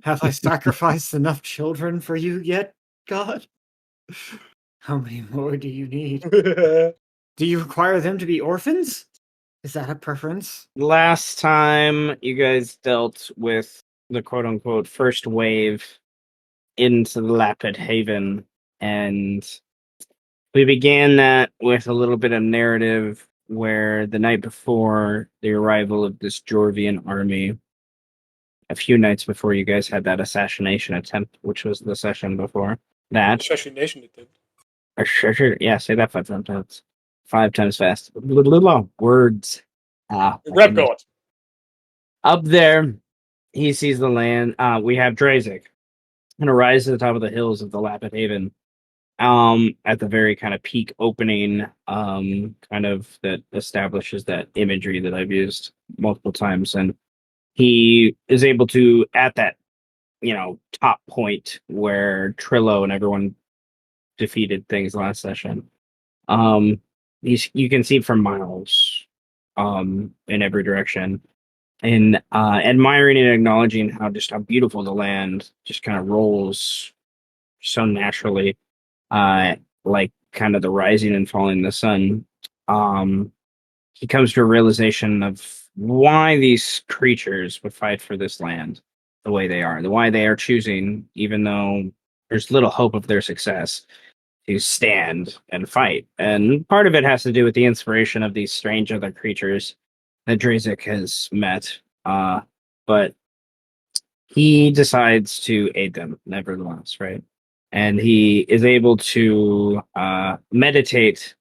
Have I sacrificed enough children for you yet, God? How many more do you need? Do you require them to be orphans? Is that a preference? Last time you guys dealt with the quote unquote first wave into the Lapid Haven, and we began that with a little bit of narrative where the night before the arrival of this Jorvian army, a few nights before you guys had that assassination attempt, which was the session before that. Assassination attempt. Sure. Yeah, say that 5 times. 5 times fast. Little words. Rep God. Up there, he sees the land. We have Drazik. Gonna rise to the top of the hills of the Lapid Haven. At the very kind of peak opening, kind of that establishes that imagery that I've used multiple times, and he is able to at that top point where Trillo and everyone defeated things last session. You can see from miles, in every direction, and admiring and acknowledging how beautiful the land just kind of rolls so naturally, like kind of the rising and falling of the sun. He comes to a realization of why these creatures would fight for this land the way they are, the why they are choosing, even though there's little hope of their success, to stand and fight. And part of it has to do with the inspiration of these strange other creatures that Drazik has met. But he decides to aid them, nevertheless, right? And he is able to meditate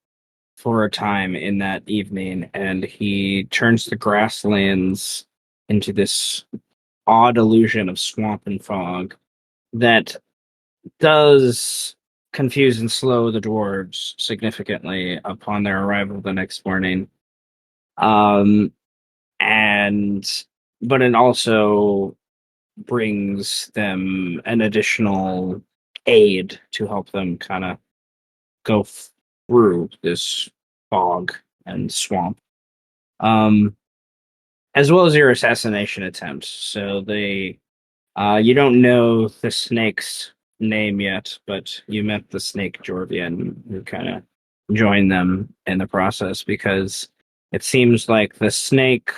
for a time in that evening, and he turns the grasslands into this odd illusion of swamp and fog that does confuse and slow the dwarves significantly upon their arrival the next morning. And but it also brings them an additional aid to help them kind of go through this fog and swamp. As well as your assassination attempt. So you don't know the snake's name yet, but you met the snake Jorvian who kind of joined them in the process, because it seems like the snake,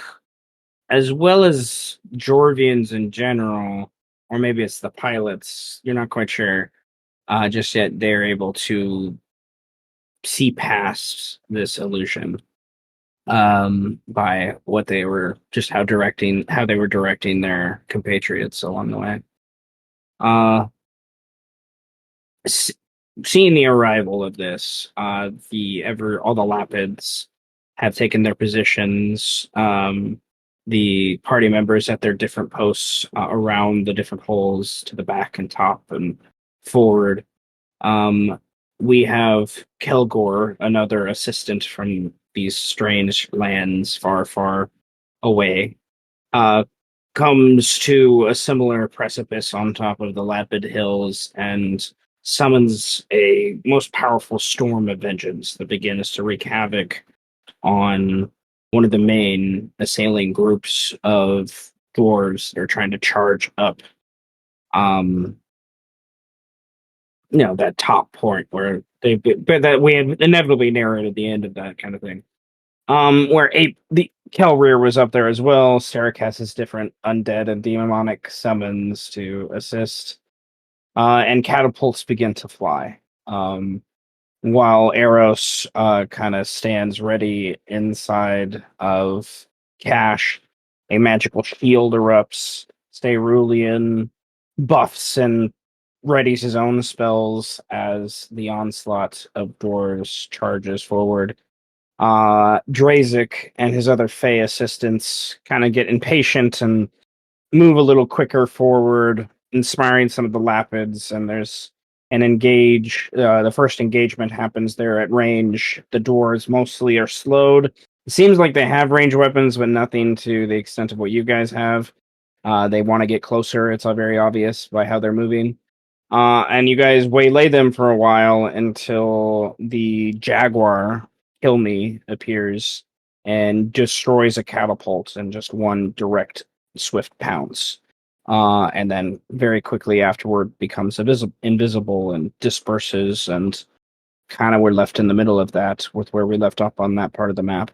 as well as Jorvians in general, or maybe it's the pilots, you're not quite sure just yet, they're able to see past this illusion by what they were, just how they were directing their compatriots along the way. Seeing the arrival of this, all the Lapids have taken their positions. The party members at their different posts around the different holes to the back and top and forward. We have Kelgor, another assistant from these strange lands far, far away, comes to a similar precipice on top of the Lapid Hills and summons a most powerful storm of vengeance that begins to wreak havoc on one of the main assailing groups of dwarves that are trying to charge up that top point where but that we had inevitably narrated the end of that kind of thing. Where the Kelrear was up there as well. Starrick has his different undead and demonic summons to assist. And catapults begin to fly. While Eros kind of stands ready inside of Cash, a magical shield erupts. Sterulian buffs and readies his own spells as the onslaught of doors charges forward. Drazik and his other Fey assistants kind of get impatient and move a little quicker forward, inspiring some of the Lapids, and there's an engage. The first engagement happens there at range. The doors mostly are slowed. It seems like they have range weapons, but nothing to the extent of what you guys have. They want to get closer. It's all very obvious by how they're moving. And you guys waylay them for a while until the Jaguar Kilme appears and destroys a catapult in just one direct, swift pounce. and then very quickly afterward becomes invisible and disperses, and kind of we're left in the middle of that with where we left up on that part of the map.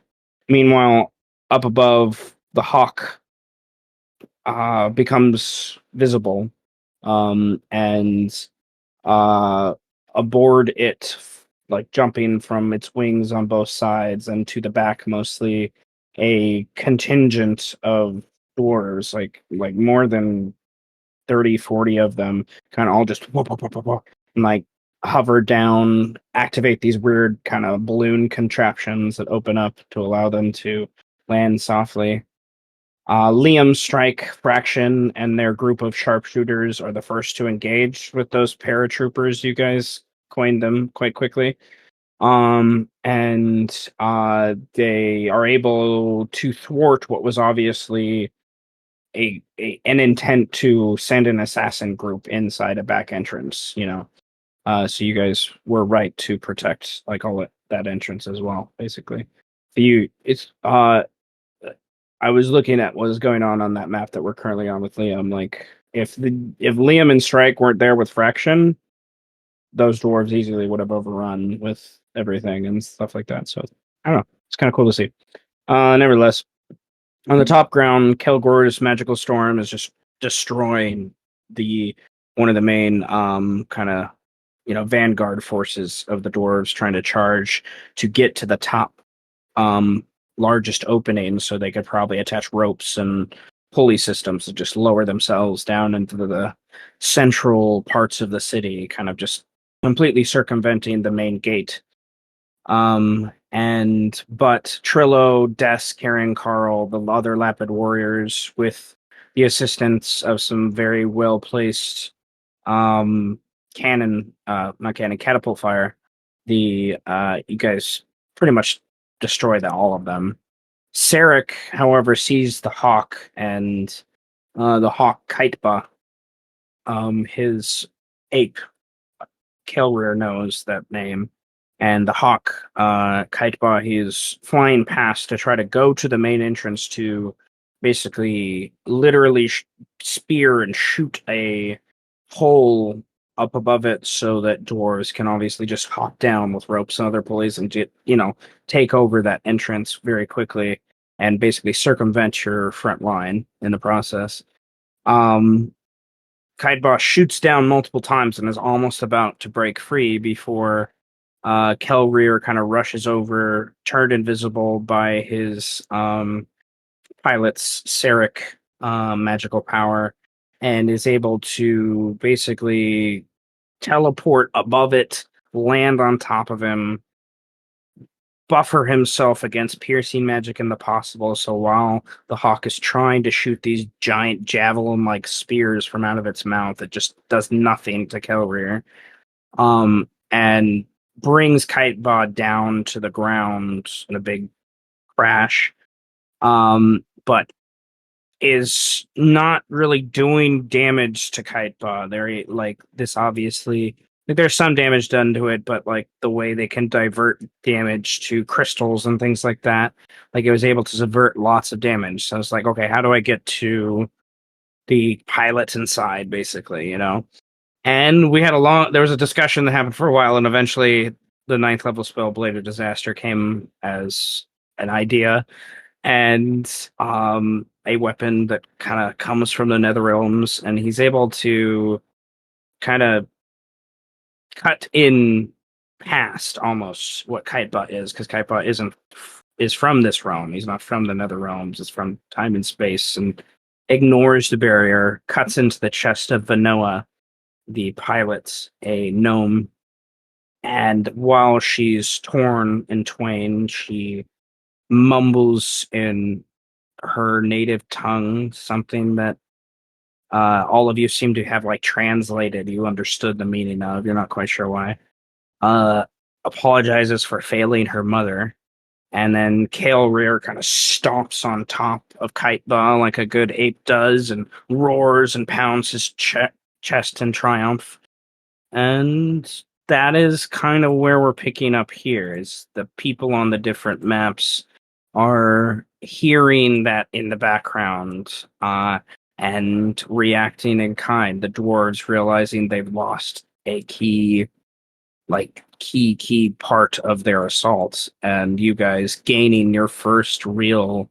Meanwhile, up above, the hawk becomes visible, and aboard it, like jumping from its wings on both sides and to the back mostly, a contingent of dwarves, like more than 30, 40 of them, kind of all just whoop, whoop, whoop, whoop, whoop, and like hover down, activate these weird kind of balloon contraptions that open up to allow them to land softly. Liam, Strike, Fraction, and their group of sharpshooters are the first to engage with those paratroopers. You guys coined them quite quickly. And they are able to thwart what was obviously an intent to send an assassin group inside a back entrance, so you guys were right to protect like all that entrance as well, basically. I was looking at what was going on that map that we're currently on with Liam. Like, if Liam and Strike weren't there with Fraction, those dwarves easily would have overrun with everything and stuff like that. So I don't know. It's kind of cool to see. Nevertheless, on the top ground, Kelgor's magical storm is just destroying one of the main kind of vanguard forces of the dwarves, trying to charge to get to the top largest opening, so they could probably attach ropes and pulley systems to just lower themselves down into the central parts of the city, kind of just completely circumventing the main gate. But Trillo, Des, Karen, Carl, the other Lapid warriors, with the assistance of some very well placed catapult fire, you guys pretty much destroy all of them. Sarek, however, sees the hawk, and the hawk Kiteba, his ape, Kelrear knows that name, and the hawk Kiteba, he's flying past to try to go to the main entrance to basically literally spear and shoot a hole up above it so that dwarves can obviously just hop down with ropes and other pulleys and take over that entrance very quickly and basically circumvent your front line in the process. Kiteba shoots down multiple times and is almost about to break free before Kelrear kind of rushes over, turned invisible by his pilot's Sarek magical power, and is able to basically teleport above it, land on top of him, buffer himself against piercing magic in the possible. So while the hawk is trying to shoot these giant javelin-like spears from out of its mouth, it just does nothing to Kelrear. And brings Kiteba down to the ground in a big crash. But is not really doing damage to Kiteba. They're like this obviously. There's some damage done to it, but like the way they can divert damage to crystals and things like that, like it was able to subvert lots of damage. So it's like, okay, how do I get to the pilot inside, basically, And there was a discussion that happened for a while, and eventually the 9th level spell Blade of Disaster came as an idea, and a weapon that kind of comes from the Nether Realms, and he's able to kind of cut in past almost what Kiteba is, because Kiteba is from this realm. He's not from the Nether Realms. It's from time and space, and ignores the barrier, cuts into the chest of Vanoa, the pilot, a gnome, and while she's torn in twain, she mumbles in her native tongue something that all of you seem to have like translated. You understood the meaning of. You're not quite sure why. Apologizes for failing her mother, and then Kelrear kind of stomps on top of Kiteba like a good ape does, and roars and pounds his chest in triumph. And that is kind of where we're picking up here, is the people on the different maps are hearing that in the background, and reacting in kind. The dwarves realizing they've lost a key part of their assault, and you guys gaining your first real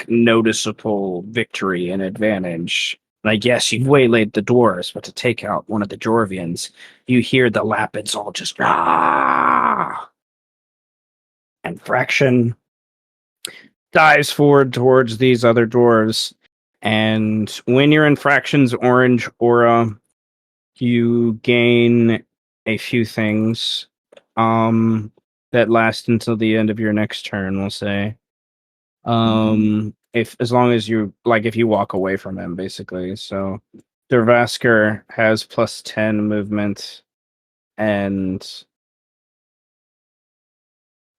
noticeable victory and advantage. Like, yes, you've waylaid the dwarves, but to take out one of the Jorvians, you hear the Lapids all just ah, and Fraction dives forward towards these other dwarves. And when you're in Fraction's orange aura, you gain a few things that last until the end of your next turn, we'll say. If as long as you if you walk away from him, basically. So Dervasker has +10 movement, and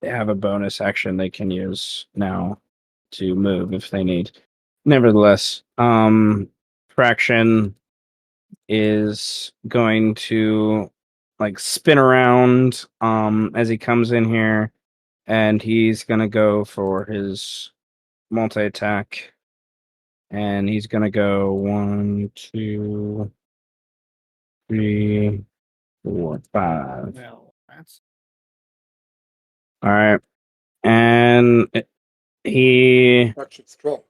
they have a bonus action they can use now to move if they need. Nevertheless, Fraction is going to spin around as he comes in here, and he's gonna go for his multi-attack, and he's gonna go 1, 2, 3, 4, 5. Well, that's All right, and he Fraction strong.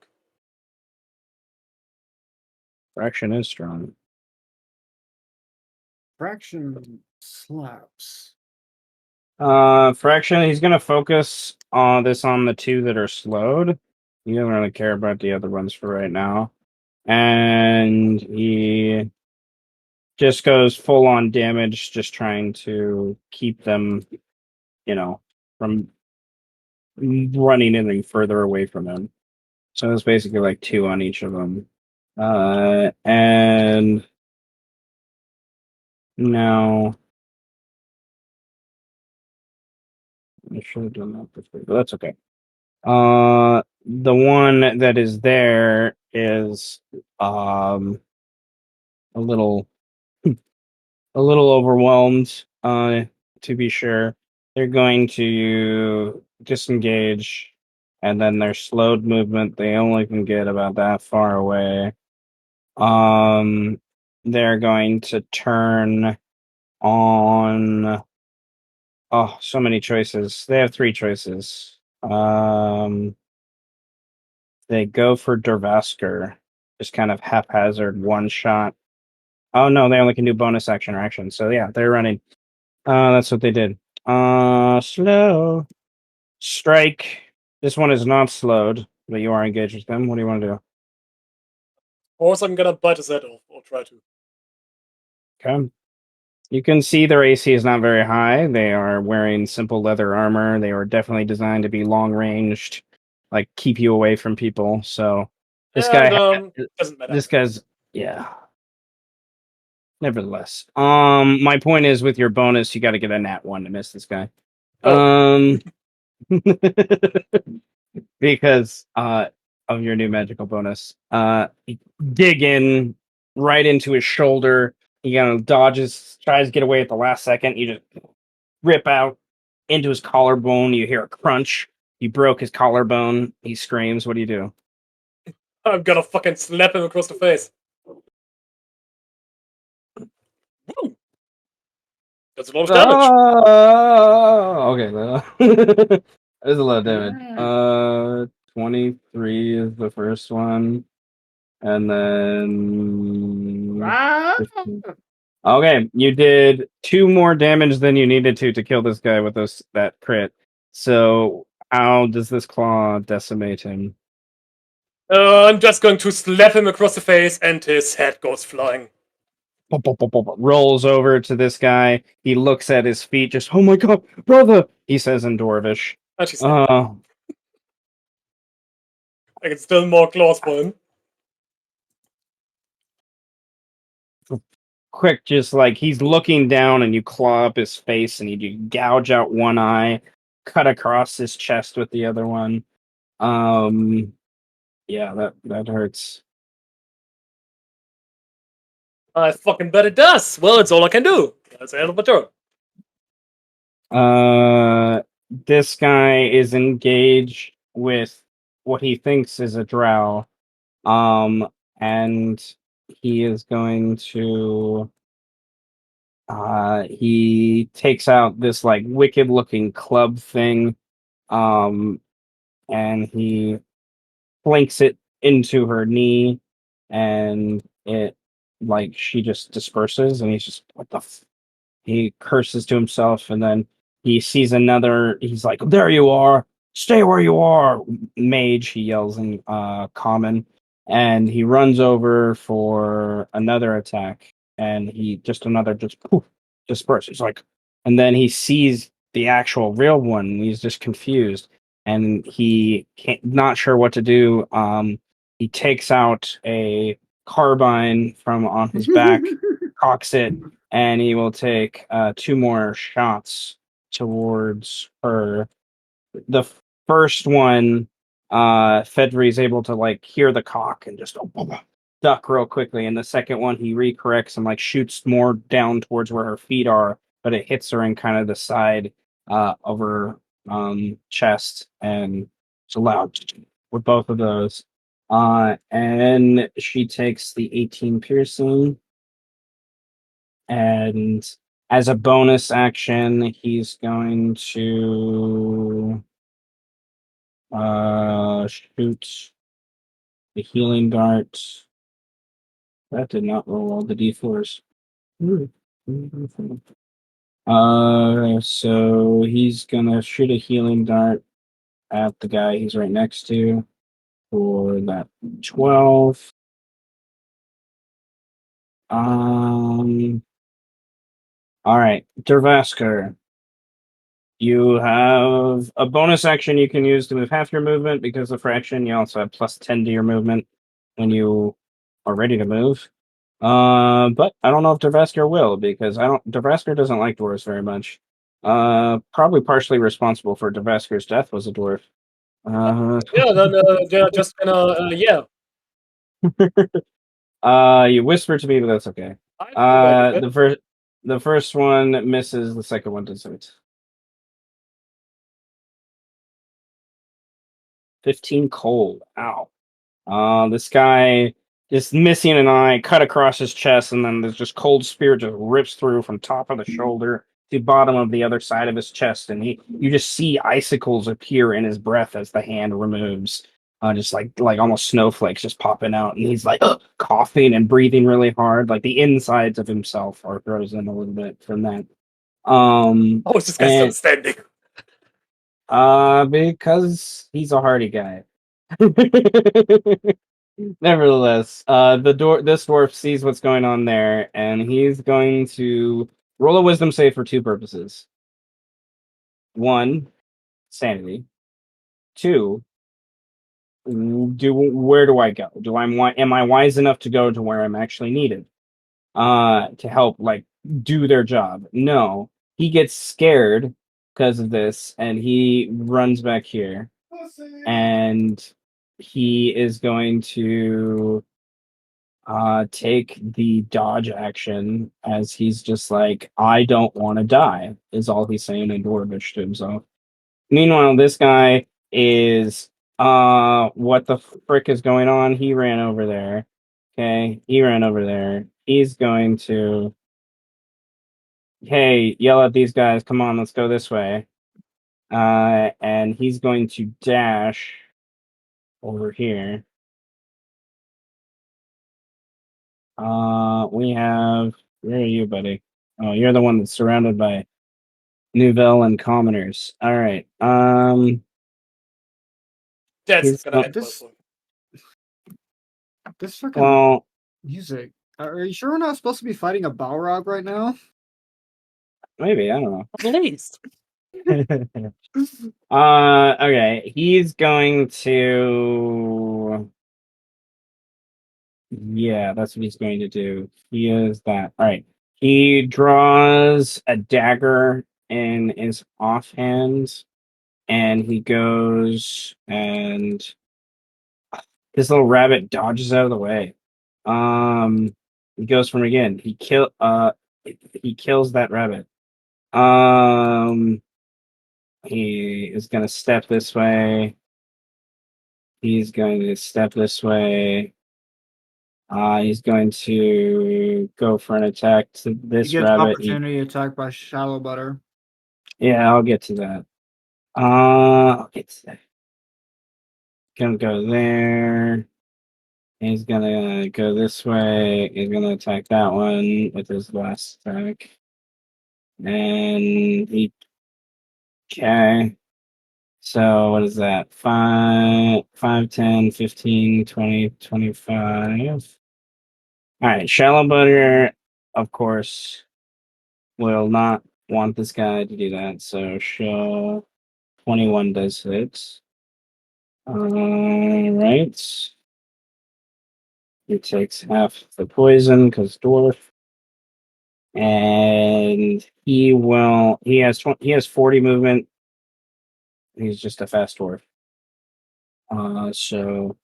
Fraction is strong. Fraction slaps. Fraction, he's gonna focus on the two that are slowed. He doesn't really care about the other ones for right now. And he just goes full on damage, just trying to keep them, from running any further away from him. So it's basically 2 on each of them. And now I should have done that before, but that's okay. The one that is there is a little overwhelmed, to be sure. They're going to disengage, and then their slowed movement, they only can get about that far away. They're going to turn on. Oh, so many choices. They have 3 choices. They go for Dervasker, just kind of haphazard one shot. Oh no, they only can do bonus action or action. So yeah, they're running. That's what they did. Slow strike. This one is not slowed, but you are engaged with them. What do you want to do? Of course, I'm gonna bite his head off, or try to. Okay. You can see their AC is not very high. They are wearing simple leather armor. They were definitely designed to be long ranged, keep you away from people. So this Doesn't matter. this guy's yeah. Nevertheless, my point is, with your bonus, you got to get a nat 1 to miss this guy. Oh. Because of your new magical bonus. Dig in right into his shoulder. He dodges, tries to get away at the last second. You just rip out into his collarbone. You hear a crunch. You broke his collarbone. He screams. What do you do? I'm gonna fucking slap him across the face. Woo! That's a lot of damage. Okay. There's a lot of damage. 23 is the first one. And then okay, you did 2 more damage than you needed to kill this guy with that crit. So how does this claw decimate him? I'm just going to slap him across the face, and his head goes flying. Rolls over to this guy. He looks at his feet, just oh my god, brother! He says in Dwarvish. I can still more claws for him. Quick, just he's looking down, and you claw up his face, and you gouge out one eye, cut across his chest with the other one. Yeah, that hurts. I fucking bet it does. Well, it's all I can do. That's the end of my turn. This guy is engaged with what he thinks is a drow. and he is going to. He takes out this like wicked looking club thing, and he flanks it into her knee, and it like she just disperses, and he's just what the. He curses to himself, and then he sees another. He's like, "There you are! Stay where you are, mage!" He yells in common, and he runs over for another attack, and he just another just poof, disperses. He's like, and then he sees the actual real one, and he's just confused, and he can't, not sure what to do. He takes out a carbine from on his back, cocks it, and he will take 2 more shots towards her. The first one, Fedri is able to like hear the cock and just duck real quickly, and the second one he recorrects and like shoots more down towards where her feet are, but it hits her in kind of the side of her chest, and it's loud with both of those. And she takes the 18 piercing. And as a bonus action, he's going to shoot the healing dart. That did not roll all the d4s. So he's gonna shoot a healing dart at the guy he's right next to for that 12. All right, Dervasker. You have a bonus action you can use to move half your movement because of fraction. You also have plus 10 to your movement when you are ready to move. But I don't know if Dervasker will, because Dervasker doesn't like dwarves very much. Probably partially responsible for Dervasker's death was a dwarf. Yeah, then they're just gonna yeah. You whisper to me, but that's okay. I don't know about it. The first one misses, the second one doesn't. 15 cold. Ow. This guy just missing an eye, cut across his chest, and then there's just cold spear just rips through from top of the shoulder to bottom of the other side of his chest, and you just see icicles appear in his breath as the hand removes. Just like almost snowflakes just popping out, and he's like coughing and breathing really hard. Like the insides of himself are frozen a little bit from that. How is this guy still And standing? because he's a hardy guy. Nevertheless, this dwarf sees what's going on there, and he's going to roll a wisdom save for 2 purposes. 1, sanity. 2, where do I go? Am I wise enough to go to where I'm actually needed? To help like do their job. No. He gets scared because of this, and he runs back here. And he is going to take the dodge action as he's just like, I don't want to die, is all he's saying in Dwarvish to himself. Meanwhile, this guy is what the frick is going on? He ran over there. Okay, he ran over there. He's going to hey, yell at these guys, come on, let's go this way. And he's going to dash over here. We have. Where are you, buddy? Oh, you're the one that's surrounded by Nouvelle and commoners. All right. That's He's gonna end well This for him. this fucking well, music. Are you sure we're not supposed to be fighting a Balrog right now? maybe I don't Please. know. Okay. He's going to. Yeah, that's what he's going to do. He is that. All right. He draws a dagger in his offhand, and he goes and this little rabbit dodges out of the way. He goes from again. He kills that rabbit. He is gonna step this way. He's going to step this way. He's going to go for an attack to He this gets rabbit. opportunity attack by Shallow Butter. Yeah, I'll get to that. I'll get to that. Gonna go there. He's gonna go this way. He's gonna attack that one with his last attack. And he. Okay. So what is that? 5, 5, 10, 15, 20, 25. All right. Shallow Butter, of course, will not want this guy to do that. So show 21 does hit. All right. He takes half the poison because dwarf. And he has 40 movement. He's just a fast dwarf. So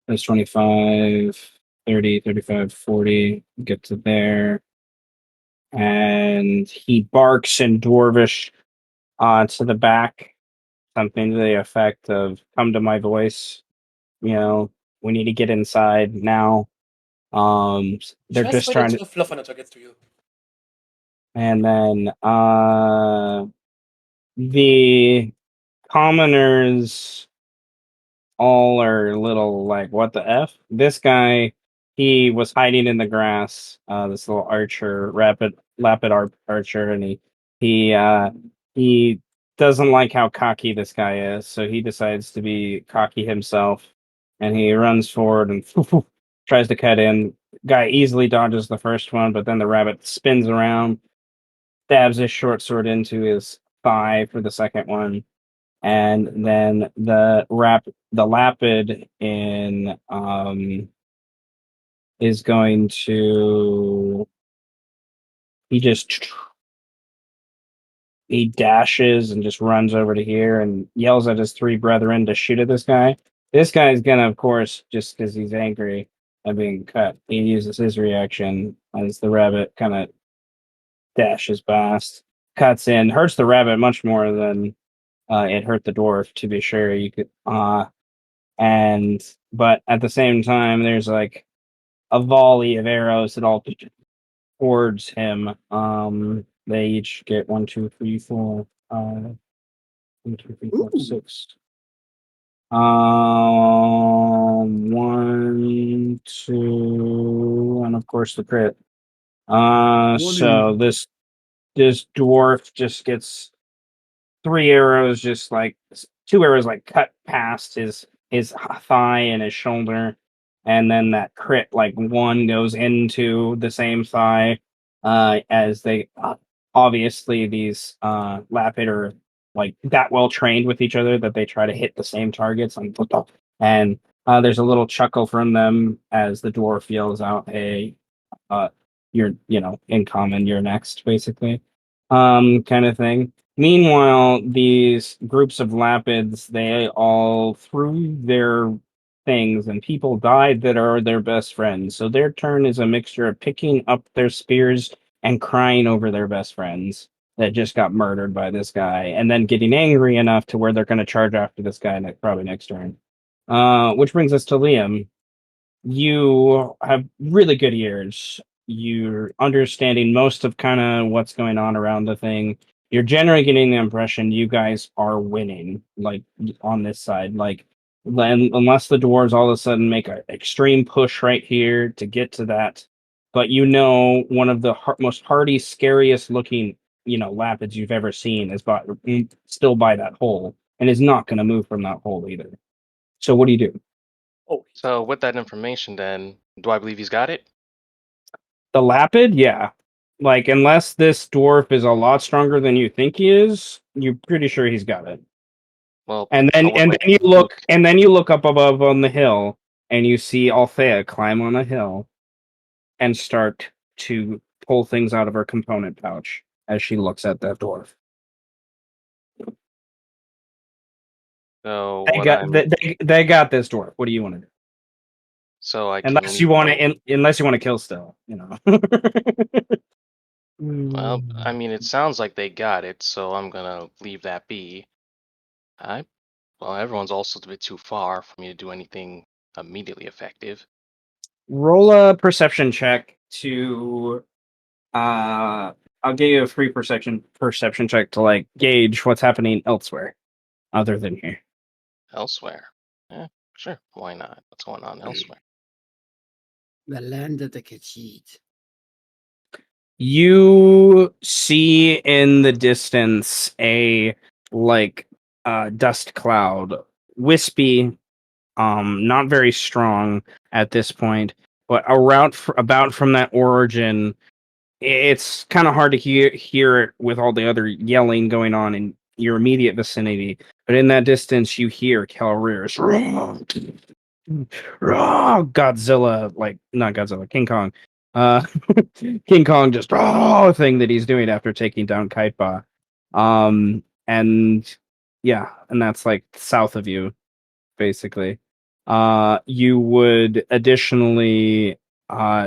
that's 25, 30, 35, 40. Get to there. And he barks in dwarvish to the back, something to the effect of come to my voice. We need to get inside now. They're Just just wait trying until to, the Fluffernutter gets to you. and then the commoners all are a little like, what the F? This guy, he was hiding in the grass, this little archer, archer, and he doesn't like how cocky this guy is, so he decides to be cocky himself, and he runs forward and tries to cut in. Guy easily dodges the first one, but then the rabbit spins around, stabs his short sword into his thigh for the second one, and then the lapid in is going to he just he dashes and just runs over to here and yells at his three brethren to shoot at this guy. This guy's gonna, of course, just because he's angry at being cut, he uses his reaction as the rabbit kind of dashes past, cuts in, hurts the rabbit much more than it hurt the dwarf. To be sure, you could and but at the same time, there's like a volley of arrows that all towards him. They each get 1, 2, 3, 4, 1, 2, 3, 4, Ooh. 6. 1, 2, and of course the crit. So this dwarf just gets 3 arrows, just like 2 arrows, like cut past his thigh and his shoulder, and then that crit, like one goes into the same thigh. As they obviously these lapid are like that well trained with each other that they try to hit the same targets and there's a little chuckle from them as the dwarf yells out, "Hey, you're in common, you're next," basically, kind of thing. Meanwhile, these groups of lapids, they all threw their things, and people died that are their best friends. So their turn is a mixture of picking up their spears and crying over their best friends that just got murdered by this guy, and then getting angry enough to where they're going to charge after this guy probably next turn. Which brings us to Liam. You have really good ears. You're understanding most of kind of what's going on around the thing. You're generally getting the impression you guys are winning, like on this side. Like, unless the dwarves all of a sudden make an extreme push right here to get to that. But one of the most hardy, scariest looking, lapids you've ever seen is still by that hole and is not going to move from that hole either. So what do you do? Oh, So with that information, then do I believe he's got it? The lapid, yeah. Like, unless this dwarf is a lot stronger than you think he is, you're pretty sure he's got it. Well, And then I would like you look up above on the hill and you see Althea climb on a hill and start to pull things out of her component pouch as she looks at that dwarf. So They what got I'm they got this dwarf. What do you want to do? so I can Unless leave you want no. to unless you want to kill still, Well, I mean, it sounds like they got it, so I'm gonna leave that be. I Well, everyone's also a bit too far for me to do anything immediately effective. Roll a perception check to. I'll give you a free perception check to like gauge what's happening elsewhere, other than here. Elsewhere. Yeah, sure. Why not? What's going on elsewhere? The land of the Khajiit. You see in the distance a like dust cloud, wispy, not very strong at this point, but about from that origin. It's kind of hard to hear it with all the other yelling going on in your immediate vicinity. But in that distance, you hear Calreer's Godzilla, like not Godzilla, King Kong. Uh, King Kong just thing that he's doing after taking down Kaipa. And yeah, and that's like south of you, basically. You would additionally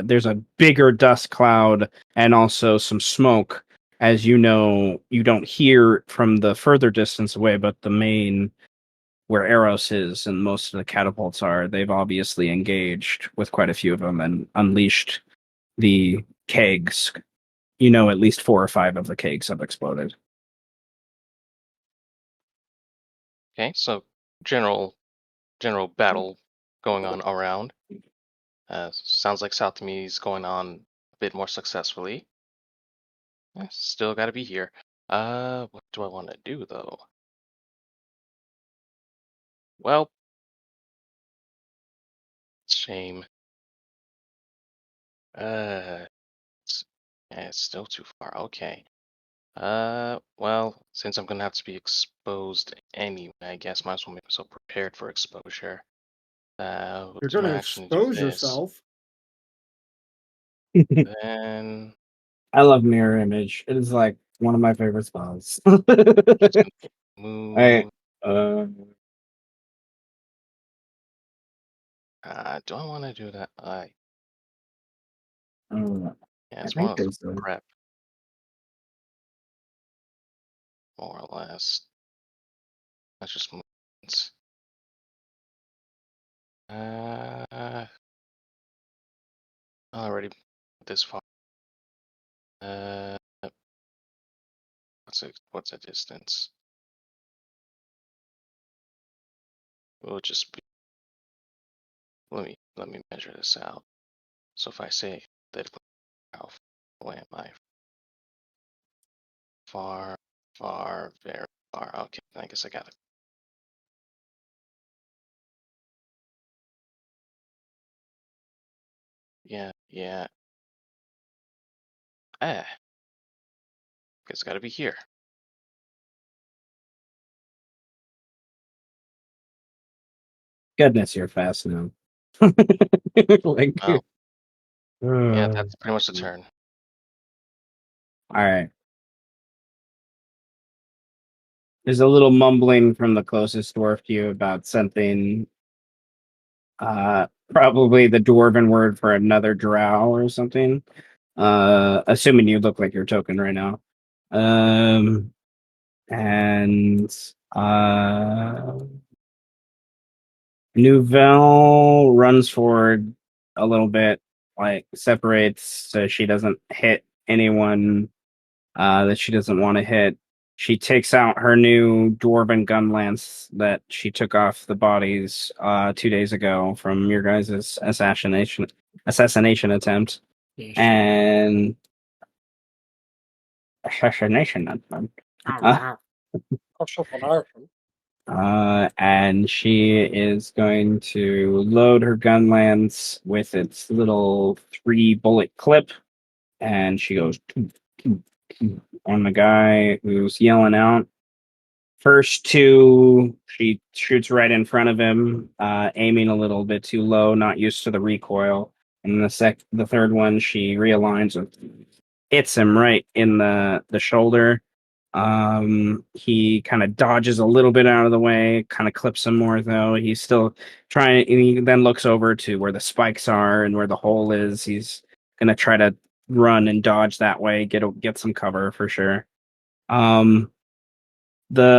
there's a bigger dust cloud and also some smoke. As you know, you don't hear from the further distance away, but the main where Eros is and most of the catapults are, they've obviously engaged with quite a few of them and unleashed the kegs. You know, at least 4 or 5 of the kegs have exploded. Okay, so general battle going on around. Sounds like South to me is going on a bit more successfully. Still got to be here. What do I want to do though? Well, shame. It's still too far. Okay. Well, since I'm gonna have to be exposed anyway, I guess might as well make myself prepared for exposure. We'll You're do gonna my action and do expose this. yourself. Then I love mirror image. It is like one of my favorite spells. just gonna move. I Do I want to do that? uh, Yeah, I it's more think of there's a prep, more or less. Let's just move. Uh, already this far. Uh, what's a distance? We'll just be, let me measure this out. So if I say that, how away am I? Far, far, very far. Okay, I guess I got it. Yeah, yeah. Ah, guess gotta be here. goodness, you're fast now. Like, Oh, yeah, uh, that's pretty much the turn. all right. There's a little mumbling from the closest dwarf to you about something. Probably the dwarven word for another drow or something. Assuming you look like your token right now. Um, and Nouvelle runs forward a little bit, like separates so she doesn't hit anyone that she doesn't want to hit. She takes out her new dwarven gun lance that she took off the bodies 2 days ago from your guys' assassination attempt. And assassination attempt. And she is going to load her gun lance with its little 3-bullet clip, and she goes on the guy who's yelling out. First 2, she shoots right in front of him, aiming a little bit too low, not used to the recoil. And the third one, she realigns and hits him right in the shoulder. He kind of dodges a little bit out of the way, kind of clips him more though. He's still trying, and he then looks over to where the spikes are and where the hole is. He's gonna try to run and dodge that way, get some cover for sure. The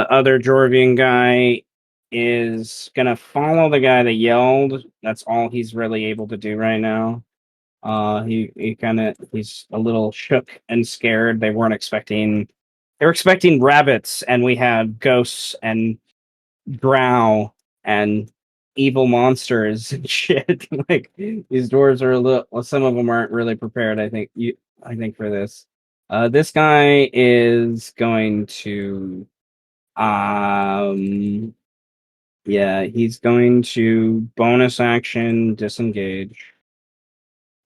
other Jorvian guy, is gonna follow the guy that yelled. That's all he's really able to do right now. He's a little shook and scared. They were expecting rabbits, and we had ghosts and drow and evil monsters and shit. Like these dwarves are a little. Well, some of them aren't really prepared. I think for this. This guy is going to. Yeah, he's going to bonus action disengage,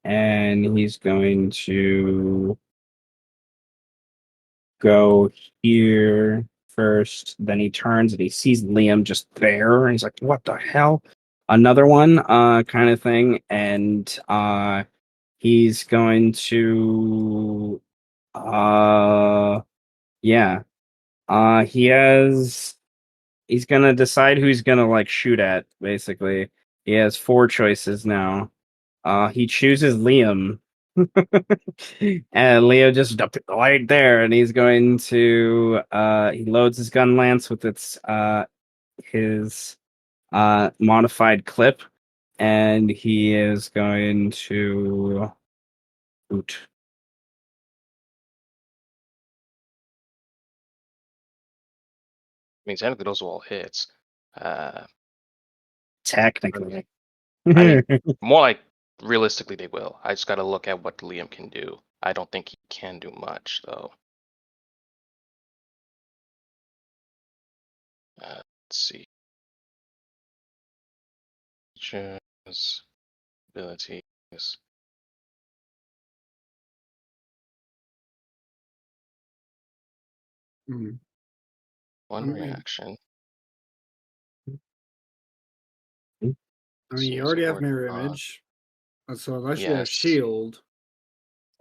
and he's going to go here first. Then he turns and he sees Liam just there, and he's like, "What the hell?" Another one, kind of thing, and he's going to, yeah, he has. He's gonna decide who he's gonna like shoot at. Basically, he has 4 choices now. He chooses Liam. And Leo just right there, and he's going to he loads his gun lance with his modified clip, and he is going to shoot. I mean, technically, those are all hits. Technically. I mean, more like realistically, they will. I just got to look at what Liam can do. I don't think he can do much, though. Let's see. Features, abilities. Mhm. One I mean- reaction. I mean, you already have mirror image, so unless you have Yes. shield,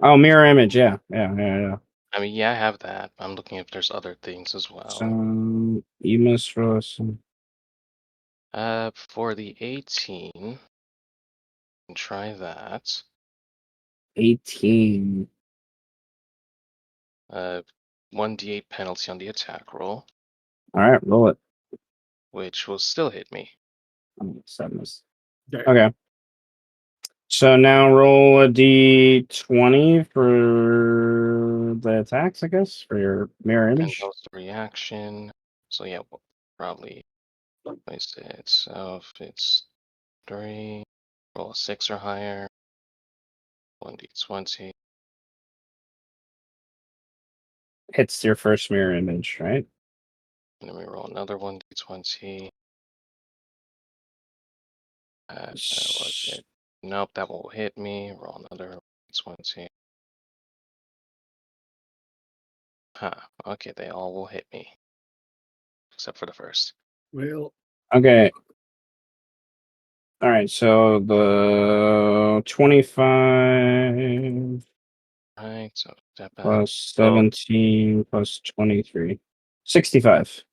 Oh, mirror image, yeah. Yeah. I mean, yeah, I have that. I'm looking if there's other things as well. So you must roll some. For the 18, try that. 18. 1d8 penalty on the attack roll, All right, roll it. which will still hit me. Oh, 7 is. okay. Okay. So now roll a d20 for the attacks, I guess, for your mirror And image. goes the reaction. So yeah, we'll probably place it. So if it's 3, roll a 6 or higher. 1d20. Hits your first mirror image, right? And then we roll another 1d20. What was it? Nope, that will hit me. Roll another 1d20. Huh. Okay, they all will hit me. Except for the first. Well, Okay. All right, so the 25 Alright, so step back. plus 17 plus 23. 65.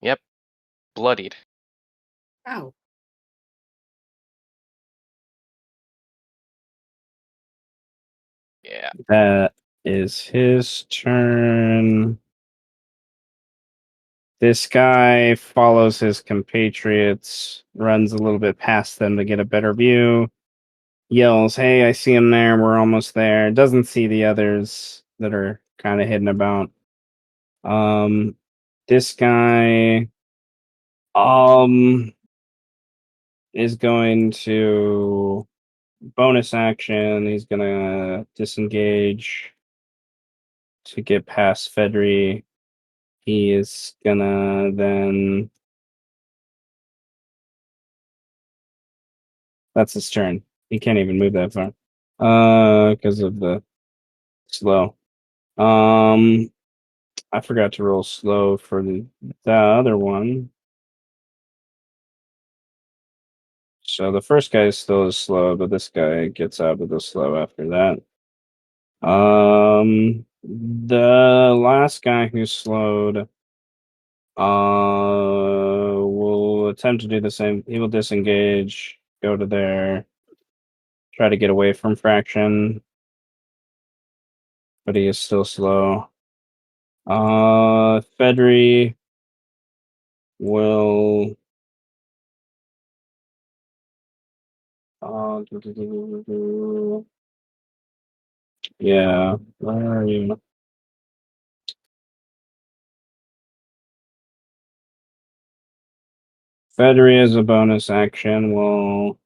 Yep. Bloodied. ow. Yeah. That is his turn. This guy follows his compatriots, runs a little bit past them to get a better view, yells, "Hey, I see him there. We're almost there." Doesn't see the others that are kind of hidden about. This guy is going to bonus action. He's gonna disengage to get past Fedri. He is gonna then. That's his turn. He can't even move that far. Because of the slow. I forgot to roll slow for the other one. So the first guy still is slow, but this guy gets out of the slow after that. The last guy who slowed will attempt to do the same. He will disengage, go to there, try to get away from Fraction, but he is still slow. Fedri will yeah, where are you? Fedry as a bonus action will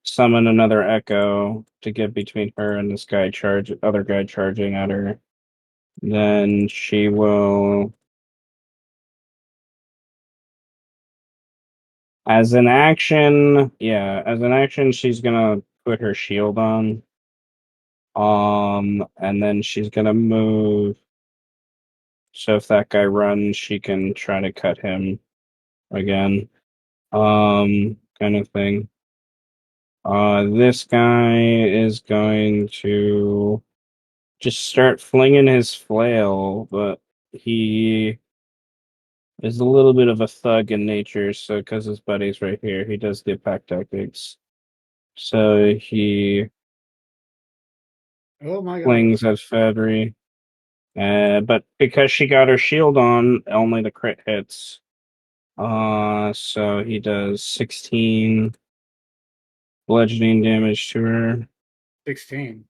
summon another echo to get between her and this other guy charging at her. Then she will, as an action, she's gonna put her shield on. And then she's gonna move. So if that guy runs, she can try to cut him again. Kind of thing. This guy is going to just start flinging his flail, but he is a little bit of a thug in nature, so because his buddy's right here, he does the attack tactics. So he Oh my god. flings at Fedry. But because she got her shield on, only the crit hits. So he does 16 bludgeoning damage to her. 16.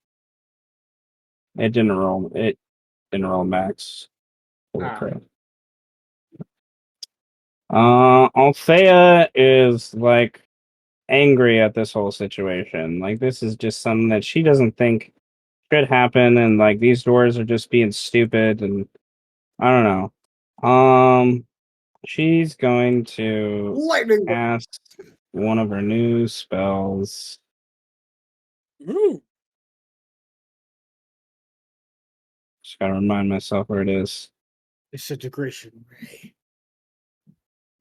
It didn't roll. It didn't roll max. Holy Ah. crap. Althea is like angry at this whole situation. Like this is just something that she doesn't think should happen, and like these doors are just being stupid, and I don't know. She's going to Lightning! cast one of her new spells. Ooh. Just gotta remind myself where it is. Disintegration ray.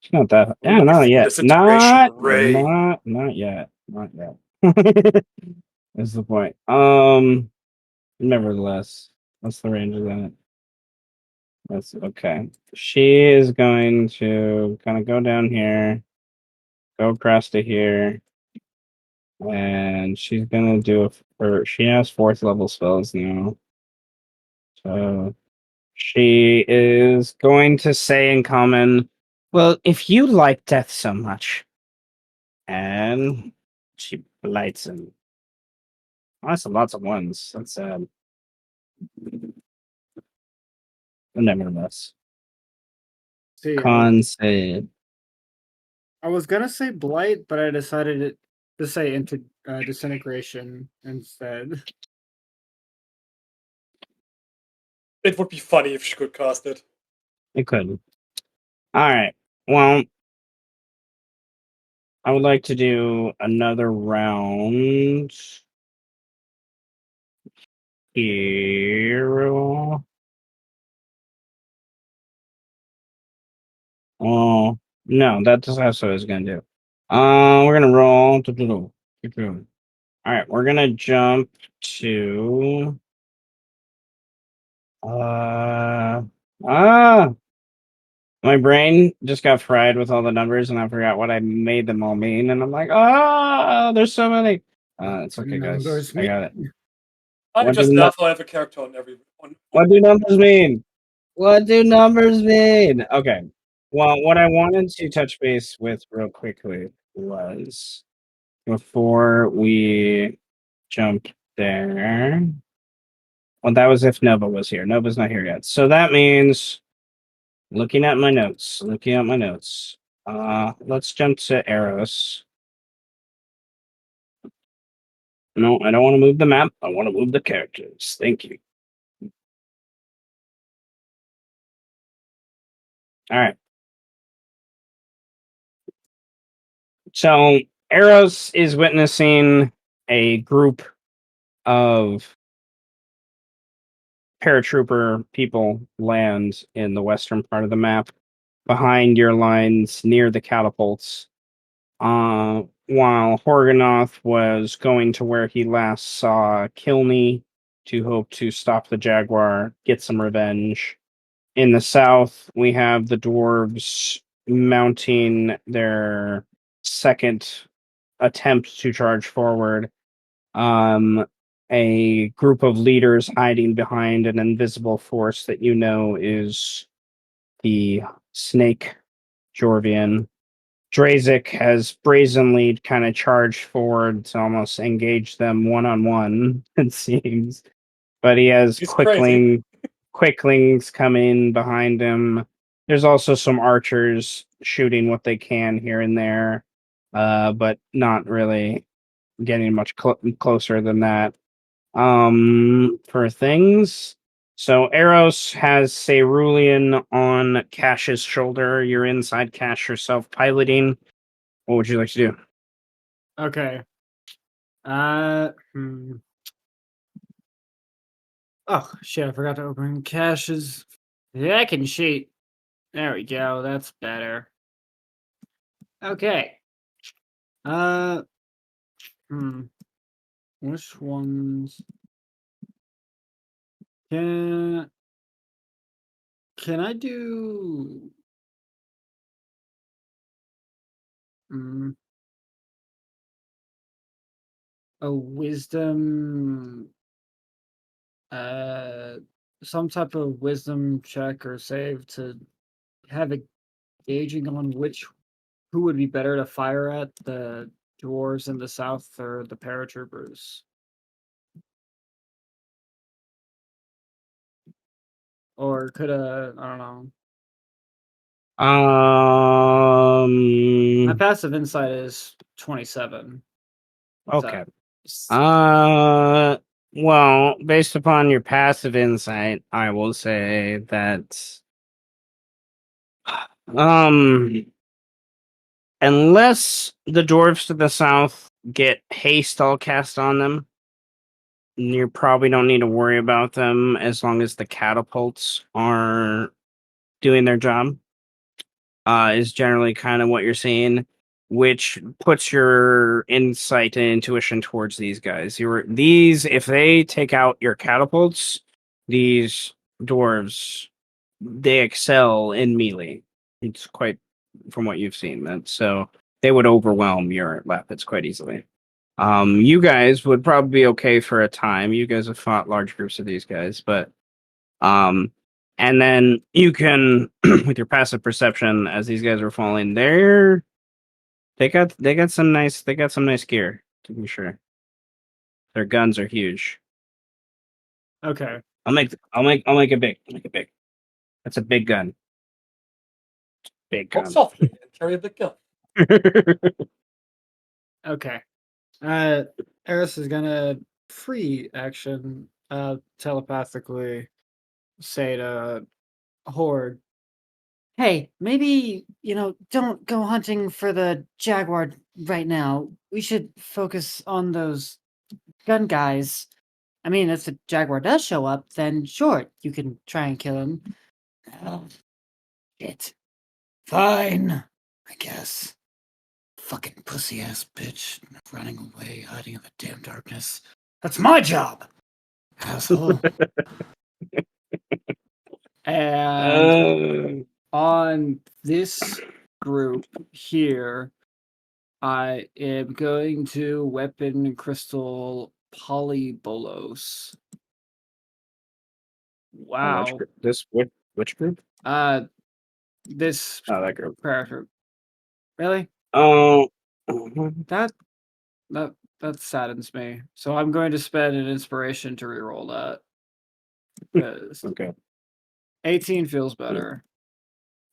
It's not that. Yeah, Ooh, not yet. disintegration ray. Not yet. Not yet. That's the point. Nevertheless, what's the range of that? That's okay. She is going to kind of go down here, go across to here, and she's gonna do she has 4th level spells now. So she is going to say in common, well, if you like death so much, and she blights him. Oh, that's lots of ones. That's sad. Nevertheless. See, Con save. I was gonna say blight, but I decided to say into disintegration instead. It would be funny if she could cast it. It could. Alright. Well, I would like to do another round here. Oh, no, that's what I was going to do. We're going to roll. Keep going. Alright, we're going to jump to. My brain just got fried with all the numbers, and I forgot what I made them all mean. And I'm like, there's so many. It's okay, guys. Numbers I got it. I What just do love how I have a character on every on What do numbers mean? What do numbers mean? Okay. Well, what I wanted to touch base with real quickly was before we jump there. Well, that was if Nova was here. Nova's not here yet. So that means looking at my notes. Let's jump to Eros. No, I don't want to move the map. I want to move the characters. Thank you. All right. So Eros is witnessing a group of paratrooper people land in the western part of the map behind your lines near the catapults. While Horganoth was going to where he last saw Kilney to hope to stop the Jaguar, get some revenge. In the south, we have the dwarves mounting their second attempt to charge forward. A group of leaders hiding behind an invisible force that you know is the snake Jorvian. Drazik has brazenly kind of charged forward to almost engage them one-on-one, it seems. But he has He's crazy. quicklings coming behind him. There's also some archers shooting what they can here and there, but not really getting much closer than that. For things. So Eros has Cerulean on Cash's shoulder. You're inside Cash yourself piloting. What would you like to do? Okay. Oh shit! I forgot to open Cash's second sheet. There we go. That's better. Okay. Uh. Which ones can I do? A wisdom, uh, some type of wisdom check or save to have a gauging on who would be better to fire at, the dwarves in the south or the paratroopers, or could I don't know. My passive insight is 27. Okay. So, Well, based upon your passive insight, I will say that unless the dwarves to the south get haste all cast on them, you probably don't need to worry about them as long as the catapults are doing their job. Is generally kind of what you're seeing, which puts your insight and intuition towards these guys. If they take out your catapults, these dwarves, they excel in melee. It's quite from what you've seen. So they would overwhelm your Lapids quite easily. You guys would probably be okay for a time. You guys have fought large groups of these guys, but and then you can, with your passive perception, as these guys are falling, they got some nice gear, to be sure. Their guns are huge. okay. I'll make it big. I'll make it big. That's a big gun. Big Walk gun. softly and carry the gun. Okay. Eris is gonna free action telepathically say to Horde, hey, maybe, don't go hunting for the Jaguar right now. We should focus on those gun guys. I mean, if the Jaguar does show up, then sure, you can try and kill him. Oh, shit. Fine, I guess. Fucking pussy ass bitch running away, hiding in the damn darkness. That's my job, asshole. And on this group here, I am going to weapon crystal polybolos. Wow. Which group? This That group. character. Really? Oh, That that saddens me. So I'm going to spend an inspiration to reroll that. 'Cause okay. 18 feels better.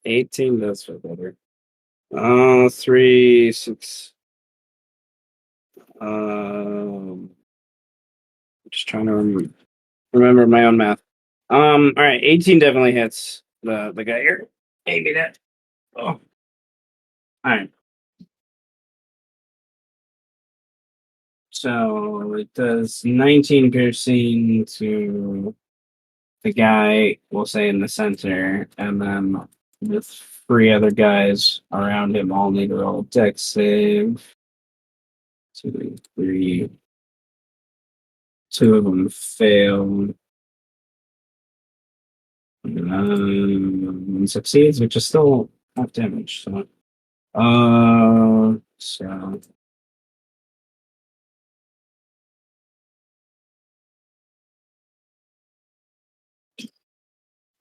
18 does feel better. 3, 6. Just trying to remember my own math. All right, 18 definitely hits the guy here. Maybe that. Oh, all right. So it does 19 piercing to the guy, we'll say in the center, and then the 3 other guys around him all need to roll dex save. 2, 3. 2 of them failed. One succeeds, which is still half damage. So, so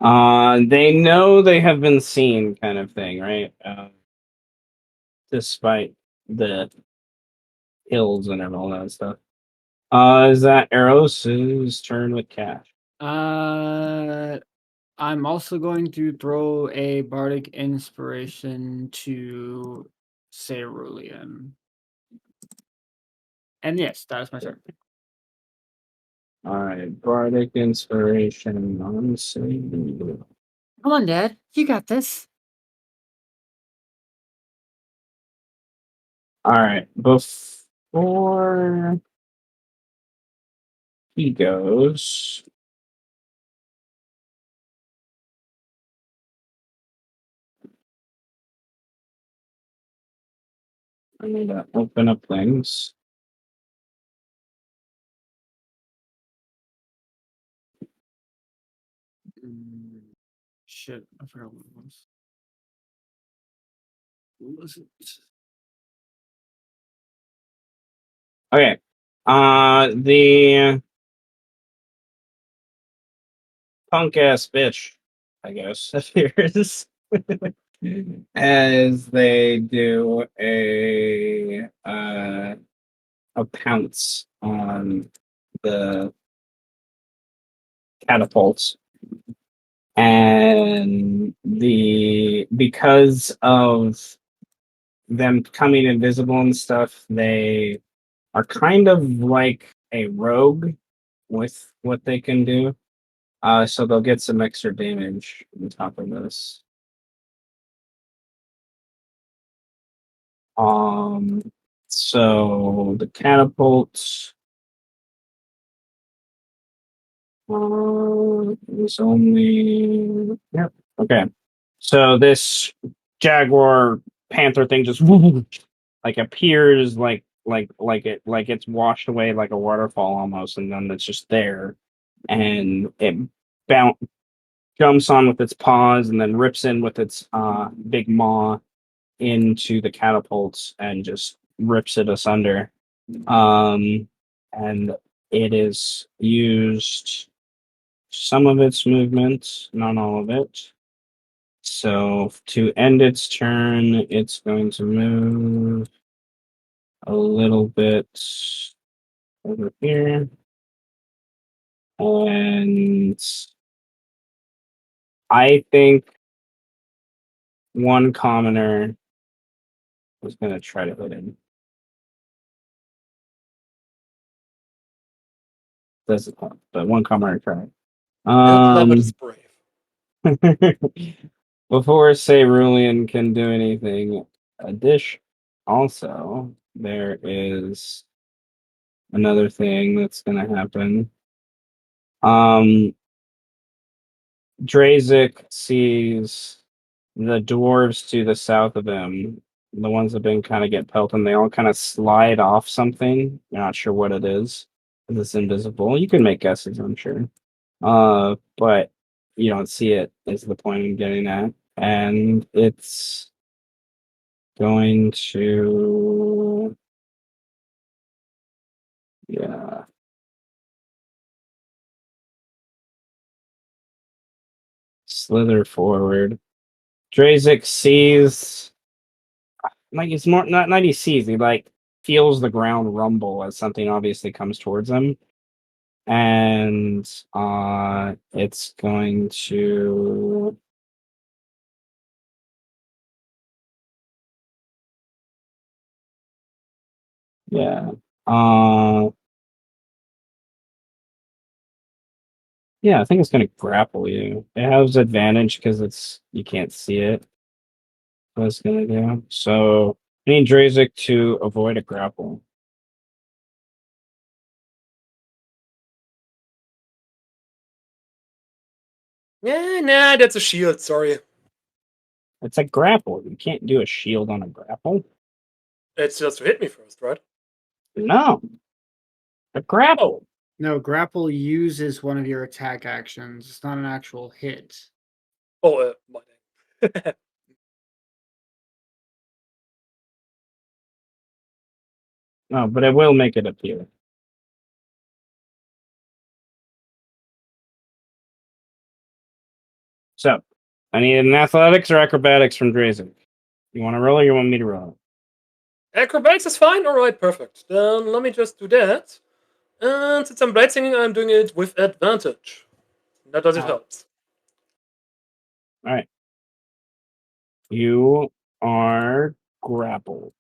They know they have been seen, kind of thing, right? Despite the hills and all that stuff. Is that Eros' turn with cash? I'm also going to throw a bardic inspiration to Cerulean. And yes, that is my turn. All right, bardic inspiration on Cerulean. Come on, Dad. You got this. All right, before he goes, I need to open up things. Shit, I forgot what it was. What was it? Okay, the punk ass bitch, I guess, appears as they do a pounce on the catapults, and because of them coming invisible and stuff, they are kind of like a rogue with what they can do. So they'll get some extra damage on top of this. So the catapults is only, yep. Okay. So this jaguar panther thing just like appears like it's washed away like a waterfall almost, and then it's just there, and it bounce jumps on with its paws and then rips in with its big maw into the catapults and just rips it asunder. Um, and it is used some of its movement, not all of it. So to end its turn, it's going to move a little bit over here. And I think one commoner was going to try to hit him. Doesn't help, but one commoner tried. Clever is brave. Before Cerulean can do anything, a dish. Also, there is another thing that's going to happen. Drazik sees the dwarves to the south of him, the ones that been kind of get pelted, and they all kind of slide off something. You're not sure what it is, 'cause it's invisible. You can make guesses, I'm sure. But you don't see it, is the point I'm getting at. And it's going to, yeah, slither forward. Drazik sees, like, it's more, not he sees, he, like, feels the ground rumble as something obviously comes towards him. And it's going to, yeah. Uh, yeah, I think it's gonna grapple you. It has advantage because it's you can't see it. What it's gonna do. So I need Drazik to avoid a grapple. Yeah, nah, that's a shield. Sorry. It's a grapple. You can't do a shield on a grapple. It's just to hit me first, right? No, a Oh, grapple. No, grapple uses one of your attack actions. It's not an actual hit. oh, my name. No, but it will make it appear. So, I need an athletics or acrobatics from Drazen. You want to roll or you want me to roll? Acrobatics is fine. All right, perfect. Then let me just do that. And since I'm blitzing, I'm doing it with advantage. That does it helps. All right. You are grappled.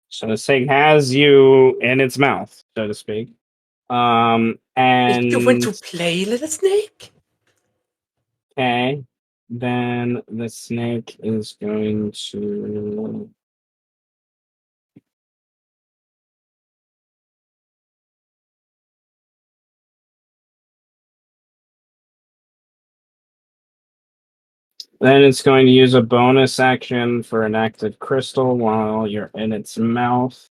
So this thing has you in its mouth, so to speak. And You went to play, little snake? okay, then the snake is going to. Then it's going to use a bonus action for an active crystal while you're in its mouth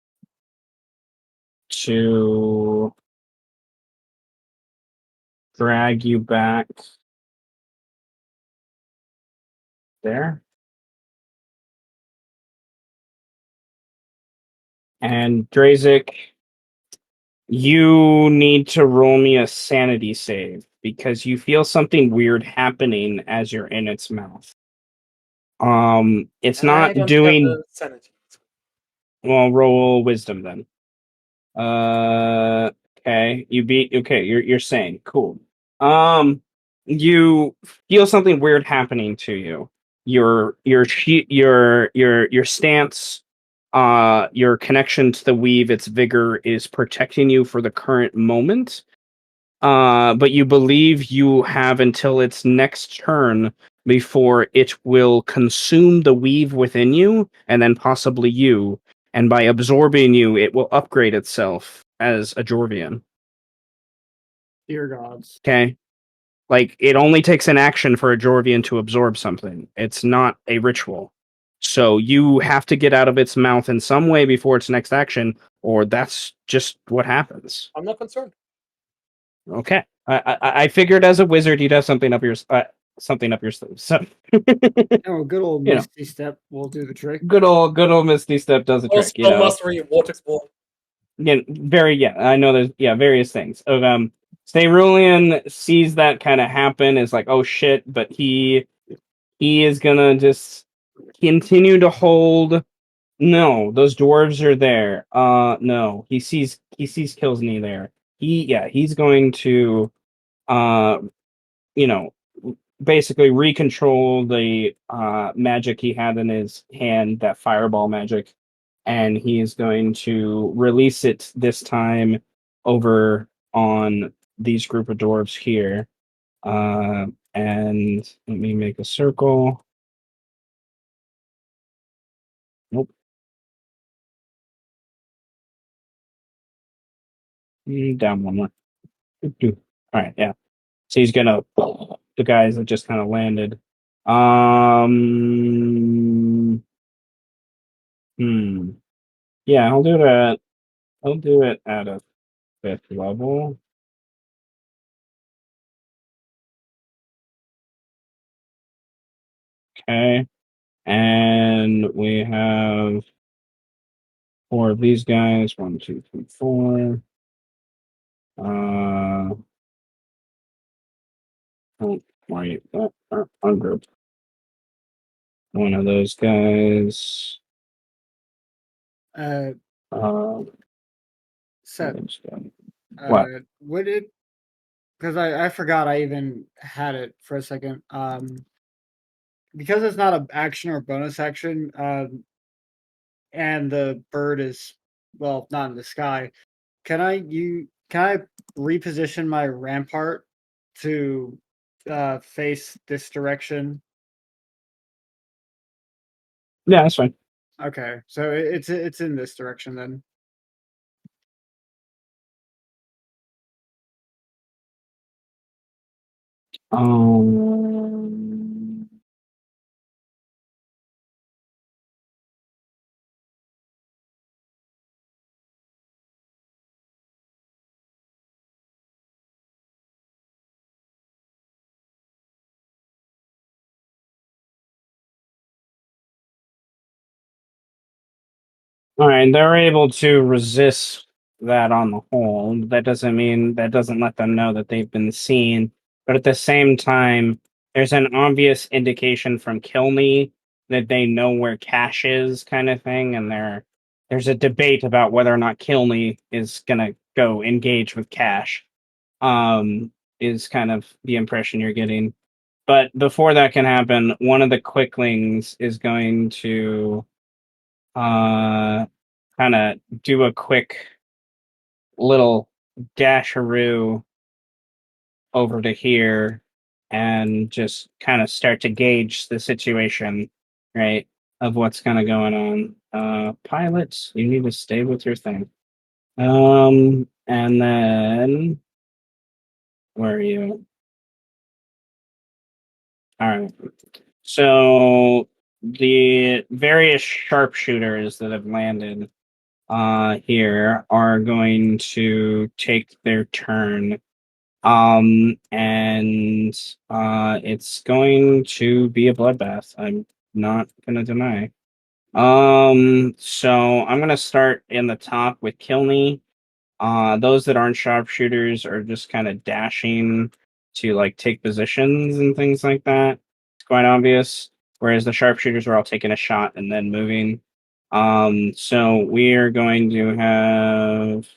to drag you back there. And Drazik, you need to roll me a sanity save because you feel something weird happening as you're in its mouth. It's I not don't have doing. a sanity. Well, roll wisdom then. Okay, you beat. Okay, you're saying cool. You feel something weird happening to you. Your stance, your connection to the weave, its vigor is protecting you for the current moment. But you believe you have until its next turn before it will consume the weave within you, and then possibly you. And by absorbing you, it will upgrade itself as a Jorvian. Dear gods. Okay? Like, it only takes an action for a Jorvian to absorb something. It's not a ritual. So you have to get out of its mouth in some way before its next action, or that's just what happens. I'm not concerned. Okay. I figured as a wizard you'd have something up your sleeve. So Oh, good old You know. Misty Step will do the trick. good old Misty Step does the Oh, trick, spell mastery, vortex ball. I know there's various things. Stayrulian sees that kind of happen, is like, oh shit, but he is gonna just continue to hold. No, those dwarves are there. No. He sees Killsney there. He's going to uh you know, basically recontrol the magic he had in his hand, that fireball magic, and he is going to release it this time over on these group of dwarves here. And let me make a circle. Nope. Down one more. All right, yeah. So he's gonna the guys that just kind of landed. Um. Hmm. Yeah, I'll do that. I'll do it at a fifth level. Okay. And we have four of these guys. One, two, three, four. Oh, wait, ungroup. One of those guys. Uh, Uh, Seth, those guys. uh, What? would it? Because I forgot I even had it for a second. Because it's not an action or bonus action, and the bird is well not in the sky. Can I reposition my rampart to face this direction? Yeah, that's fine. Okay, so it's in this direction then. Um, all right, they're able to resist that on the whole. That doesn't let them know that they've been seen. but at the same time, there's an obvious indication from Kill Me that they know where Cash is, kind of thing, and there's a debate about whether or not Kill Me is gonna go engage with Cash. Is kind of the impression you're getting. But before that can happen, one of the quicklings is going to kind of do a quick little dasharoo over to here and just kind of start to gauge the situation, right, of what's kind of going on. Pilots, you need to stay with your thing. And then where are you? All right. So the various sharpshooters that have landed here are going to take their turn. And it's going to be a bloodbath. I'm not gonna deny. So I'm gonna start in the top with Kilney. Those that aren't sharpshooters are just kind of dashing to like take positions and things like that. It's quite obvious. Whereas the sharpshooters are all taking a shot and then moving. So we are going to have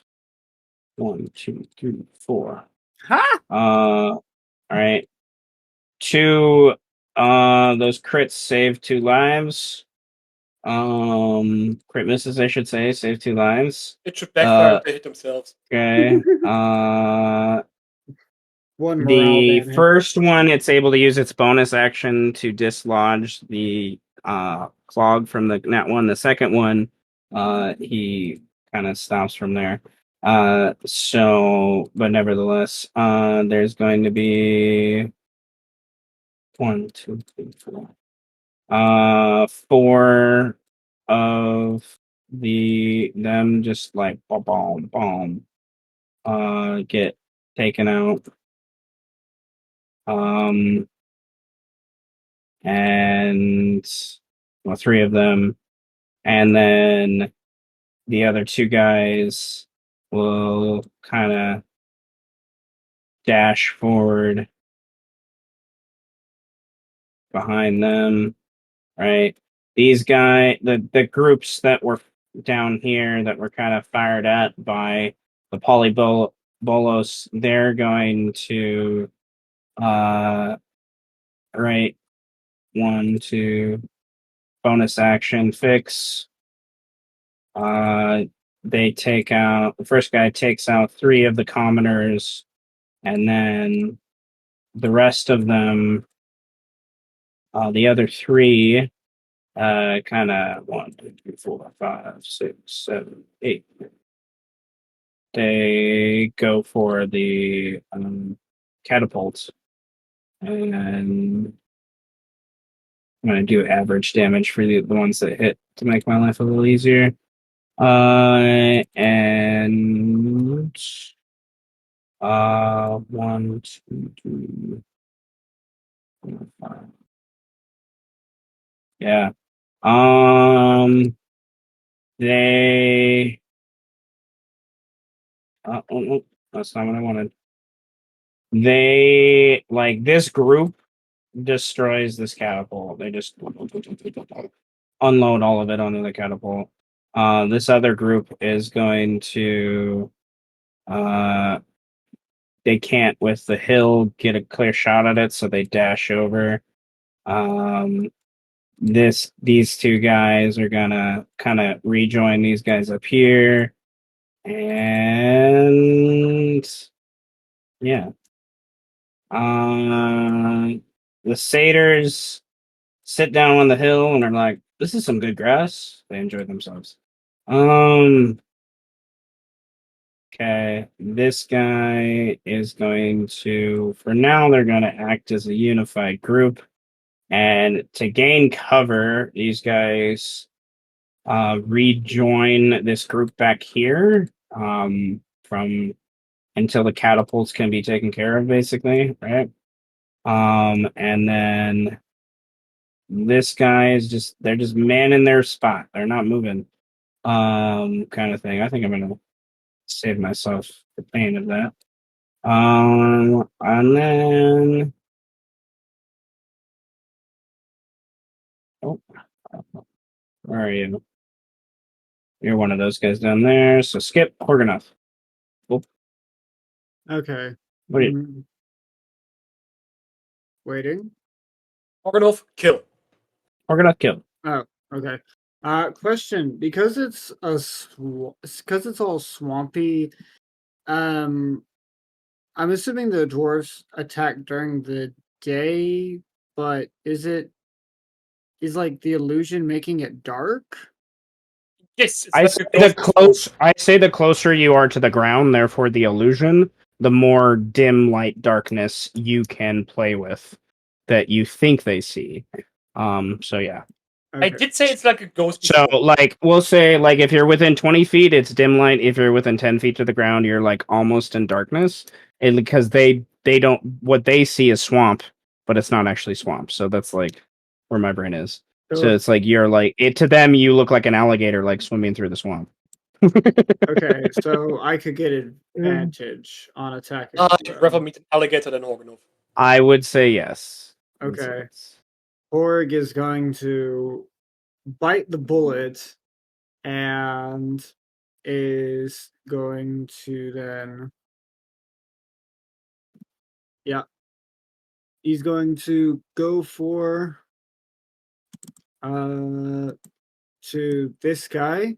1, 2, 3, 4. Ha! All right. 2 those crits save 2 lives. Crit misses, I should say, save 2 lives. It should backfire if they hit themselves. Okay. One morale The damage. first one, it's able to use its bonus action to dislodge the clog from the nat one. The second one, he kind of stops from there. So, but nevertheless, there's going to be 1, 2, 3, 4. 4 of them just like boom, boom, get taken out. And well, 3 of them, and then the other 2 guys will kind of dash forward behind them, right? These the groups that were down here that were kind of fired at by the polybolos, they're going to right, 1, 2, bonus action fix. They take out the first guy takes out 3 of the commoners, and then the rest of them, the other 3, kind of 1, 2, 3, 4, 5, 6, 7, 8. They go for the catapults, and I'm gonna do average damage for the ones that hit to make my life a little easier. And 1, 2, 3, 4, 5. Yeah. They. Oh, that's not what I wanted. They like this group destroys this catapult. They just unload all of it onto the catapult. This other group is going to. They can't with the hill get a clear shot at it, so they dash over. These 2 guys are gonna kind of rejoin these guys up here, and yeah, the satyrs sit down on the hill and are like, "This is some good grass." They enjoy themselves. Okay, this guy is going to, for now, they're going to act as a unified group. And to gain cover, these guys rejoin this group back here from until the catapults can be taken care of, basically, right? And then this guy is they're just manning their spot. They're not moving, kind of thing. I think I'm going to save myself the pain of that. And then are you? You're one of those guys down there. So skip Horganoth. Okay. What are you? Mm, waiting. Organov, kill. Horganoth kill. Oh, okay. Question: because it's because it's all swampy. Um, I'm assuming the dwarves attack during the day, but is like the illusion making it dark? Yes, it's I like say a ghost before. I say the closer you are to the ground, therefore the illusion, the more dim light darkness you can play with that you think they see. So yeah. I Okay. did say it's like a ghost So before. like we'll say like if you're within 20 feet, it's dim light. If you're within 10 feet to the ground, you're like almost in darkness. And because they don't what they see is swamp, but it's not actually swamp. So that's like where my brain is. So So it's like you're like it to them you look like an alligator like swimming through the swamp. okay, so I could get advantage on attacking. I'd rather meet an alligator than Organov. I would say yes. Okay. Horg is going to bite the bullet and is going to then yeah, he's going to go for uh to this guy.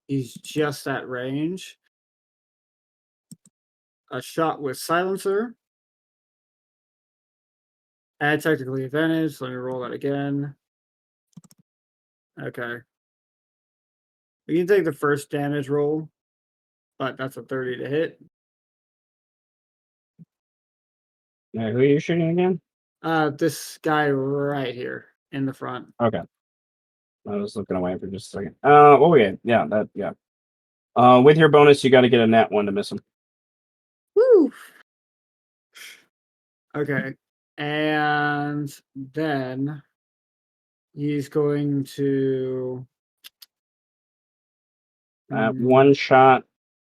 He's just at range. A shot with silencer. Add technically advantage. Let me roll that again. Okay. We can take the first damage roll, but that's a 30 to hit. Who are you shooting again? This guy right here in the front. Okay. I was looking away for just a second. Oh yeah, yeah. With your bonus, you got to get a nat one to miss him. Woo! Okay. And then he's going to One shot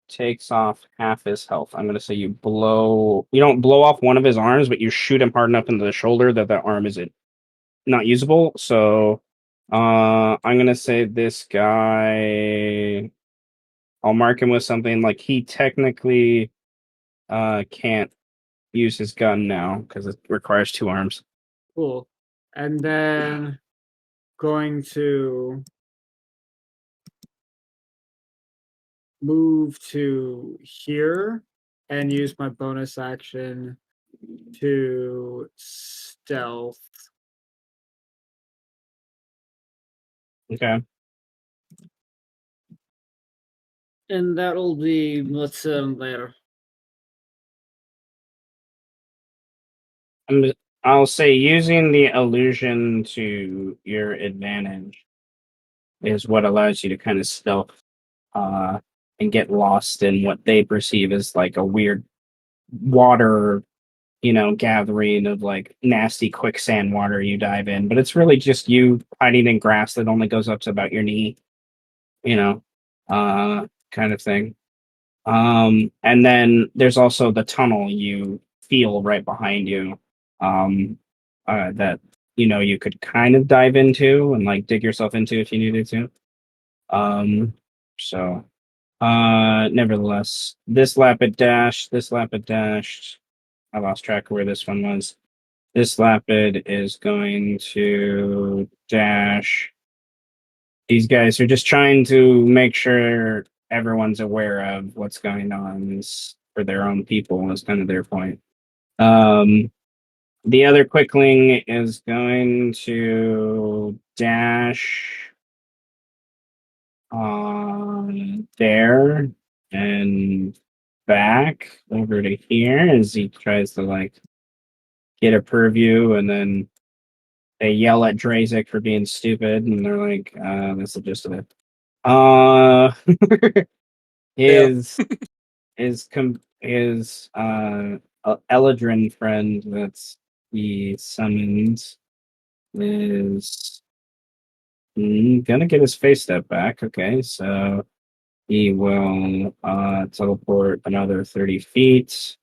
takes off half his health. I'm gonna say you don't blow off one of his arms, but you shoot him hard enough into the shoulder that the arm is not usable. So, I'm gonna say this guy. I'll mark him with something like he technically can't use his gun now because it requires two arms. cool. And then going to move to here and use my bonus action to stealth. Okay. And that'll be let's there. I'll say using the illusion to your advantage is what allows you to kind of stealth uh, and get lost in what they perceive as like a weird water, gathering of like nasty quicksand water you dive in. But it's really just you hiding in grass that only goes up to about your knee, you know, kind of thing. And then there's also the tunnel you feel right behind you, um, that you could kind of dive into and like dig yourself into if you needed to. Um, so, nevertheless, this lapid dashed. I lost track of where this one was. This lapid is going to dash. These guys are just trying to make sure everyone's aware of what's going on for their own people is kind of their point. The other quickling is going to dash there and back over to here as he tries to like get a purview, and then they yell at Drazik for being stupid, and they're like, that's the gist of it. Uh, his his Eladrin friend that's he summons is gonna get his face step back. Okay, so he will teleport another 30 feet,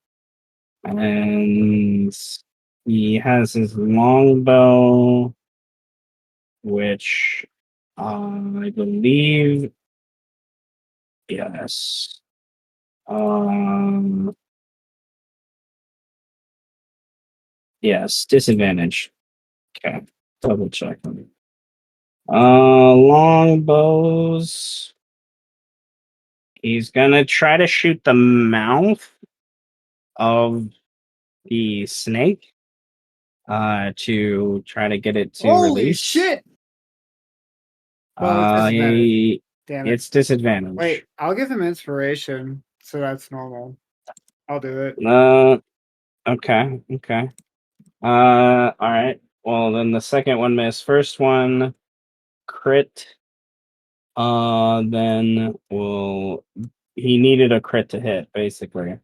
and he has his longbow, which I believe yes. Yes, disadvantage. Okay, double check. Longbows. He's gonna try to shoot the mouth of the snake. To try to get it to Holy release. shit! Well, it's disadvantage. Damn it. It's disadvantage. Wait, I'll give him inspiration, so that's normal. I'll do it. Okay. All right. Well, then the second one missed. First one crit. Then he needed a crit to hit, basically.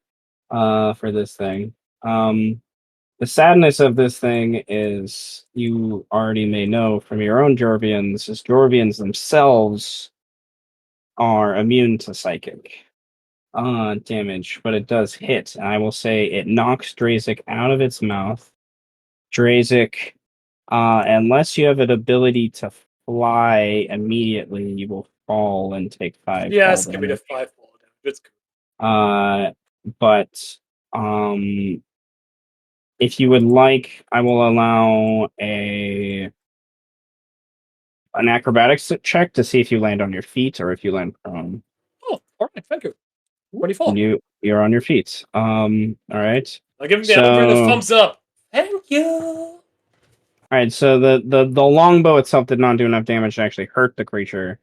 For this thing. The sadness of this thing is you already may know from your own Jorvians, is Jorvians themselves are immune to psychic damage, but it does hit. And I will say it knocks Drazik out of its mouth. Drazik, unless you have an ability to fly immediately, you will fall and take 5 Yes, fall give me the damage. 5 fall damage. It's good. But if you would like, I will allow an acrobatics check to see if you land on your feet or if you land prone. Oh, alright, thank you. 24. You're on your feet. All right. I'll give him the elevator thumbs up. Thank you. All right. So the longbow itself did not do enough damage to actually hurt the creature,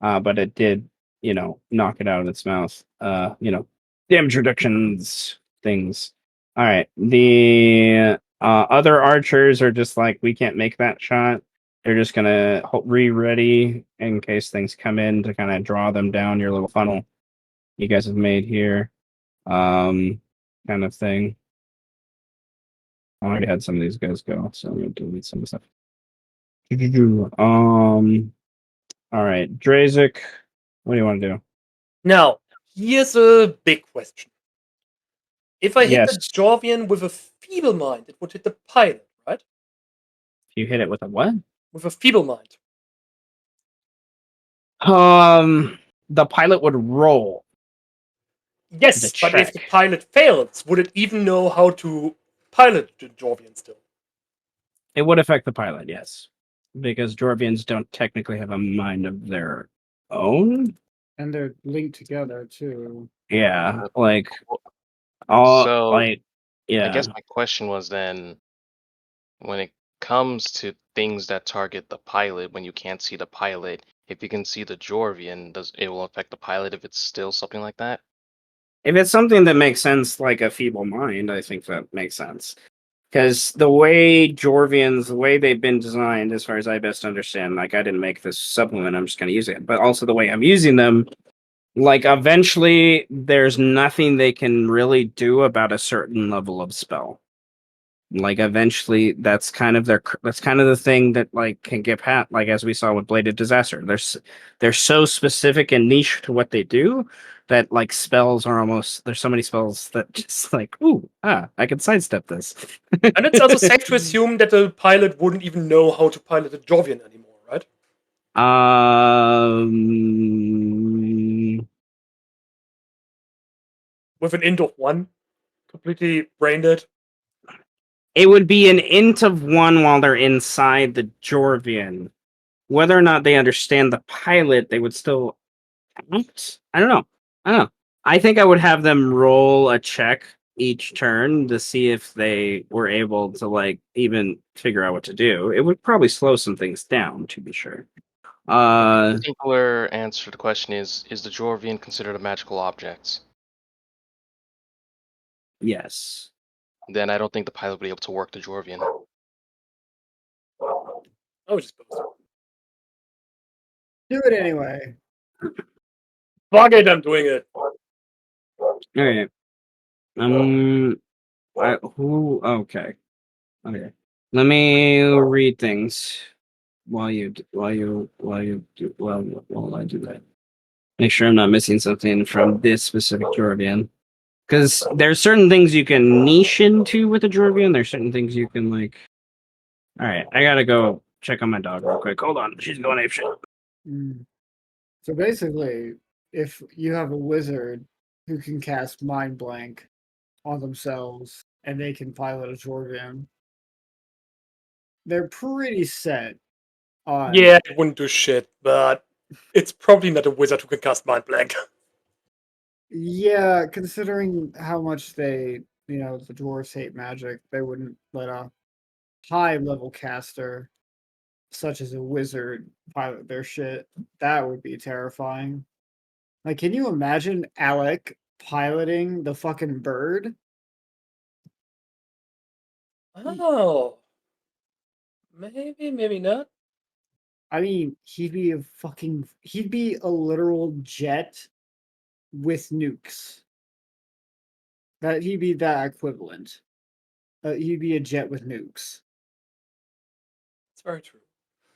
but it did, knock it out of its mouth. Damage reductions things. All right. The other archers are just like, we can't make that shot. They're just gonna ready in case things come in to kind of draw them down your little funnel you guys have made here, kind of thing. I already had some of these guys go, so I'm gonna delete some of the stuff. All right, Drazik, what do you want to do? Now, here's a big question. If I hit the Yes. Jorvian with a feeble mind, it would hit the pilot, right? If you hit it with a what? With a feeble mind. The pilot would roll. Yes, but if the pilot fails, would it even know how to pilot the Jorvian still? It would affect the pilot, yes, because Jorvians don't technically have a mind of their own. And they're linked together too. Yeah, So yeah. I guess my question was then, when it comes to things that target the pilot, when you can't see the pilot, if you can see the Jorvian, does it will affect the pilot if it's still something like that? If it's something that makes sense, like a feeble mind, I think that makes sense. Because the way Jorvians, the way they've been designed, as far as I best understand, like I didn't make this supplement, I'm just going to use it. But also the way I'm using them, like eventually there's nothing they can really do about a certain level of spell. Like eventually that's kind of the thing that like can get pat, like as we saw with Bladed Disaster. They're so specific and niche to what they do that like spells are almost, there's so many spells that just like, I can sidestep this. And it's also safe to assume that the pilot wouldn't even know how to pilot a Jorvian anymore, right? With an int of 1, completely brain dead. It would be an int of 1 while they're inside the Jorvian. Whether or not they understand the pilot, they would still act. I don't know. I think I would have them roll a check each turn to see if they were able to like even figure out what to do. It would probably slow some things down, to be sure. The simpler answer to the question is the Jorvian considered a magical object? Yes. Then I don't think the pilot would be able to work the Jorvian. I was just posting. Do it anyway. Fuck it, I'm doing it. Okay. Okay. Let me read things while I do that. Make sure I'm not missing something from this specific Jorvian. Because there's certain things you can niche into with a Jorvian. There's certain things you can like. All right, I gotta go check on my dog real quick. Hold on, she's going apeshit. Mm. So basically, if you have a wizard who can cast mind blank on themselves and they can pilot a Jordan, they're pretty set on. Yeah, it wouldn't do shit, but it's probably not a wizard who can cast Mind Blank. Yeah, considering how much the dwarves hate magic, they wouldn't let a high level caster, such as a wizard, pilot their shit. That would be terrifying. Like, can you imagine Alec piloting the fucking bird? Oh, maybe, maybe not. I mean, he'd be a literal jet with nukes. That he'd be that equivalent. He'd be a jet with nukes. It's very true.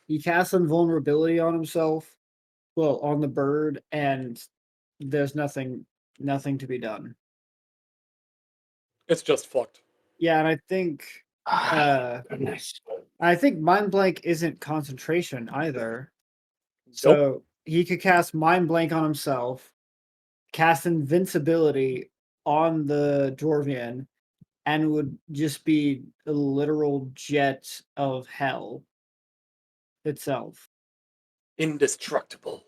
He casts invulnerability on himself, well, on the bird, and there's nothing to be done. It's just fucked. Yeah, and Goodness. I think mind blank isn't concentration either. Nope. So he could cast mind blank on himself, cast invincibility on the Dwarvian, and would just be a literal jet of hell itself. Indestructible.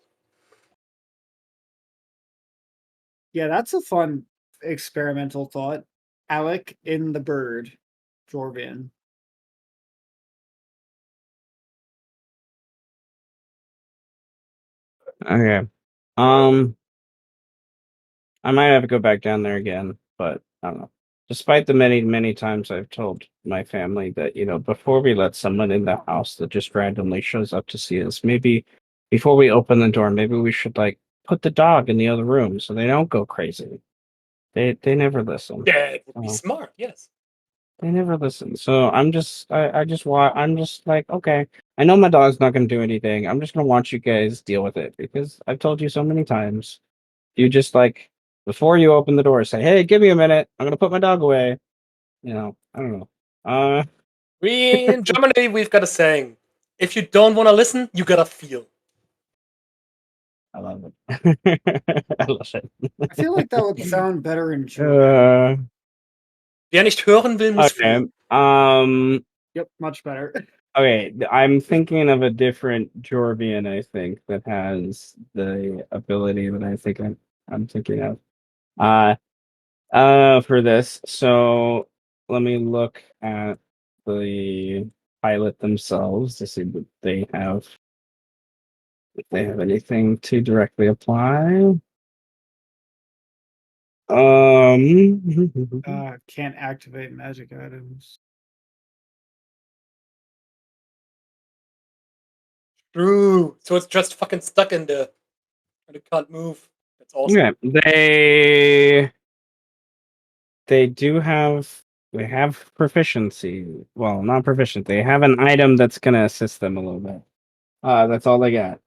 Yeah, that's a fun experimental thought. Alec in the bird, Dwarvian. Okay. Um, I might have to go back down there again, but I don't know. Despite the many, many times I've told my family that, before we let someone in the house that just randomly shows up to see us, maybe before we open the door, maybe we should like put the dog in the other room so they don't go crazy. They never listen. Yeah, it would be Oh, smart, yes. they never listen. So I'm just like, okay, I know my dog's not gonna do anything. I'm just gonna watch you guys deal with it because I've told you so many times. You just like before you open the door, say, "Hey, give me a minute. I'm gonna put my dog away." I don't know. Uh, We in Germany we've got a saying: if you don't want to listen, you gotta feel. I love it. I love it. I feel like that would sound better in German. Uh, Wer nicht hören will, muss okay. fühlen. Yep, much better. Okay. I'm thinking of a different Jorvian. I think that has the ability that I'm thinking of. Uh, for this. So let me look at the pilot themselves to see what they have. If they have anything to directly apply. Can't activate magic items. True. So it's just fucking stuck in there. And it can't move. That's awesome. Okay, they have proficiency. Well, not proficient. They have an item that's gonna assist them a little bit. That's all they got.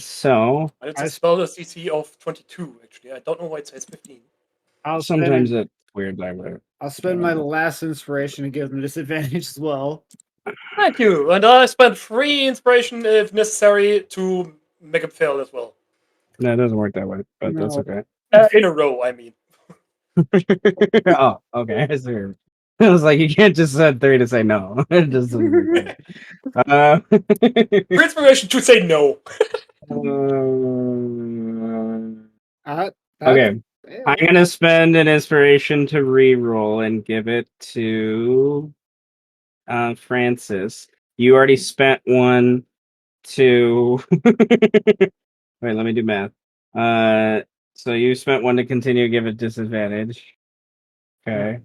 So And it's I a s- spell CC of 22, actually. I don't know why it says 15. I'll sometimes spend it's weird that way. I'll spend my last inspiration to give them disadvantage as well. Thank you. And I spent 3 inspiration if necessary to make him fail as well. No, it doesn't work that way, but that's No, okay. In a row, I mean. Oh, okay. I see. I was like, you can't just set three to say no. It just doesn't work that way. 3 inspiration to say no. That's Okay. I'm fail. gonna spend an inspiration to re-roll and give it to Francis. You already spent one to wait, let me do math. So you spent one to continue, give it disadvantage. Yeah, Okay.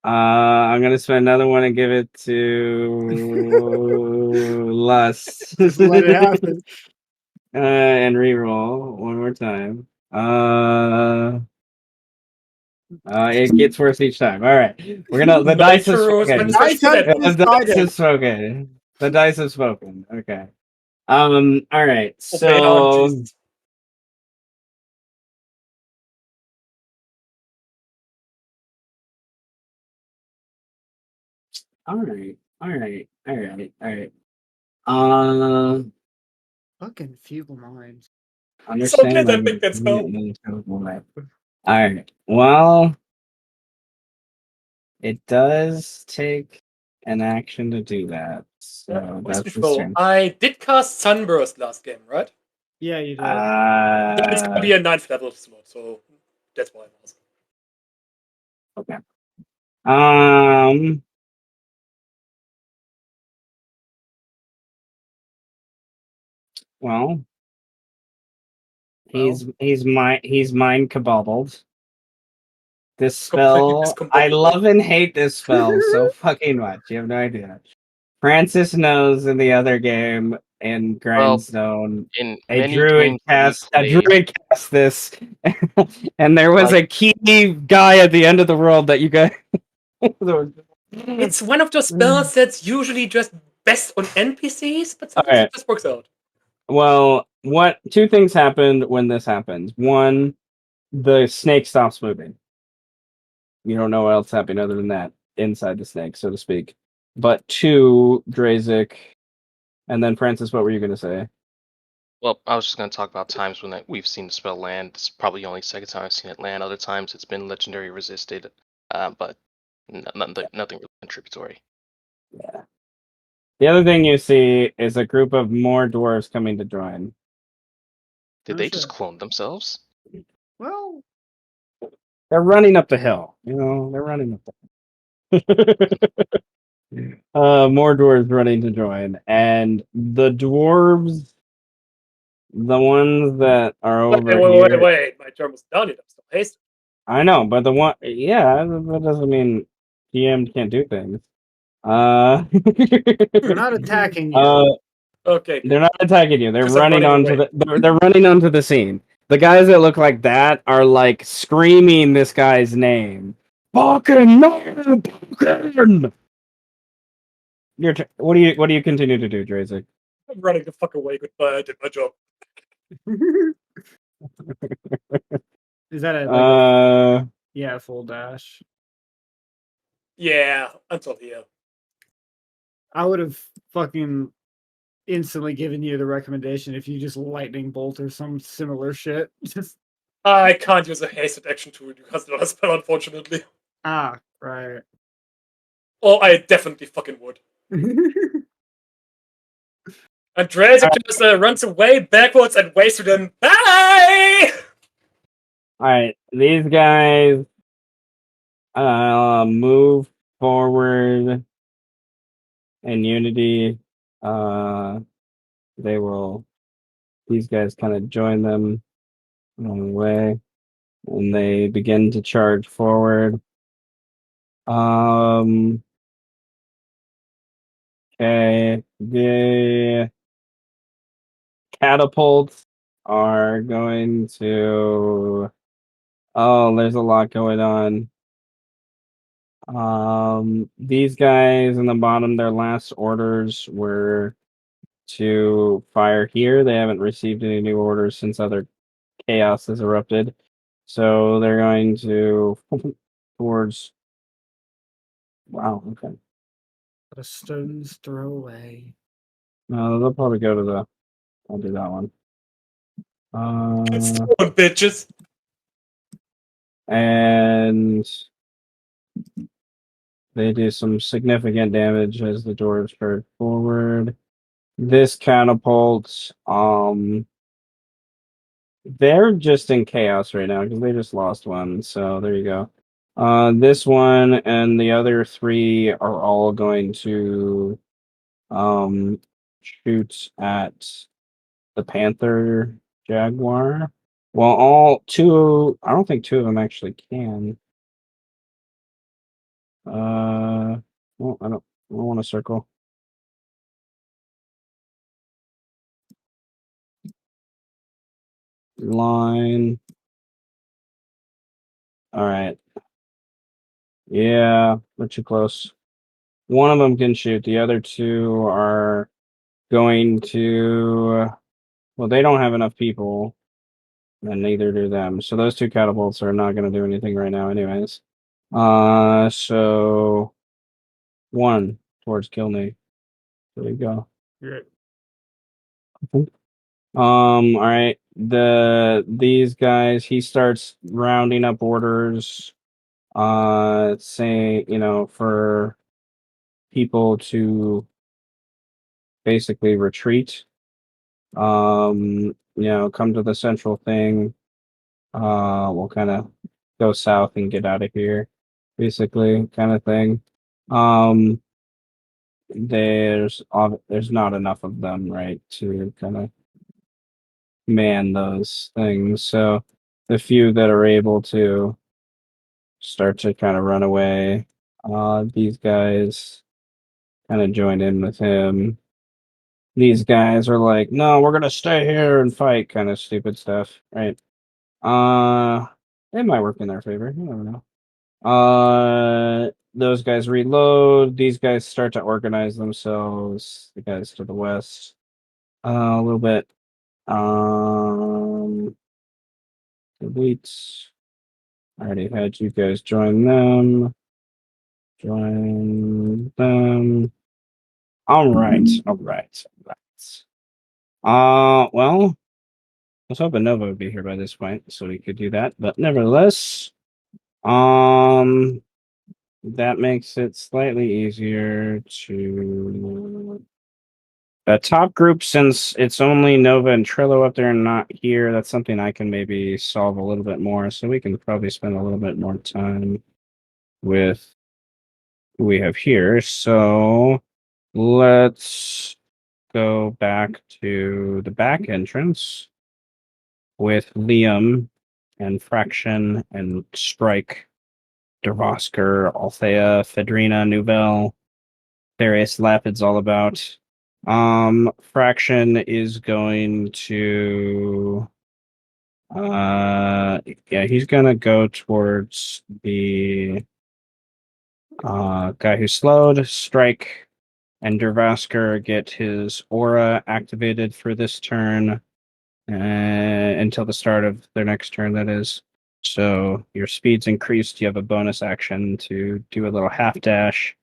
I'm gonna spend another one and give it to Lust. just let it happen. And re-roll one more time. It gets worse each time. All right, we're gonna. The No dice have true. Spend spoken. Dice inspiration for have that one. The dice decided. have spoken. The dice have spoken. Okay. All right. Obey on So. Jesus. All right. All right. All right. All right. Fucking feeble minds. So okay, Understand then pick that spell. Alright. Well, it does take an action to do that. So Voice that's his control. turn. I did cast Sunburst last game, right? Yeah, you did. It's gonna be a 9th level slot, so that's why I'm asking. Okay. Um. Well, he's mind kabobbled. This Completely spell, I discombobulated. love and hate this spell so fucking much. You have no idea. Francis knows in the other game in Grindstone, In a many druid games that we played, cast this, and there was like a key guy at the end of the world that you guys. It's one of those spells that's usually just best on NPCs, but sometimes Alright. it just works out. Well, two things happened when this happens. One, the snake stops moving. You don't know what else happened other than that inside the snake, so to speak. But two, Drazik, and then Francis, what were you going to say? well, I was just going to talk about times when we've seen the spell land. It's probably the only second time I've seen it land. Other times it's been legendary resisted, but nothing really contributory. Yeah. The other thing you see is a group of more dwarves coming to join. Did Oh, they shit. just clone themselves? Well, They're running up the hill. They're running up the more dwarves running to join. And the dwarves, the ones that are over here. Wait. My turn was done yet. I'm still hasted. I know, but that doesn't mean DM can't do things. they're not attacking you. Okay, They're good. not attacking you. They're Because I'm running running onto away. they're running onto the scene. The guys that look like that are like screaming this guy's name. Balkan, no, Balkan. What do you continue to do, Drazik? I'm running the fuck away. Goodbye. I did my job. Is that a Uh, full dash? Yeah, until here. I would have fucking instantly given you the recommendation if you just lightning bolt or some similar shit. Just I can't use a hasted action to cast another spell, unfortunately. right. Or I definitely fucking would. Andreas just runs away backwards and waves to them. Bye! all right, these guys move forward in unity. They will. These guys kind of join them along the way, and they begin to charge forward. Okay, the catapults are going to. Oh, there's a lot going on. These guys in the bottom, their last orders were to fire here. They haven't received any new orders since other chaos has erupted. So they're going to towards. Wow, okay. A stone's throw away. No, they'll probably go to the. I'll do that one. Stone, bitches. And they do some significant damage as the doors charge forward. This catapult, they're just in chaos right now because they just lost one. So there you go. This one and the other three are all going to shoot at the Panther Jaguar. Well, all two, I don't think two of them actually can. Well, I don't want to circle. Line. All right. Yeah, we're too close. One of them can shoot. The other two are going to. Well, they don't have enough people, and neither do them. So those two catapults are not going to do anything right now, anyways. So one towards kill me. There you go. You're All right. These guys, he starts rounding up orders, saying, for people to basically retreat. Come to the central thing. We'll kind of go south and get out of here, basically, kind of thing. Um, there's not enough of them, right, to kind of man those things. So the few that are able to start to kind of run away, these guys kind of join in with him. These guys are like, no, we're gonna stay here and fight, kind of stupid stuff, right? It might work in their favor. You never know. Those guys reload. These guys start to organize themselves. The guys to the west, a little bit. Delete. I already had you guys join them. Join them. All right. All right. All right. Well, I was hoping Nova would be here by this point, so we could do that. But nevertheless, um, that makes it slightly easier to the top group, since it's only Nova and Trillo up there and not here. That's something I can maybe solve a little bit more, so we can probably spend a little bit more time with who we have here. So let's go back to the back entrance with Liam and Fraction and Strike, Dervosker, Althea, Fedrina, Nouvelle, various Lapids all about. Fraction is going to yeah, he's gonna go towards the guy who slowed. Strike and Dervasker get his aura activated for this turn until the start of their next turn, that is. So your speed's increased. You have a bonus action to do a little half dash.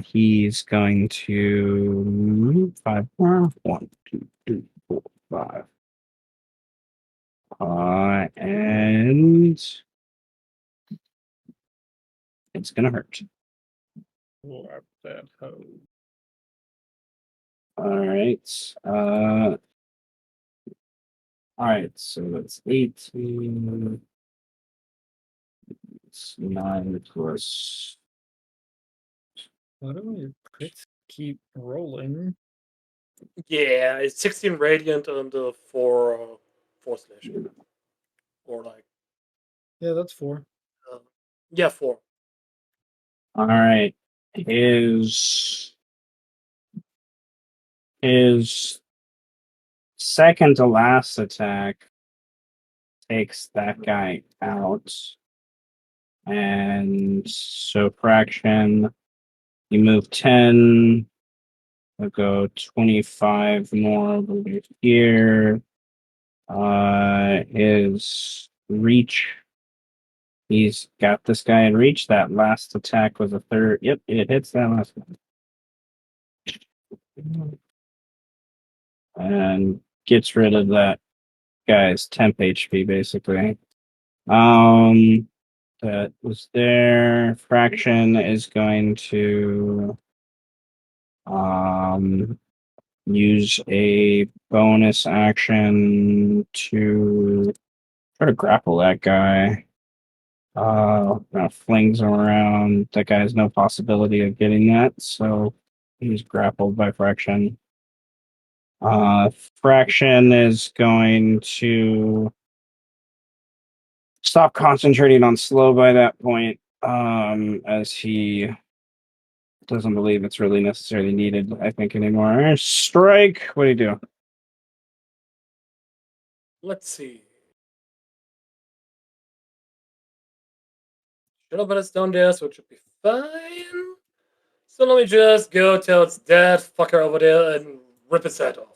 He's going to 5 more. 1, 2, 3, 4, 5. And it's gonna hurt. Warp that hoe. All right. All right. So that's 18. It's 9 plus. Why do my crits keep rolling? Yeah, it's 16 radiant and 4 slash. Or like, Yeah, that's 4. yeah, 4. All right. His second to last attack takes that guy out. And so Fraction, you move 10. We'll go 25 more over here. His reach. He's got this guy in reach. That last attack was a third. Yep, it hits that last one. And gets rid of that guy's temp HP, basically. That was there. Fraction is going to use a bonus action to try to grapple that guy. Kind of flings him around. That guy has no possibility of getting that, so he's grappled by Fraction. Fraction is going to stop concentrating on slow by that point, as he doesn't believe it's really necessarily needed, I think, anymore. Strike! What do you do? Let's see. Shadow Bat is down there, so it should be fine. So let me just go towards that fucker over there and rip his head off.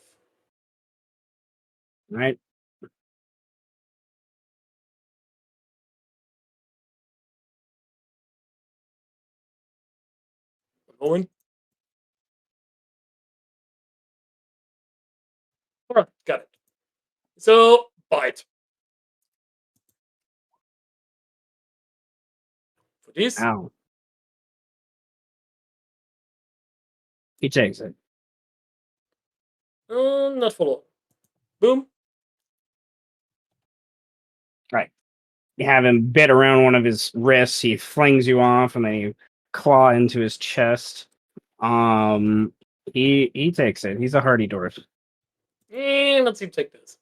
Right? I'm going. Alright. So, bite. For these, Ow. He takes it. not for long. Boom. Right. You have him bit around one of his wrists. He flings you off, and then you claw into his chest. He takes it. He's a hardy dwarf. Let's see him take this.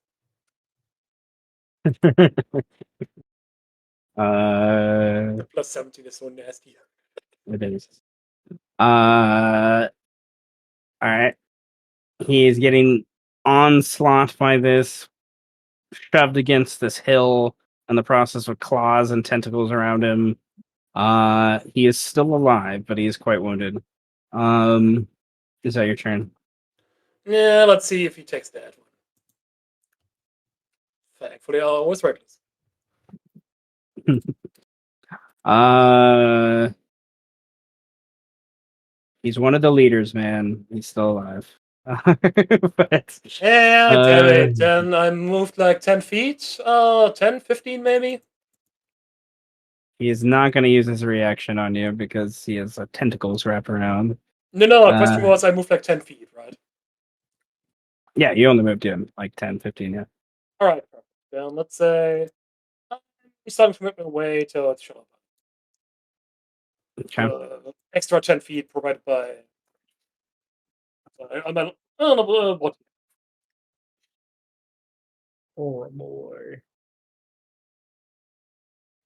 uh, Plus 17 is so nasty. it is. All right. He is getting onslaught by this, shoved against this hill in the process with claws and tentacles around him. He is still alive, but he is quite wounded. Is that your turn? Yeah, let's see if he takes that one. Thankfully, I was reckless. He's one of the leaders, man. He's still alive. But Yeah, damn it. Then I moved like 10 feet. 10, 15 maybe? he is not going to use his reaction on you because he has tentacles wrapped around. No, the question was I moved like 10 feet, right? Yeah, you only moved in like 10, 15, yeah. Alright, perfect. Then let's say I'm starting to make my way till shut up. Okay. Extra 10 feet provided by. I'm not. Oh, no, what? Oh boy.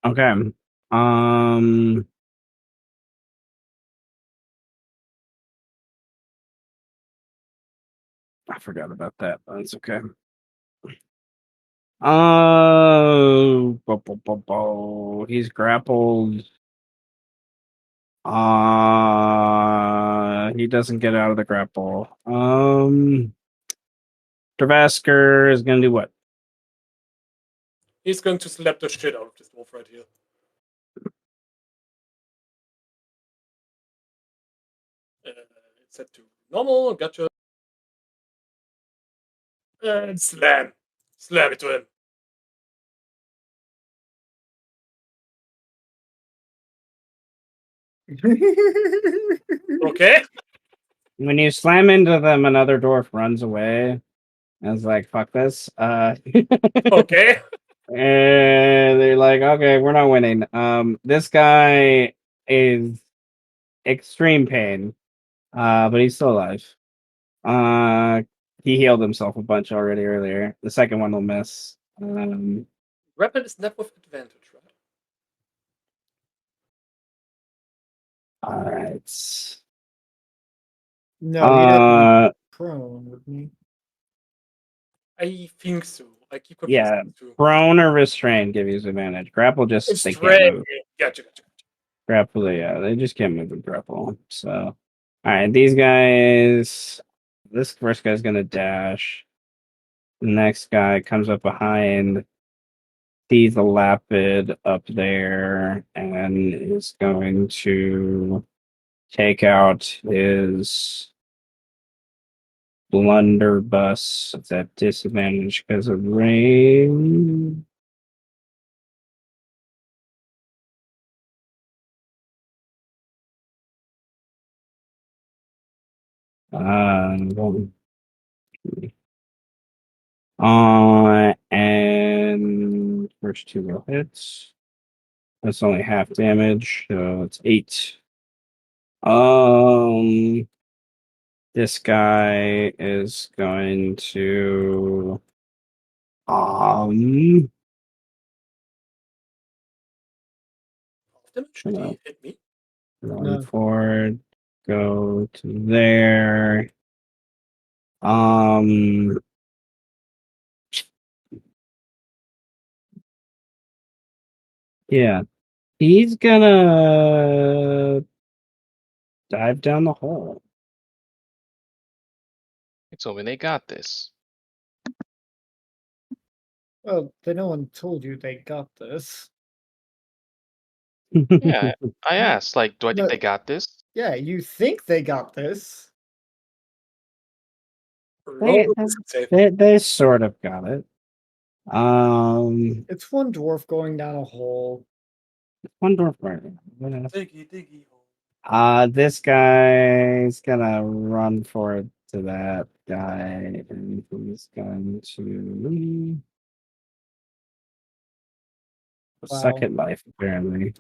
Okay. I forgot about that. That's okay. He's grappled. He doesn't get out of the grapple. Travasker is gonna do what? He's going to slap the shit out of this wolf right here. It's set to normal, gotcha. And slam. Slam it to him. Okay. When you slam into them, another dwarf runs away. I was like, "Fuck this." Okay. And they're like, "Okay, we're not winning." This guy is extreme pain, but he's still alive. He healed himself a bunch already earlier. The second one will miss. Weapon is not with advantage, right? All right. No, he doesn't Uh, prone with me. I think so. I keep confusing yeah, the two. prone or restrained give you advantage. Grapple just they can't Straight. move. Gotcha. Grapple, yeah, they just can't move with grapple. So, all right, these guys. This first guy's gonna dash. The next guy comes up behind, sees the lapid up there, and is going to take out his blunderbuss. It's at disadvantage because of rain. One, and first two will hits. That's only half damage, so it's 8. Um, this guy is going to Half damage? Did he hit me? run No. forward, go to there. Um, yeah, he's gonna dive down the hole. So when they got this, Well, then no one told you they got this. yeah, I asked, like, do I think No. they got this? Yeah, you think they got this. Roll a save. They sort of got it. It's one dwarf going down a hole. One dwarf murder. Diggy, diggy. This guy's gonna run forward to that guy, and he's going to suck at life, apparently.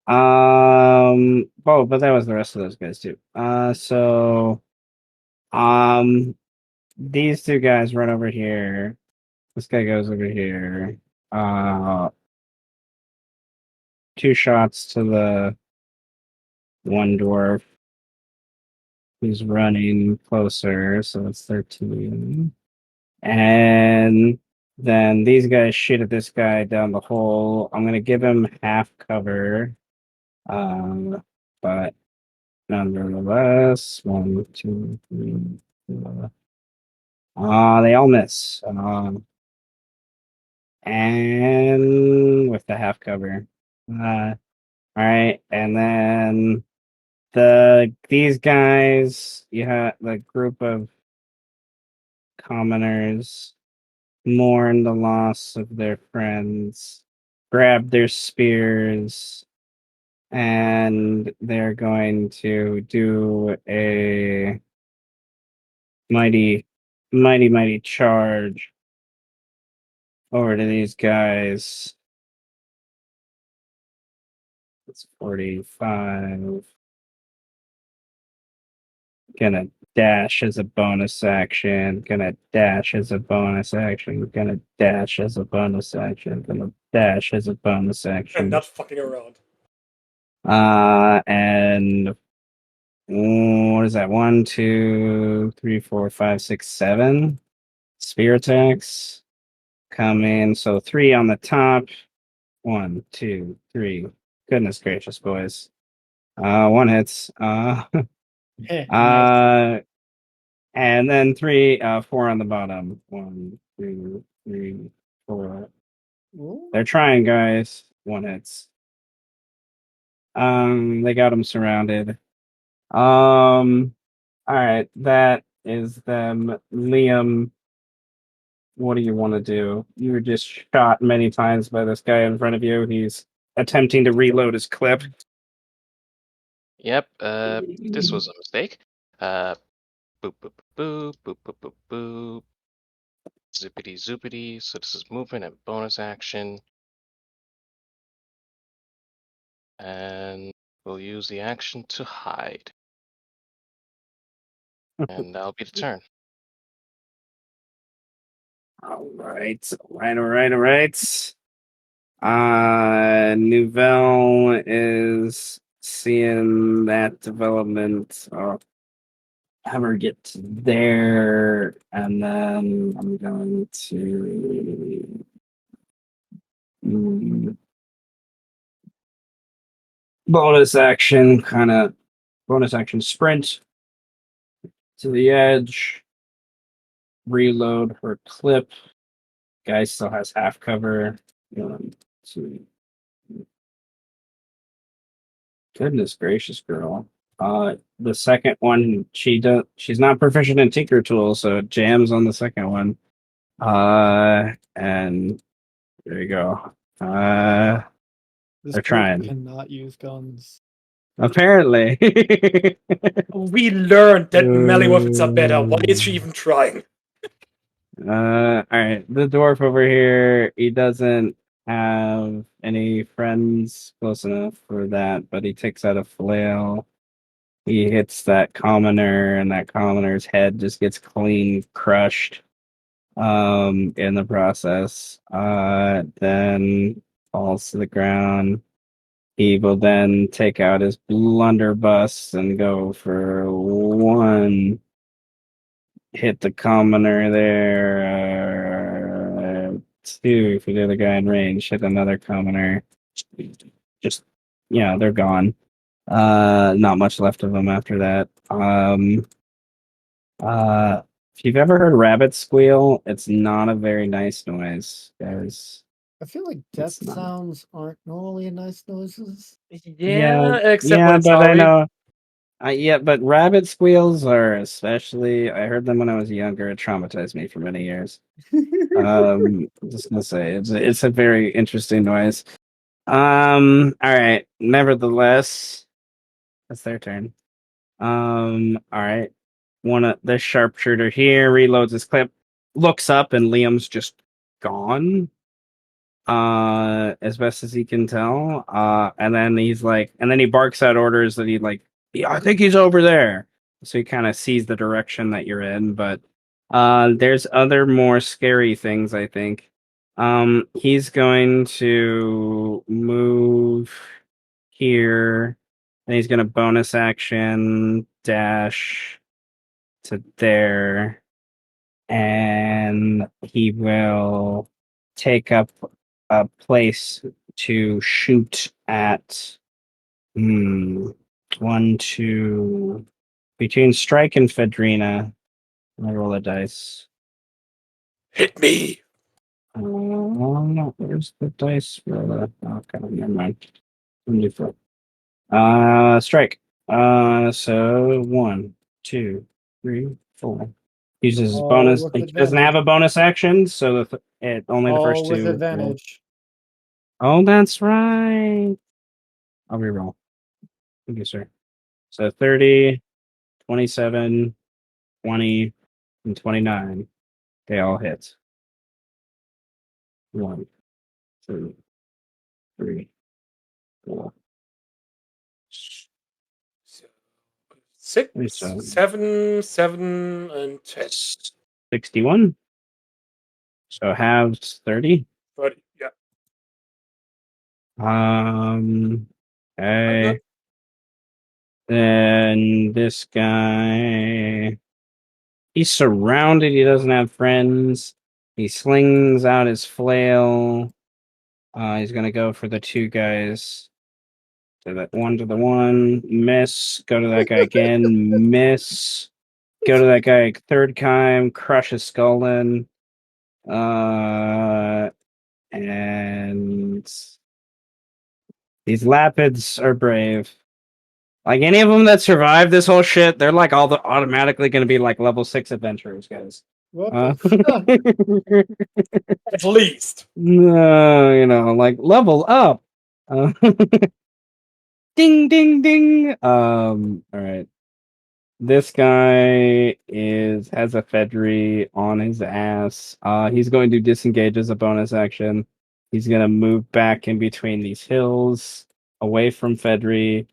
Oh, but that was the rest of those guys too. These two guys run over here. This guy goes over here. Uh, 2 shots to the one dwarf who's running closer, so that's 13. And then these guys shoot at this guy down the hole. I'm gonna give him half cover. But nonetheless, 1, 2, 3, 4. They all miss. And with the half cover. All right, and then these guys, you have the group of commoners mourn the loss of their friends, grab their spears, and they're going to do a mighty charge over to these guys. It's 45. Gonna dash as a bonus action. Gonna dash as a bonus action. Gonna dash as a bonus action. Gonna dash as a bonus I'm action. not fucking around. And what is that? 1, 2, 3, 4, 5, 6, 7 spear attacks come in. So 3 on the top. 1, 2, 3. Goodness gracious, boys. 1 hits. Nice. And then 3, 4 on the bottom. 1, 2, 3, 4. Ooh. They're trying, guys. 1 hits. They got them surrounded. All right, that is them. Liam, what do you want to do? You were just shot many times by this guy in front of you. He's attempting to reload his clip. Yep. This was a mistake. Boop boop boop boop boop boop boop. Zippity zoopity. So this is movement and bonus action. And we'll use the action to hide. And that'll be the turn. All right. Nouvelle is seeing that development. Have her get there, and then I'm going to bonus action sprint to the edge, reload her clip. Guy still has half cover. 1, 2. Goodness gracious, girl. The second one, she's not proficient in Tinker Tool, so it jams on the second one. And there you go. This They're group trying. cannot use guns. Apparently. We learned that melee weapons are better. Why is she even trying? All right. The dwarf over here, he doesn't have any friends close enough for that, but he takes out a flail. He hits that commoner, and that commoner's head just gets clean crushed in the process. Then falls to the ground. He will then take out his blunderbuss and go for 1. Hit the commoner there. 2 for the other guy in range. Hit another commoner. Just, they're gone. Not much left of them after that. If you've ever heard rabbits squeal, it's not a very nice noise, guys. I feel like death It's not. sounds aren't normally nice noises. Yeah, except when it's but I Ari. know. Yeah, but rabbit squeals are especially. I heard them when I was younger. It traumatized me for many years. I'm just gonna say it's a very interesting noise. All right. Nevertheless, it's their turn. All right. One of the sharpshooter here reloads his clip, looks up, and Liam's just gone. As best as he can tell. And then he's like, and then he barks out orders that he like, yeah, I think he's over there. So he kind of sees the direction that you're in, but there's other more scary things, I think. He's going to move here, and he's gonna bonus action dash to there, and he will take up a place to shoot at one, two, between Strike and Fedrina. Let me roll a dice. Hit me. Where's the dice for the okay, never mind. 24. Strike. So 1, 2, 3, 4. Uses his All bonus. with He doesn't have advantage. a bonus action, so it only the All first with two. advantage. Oh, that's right. I'll reroll. Thank you, sir. So 30, 27, 20, and 29. They all hit. 1, 2, 3, 4. So, 6, 27. 7, 7, and 10. 61. So halves 30. 30. Yeah. Okay. Then this guy, he's surrounded. He doesn't have friends. He slings out his flail. He's gonna go for the two guys. To the one, miss. Go to that guy again, miss. Go to that guy third time, crush his skull in. And these Lapids are brave. Like any of them that survive this whole shit, they're like all the automatically going to be like level 6 adventurers, guys. What Uh, the fuck? At least. no, like level up. Uh, ding, ding, ding. All right. This guy has a Fedry on his ass. He's going to disengage as a bonus action. He's gonna move back in between these hills, away from Fedry.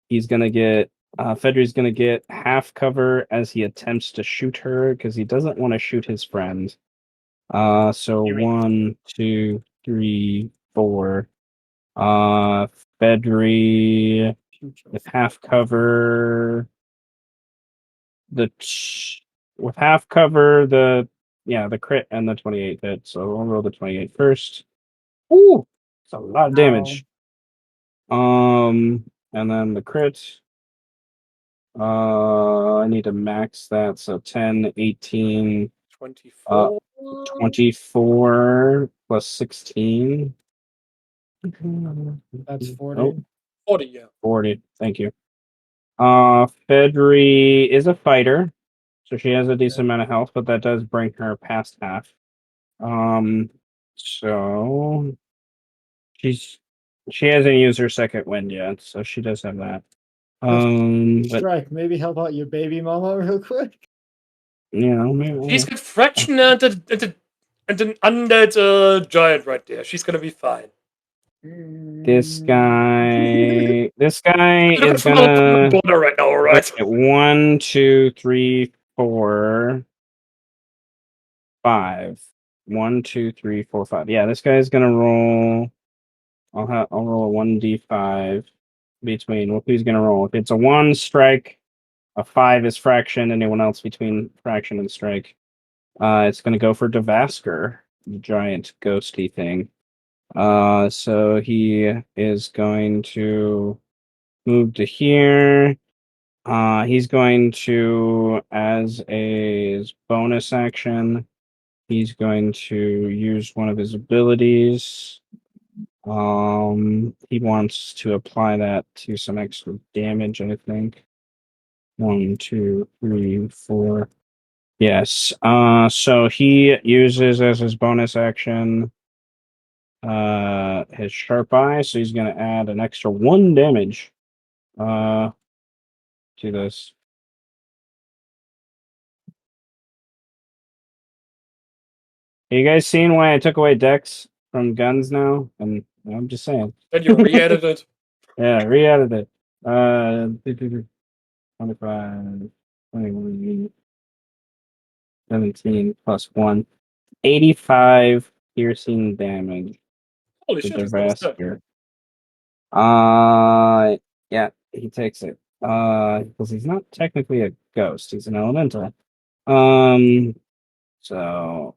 He's gonna get Fedry's gonna get half cover as he attempts to shoot her because he doesn't want to shoot his friend. So You mean 1, 2, 3, 4. Uh, Fedry with half cover. With half cover, the crit and the 28 hit. So I'll roll the 28 first. Ooh, it's a lot of damage. And then the crit. I need to max that. So 10, 18, 24? 24 plus 16. That's 40. Oh, 40, yeah. 40. Thank you. Fedri is a fighter, so she has a decent amount of health, but that does bring her past half. So she hasn't used her second wind yet, so she does have that. But Strike, maybe help out your baby mama real quick. maybe, She's got fraction and an undead giant right there. She's gonna be fine. this guy is Looking for a gonna border right now, alright? 1, 2, 3, 4, 5. 1, 2, 3, 4, 5. Yeah, this guy's gonna roll. I'll roll a 1d5 between who's gonna roll. If it's a 1, strike. A 5 is fraction. Anyone else between fraction and strike? It's gonna go for Devasker, the giant ghosty thing. So he is going to move to here. He's going to, as a bonus action, he's going to use one of his abilities. He wants to apply that to some extra damage, I think. 1, 2, 3, 4. Yes. So he uses as his bonus action his sharp eye, so he's gonna add an extra 1 damage to this. You guys seen why I took away dex from guns now? And I'm just saying. Then you re-added it. Yeah, re-added it. 25, 21, 17 plus 1. 85 piercing damage Holy to shit, the he's almost dead. Vasker. Yeah, he takes it. Because he's not technically a ghost, he's an elemental. So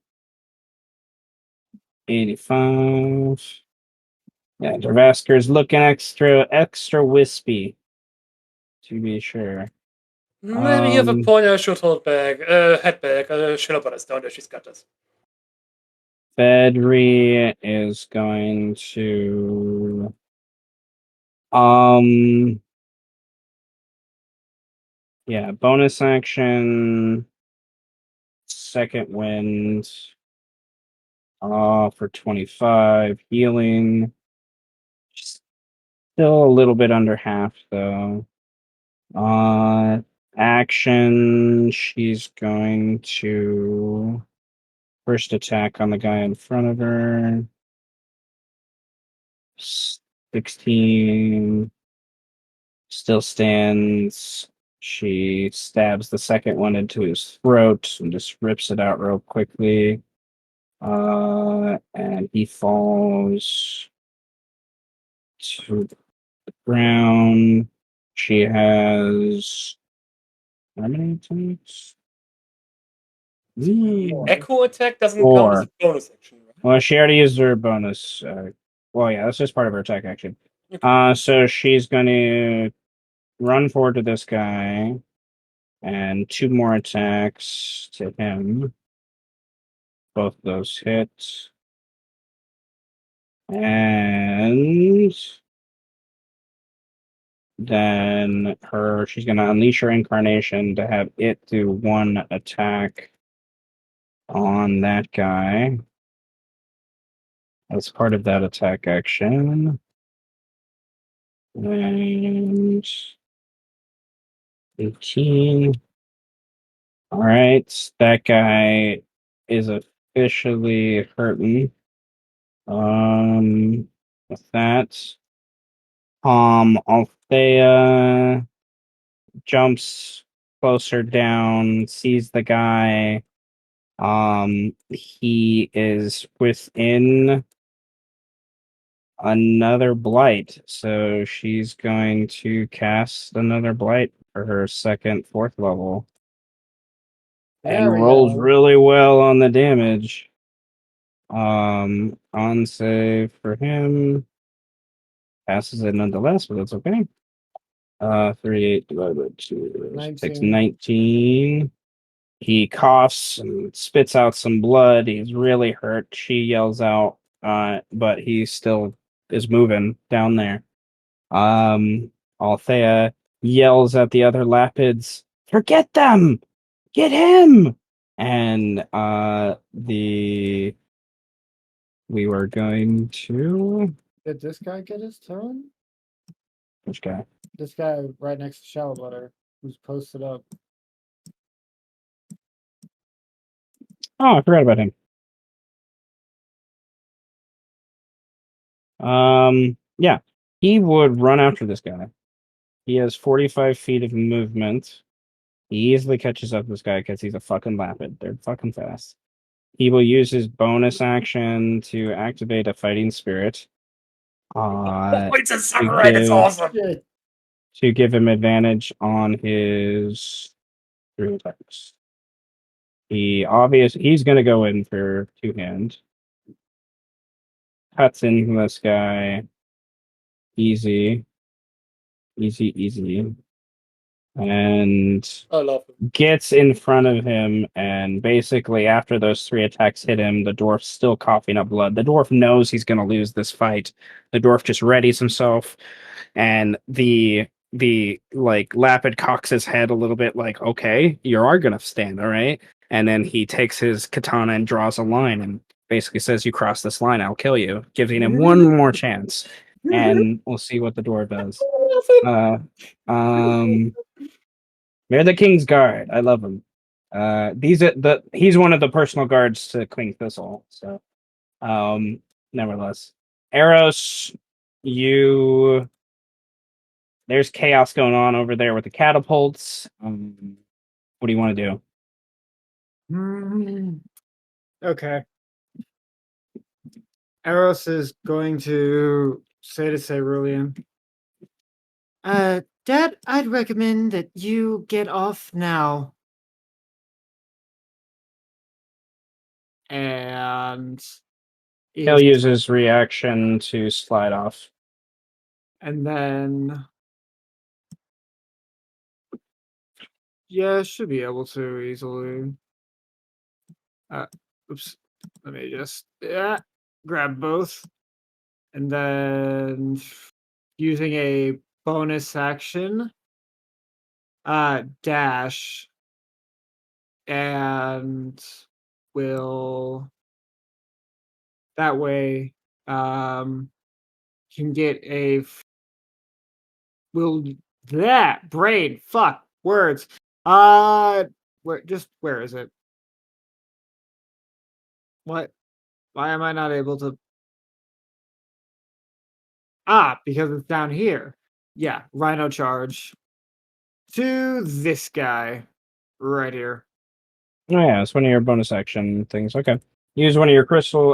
85. Yeah, Dervasker's looking extra wispy, to be sure. Maybe you have a point. I should hold back. Head back. She'll put us down there. She's got this. Fedri is going to yeah, bonus action, second wind, for 25, healing. Still a little bit under half though. Action, she's going to first attack on the guy in front of her. 16 still stands. She stabs the second one into his throat and just rips it out real quickly. And he falls to the ground. She has how many attacks? Echo attack doesn't count as 4. a bonus action, right? Well, she already used her bonus. Well, yeah, that's just part of her attack action. So she's going to run forward to this guy and 2 more attacks to him. Both of those hit. And then she's going to unleash her incarnation to have it do 1 attack on that guy. As part of that attack action. And 18. All right, that guy is officially hurting. With that, Althea jumps closer down, sees the guy. He is within another blight, so she's going to cast another blight for her second, 4th level. There And we rolls go. really well on the damage. On save for him. Passes it nonetheless, but that's okay. 38 divided by 2 takes 19. 19. He coughs and spits out some blood. He's really hurt. She yells out, but he still is moving down there. Althea yells at the other Lapids, "Forget them! Get him!" And we were going to Did this guy get his turn? which guy? This guy right next to Shadow Butter, who's posted up. Oh, I forgot about him. Yeah, he would run after this guy. He has 45 feet of movement. He easily catches up to this guy because he's a fucking lapid. They're fucking fast. He will use his bonus action to activate a fighting spirit. Oh, it's a To samurai. That's give, awesome. Shit. to give him advantage on his 3 attacks. He's gonna go in for 2 hand. Cuts in this guy. Easy. And I love him. gets in front of him, and basically after those 3 attacks hit him, the dwarf's still coughing up blood. The dwarf knows he's going to lose this fight. The dwarf just readies himself, and the the like Lapid cocks his head a little bit, like, okay, you are gonna stand, all right. And then he takes his katana and draws a line and basically says, "You cross this line, I'll kill you," giving him one more chance. And we'll see what the dwarf does. They're the King's Guard. I love them. He's one of the personal guards to Queen Thistle. So, nevertheless, Eros, you there's chaos going on over there with the catapults. What do you want to do? Okay. Eros is going to say to Cerulean, Dad, I'd recommend that you get off now. And He'll use his reaction to slide off. And then yeah, should be able to easily. Oops. Let me just grab both. And then using a bonus action, dash, and will that way can get a will that brain fuck words where is it? What? Why am I not able to? Because it's down here. Yeah, Rhino charge to this guy right here. Oh yeah, it's one of your bonus action things. Okay. Use one of your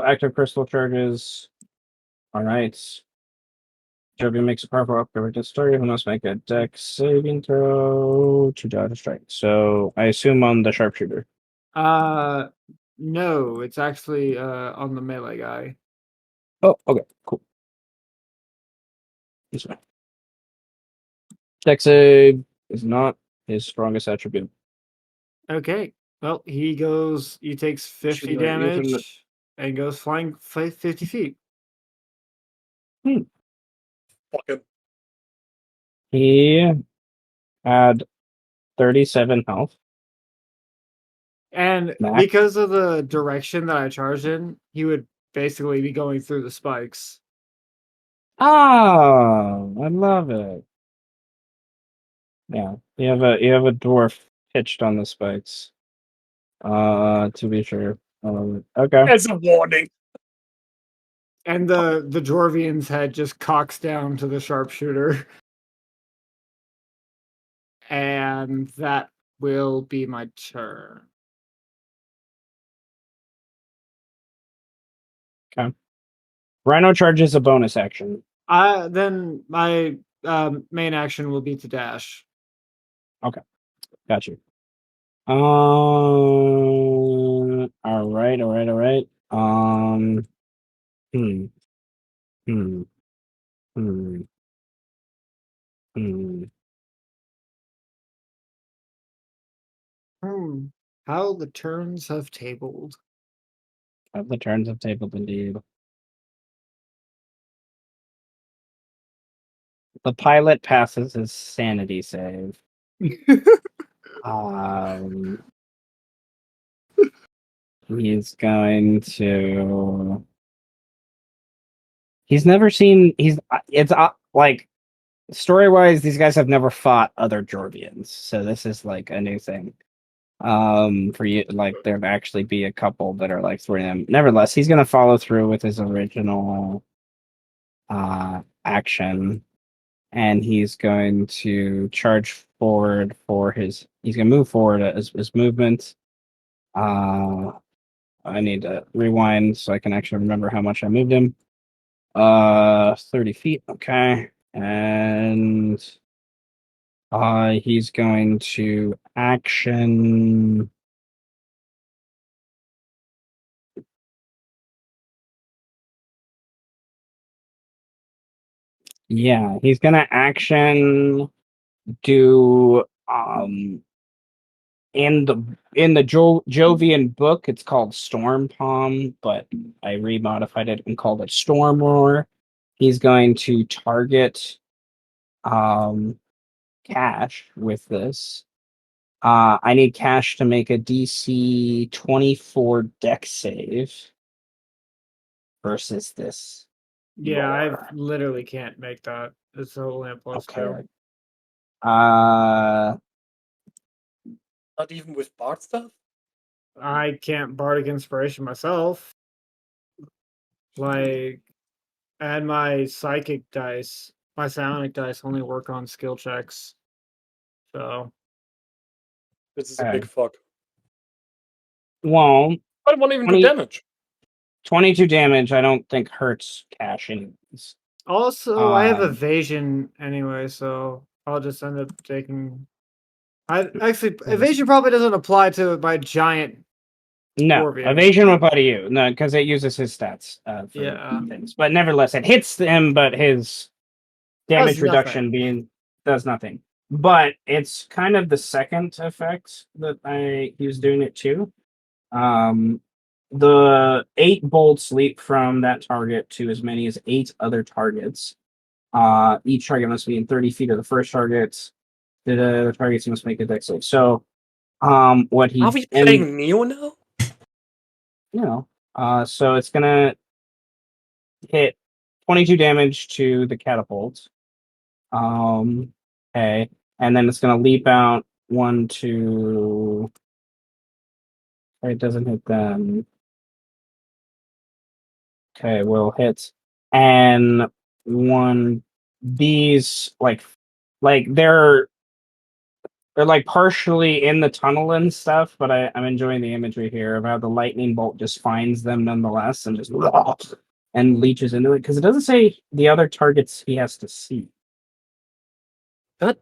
active crystal charges. Alright. Jovian makes a powerful upgrade to story who must make a dex saving throw to dodge a strike. So I assume on the sharpshooter. No, it's actually on the melee guy. Oh, okay, cool. This way. Dex save is not his strongest attribute. Okay. Well, he takes 50 damage and goes flying 50 feet. Fucking. He had 37 health. And Max. because of the direction that I charged in, he would basically be going through the spikes. Oh, I love it. Yeah, you have a dwarf pitched on the spikes. To be sure. Okay. As a warning. And the Dwarvian's head just cocks down to the sharpshooter. And that will be my turn. Okay. Rhino charges a bonus action. Then my main action will be to dash. Okay. Got you. All right. Hmm. Hmm. Hmm. Hmm. How the turns have tabled. The turns have tabled indeed. The pilot passes his sanity save. He's going to. He's never seen. It's like story wise, these guys have never fought other Jorvians, so this is like a new thing. For you, like there'd actually be a couple that are like three of them. Nevertheless, he's gonna follow through with his original action, and he's going to charge forward for his. He's gonna move forward as his movement. I need to rewind so I can actually remember how much I moved him. 30 feet. Okay. And he's going to action. Yeah, he's gonna action do in the Jovian book, it's called Storm Palm, but I remodified it and called it Storm Roar. He's going to target Cash with this. I need Cash to make a DC 24 deck save versus this. Yeah, Lore. I literally can't make that. It's only a +2. Okay. Uh, Not even with Bard stuff? I can't Bardic Inspiration myself. Like, and my Psychic dice, my Psionic dice only work on skill checks. So, This is a Okay. big fuck. well, I don't want to even do 20 damage. 22 damage. I don't think hurts Cash anyways. also, I have Um, evasion anyway, so I'll just end up taking. I actually evasion probably doesn't apply to my giant. No, Dwarvian. evasion will apply to you. No, because it uses his stats for Yeah. things. But nevertheless, it hits him, but his damage Does reduction nothing. does nothing. But it's kind of the second effect that he was doing it to. The 8 bolts leap from that target to as many as 8 other targets. Each target must be in 30 feet of the first target. The targets must make a dex save. So, what he Are we and playing Neo now? so it's gonna hit 22 damage to the catapult. Okay, and then it's gonna leap out 1, 2. It doesn't hit them. Okay, will hit and one. These like they're like partially in the tunnel and stuff, but I'm enjoying the imagery here of how the lightning bolt just finds them nonetheless and just and leeches into it because it doesn't say the other targets he has to see. But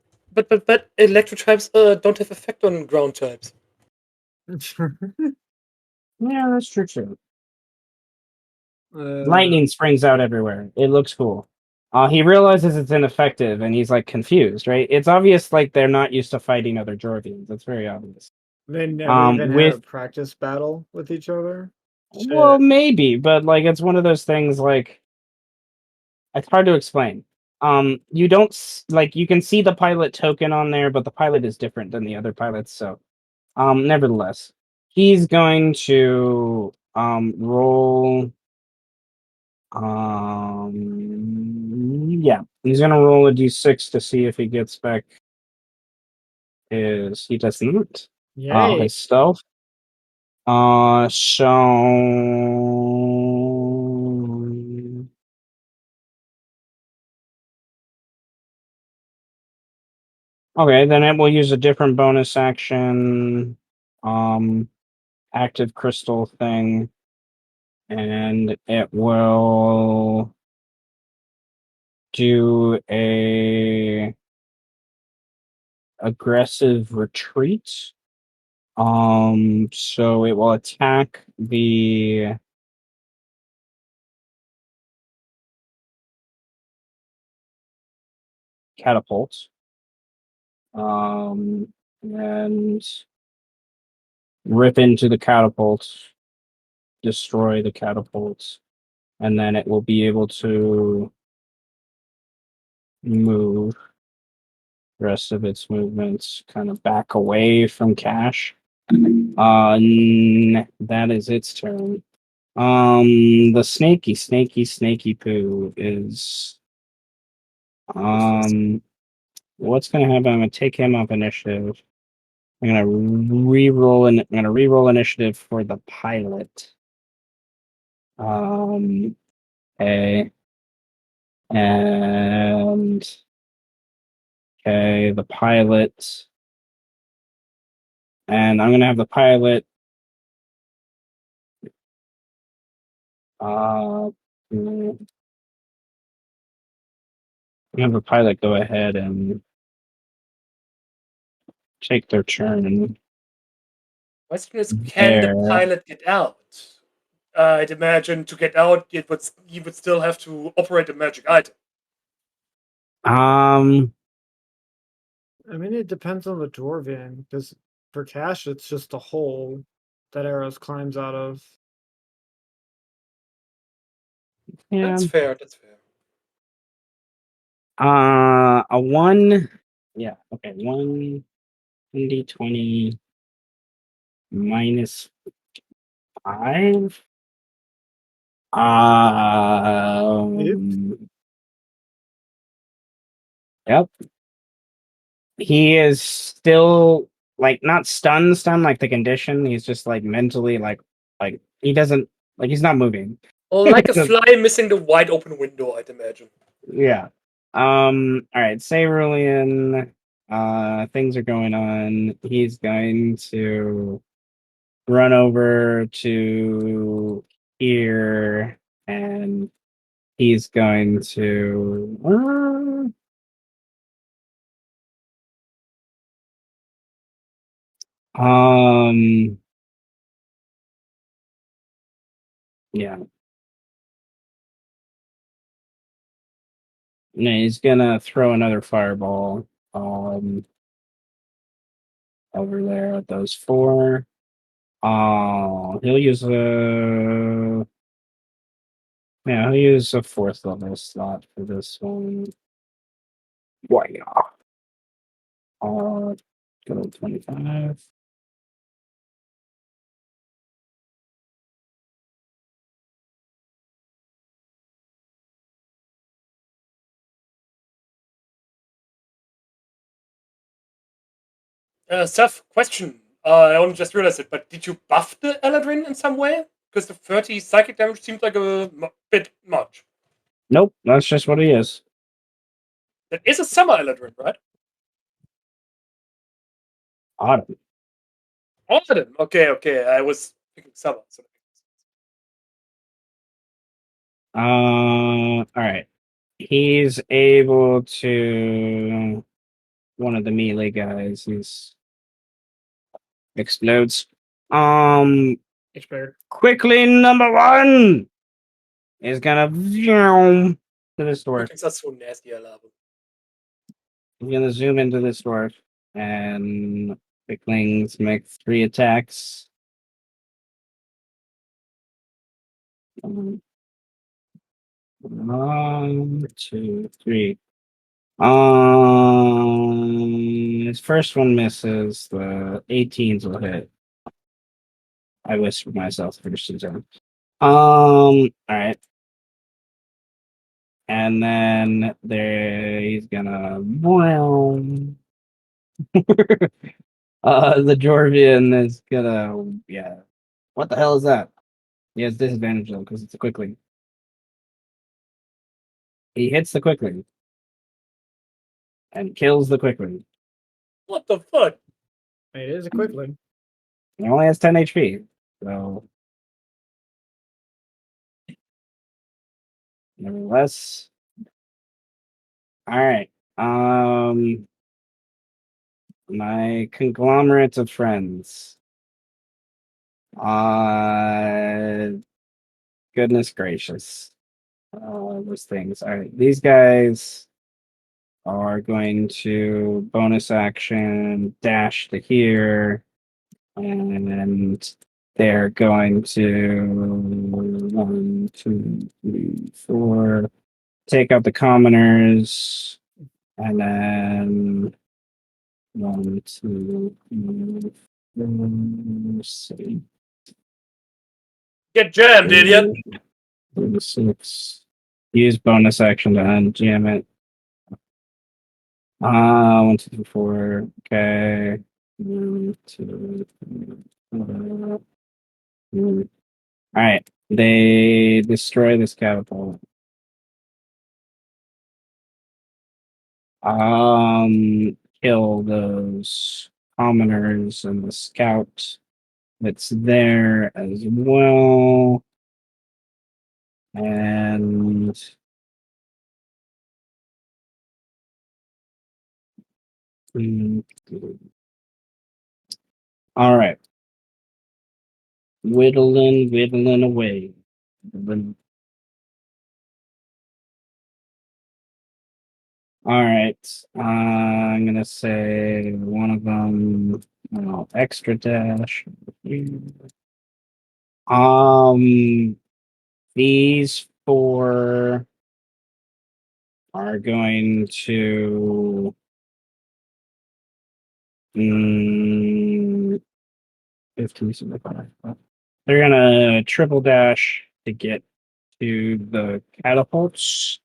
electro types don't have effect on ground types. Yeah, that's true too. Uh, Lightning springs out everywhere. It looks cool. He realizes it's ineffective and he's like confused, right? It's obvious like they're not used to fighting other Jorvians. That's very obvious. They never even had a With practice battle with each other. well, Shit. maybe, but like it's one of those things like it's hard to explain. You don't like you can see the pilot token on there, but the pilot is different than the other pilots. So, nevertheless, he's going to roll. Yeah, he's gonna roll a d6 to see if he gets back his. He does not. Yay. His stealth. So okay, then it will use a different bonus action, active crystal thing, and it will do a aggressive retreat. So it will attack the catapult. And rip into the catapult, destroy the catapult, and then it will be able to move the rest of its movements kind of back away from Cash. That is its turn. The snaky poo is what's gonna happen? I'm gonna take him off initiative. I'm gonna re-roll initiative for the pilot. Okay. And okay, the pilot. And I'm gonna have the pilot I'm gonna have the pilot go ahead and take their turn Question is, can the there. pilot get out? I'd imagine to get out, he would still have to operate a magic item. Um I mean, it depends on the Dwarvian, because for Cash, it's just a hole that Arrows climbs out of. yeah. That's fair. That's fair. A 1 Yeah. Okay. 1d20 minus 5. Yep. He is still like not stunned like the condition. He's just like mentally like he doesn't like he's not moving. Or like a fly missing the wide open window, I'd imagine. Yeah. All right, Cerulean, things are going on. He's going to run over to here and he's going to yeah. No, he's gonna throw another fireball over there at those 4. He'll use he'll use a 4th level slot for this one. Why not? Go 25. Seth, question. I only just realized it, but did you buff the Eladrin in some way? Because the 30 psychic damage seems like a bit much. Nope, that's just what he is. That is a summer Eladrin, right? Autumn. Autumn. Okay. I was thinking summer. So. All right. He's able to one of the melee guys. He's explodes. Quickly, number 1 is gonna zoom to this door. That's so nasty, I love it. He's gonna zoom into this door, and Quicklings make 3 attacks. 1, 2, 3. His first one misses. The 18s will hit. I whispered myself first time. All right. And then he's gonna the Jorvian is gonna What the hell is that? He has disadvantage though, because it's a quickling. He hits the quickling and kills the quickling. What the fuck? It is a quickling. He only has 10 HP, so nevertheless. Alright. My conglomerate of friends. Goodness gracious. Those things. Alright, these guys are going to bonus action dash to here, and they're going to 1, 2, 3, 4 take out the commoners, and then 1, 2, 3, 4, 6. Get jammed, idiot! 6. Use bonus action to unjam it. 1, 2, 3, 4. Okay. 1, 2, 3, 4. All right. They destroy this catapult. Kill those commoners and the scout that's there as well. And all right. Whittling away. All right. I'm gonna say one of them. Extra dash. These 4 are going to Mm, 15, 75. They're gonna triple dash to get to the catapults.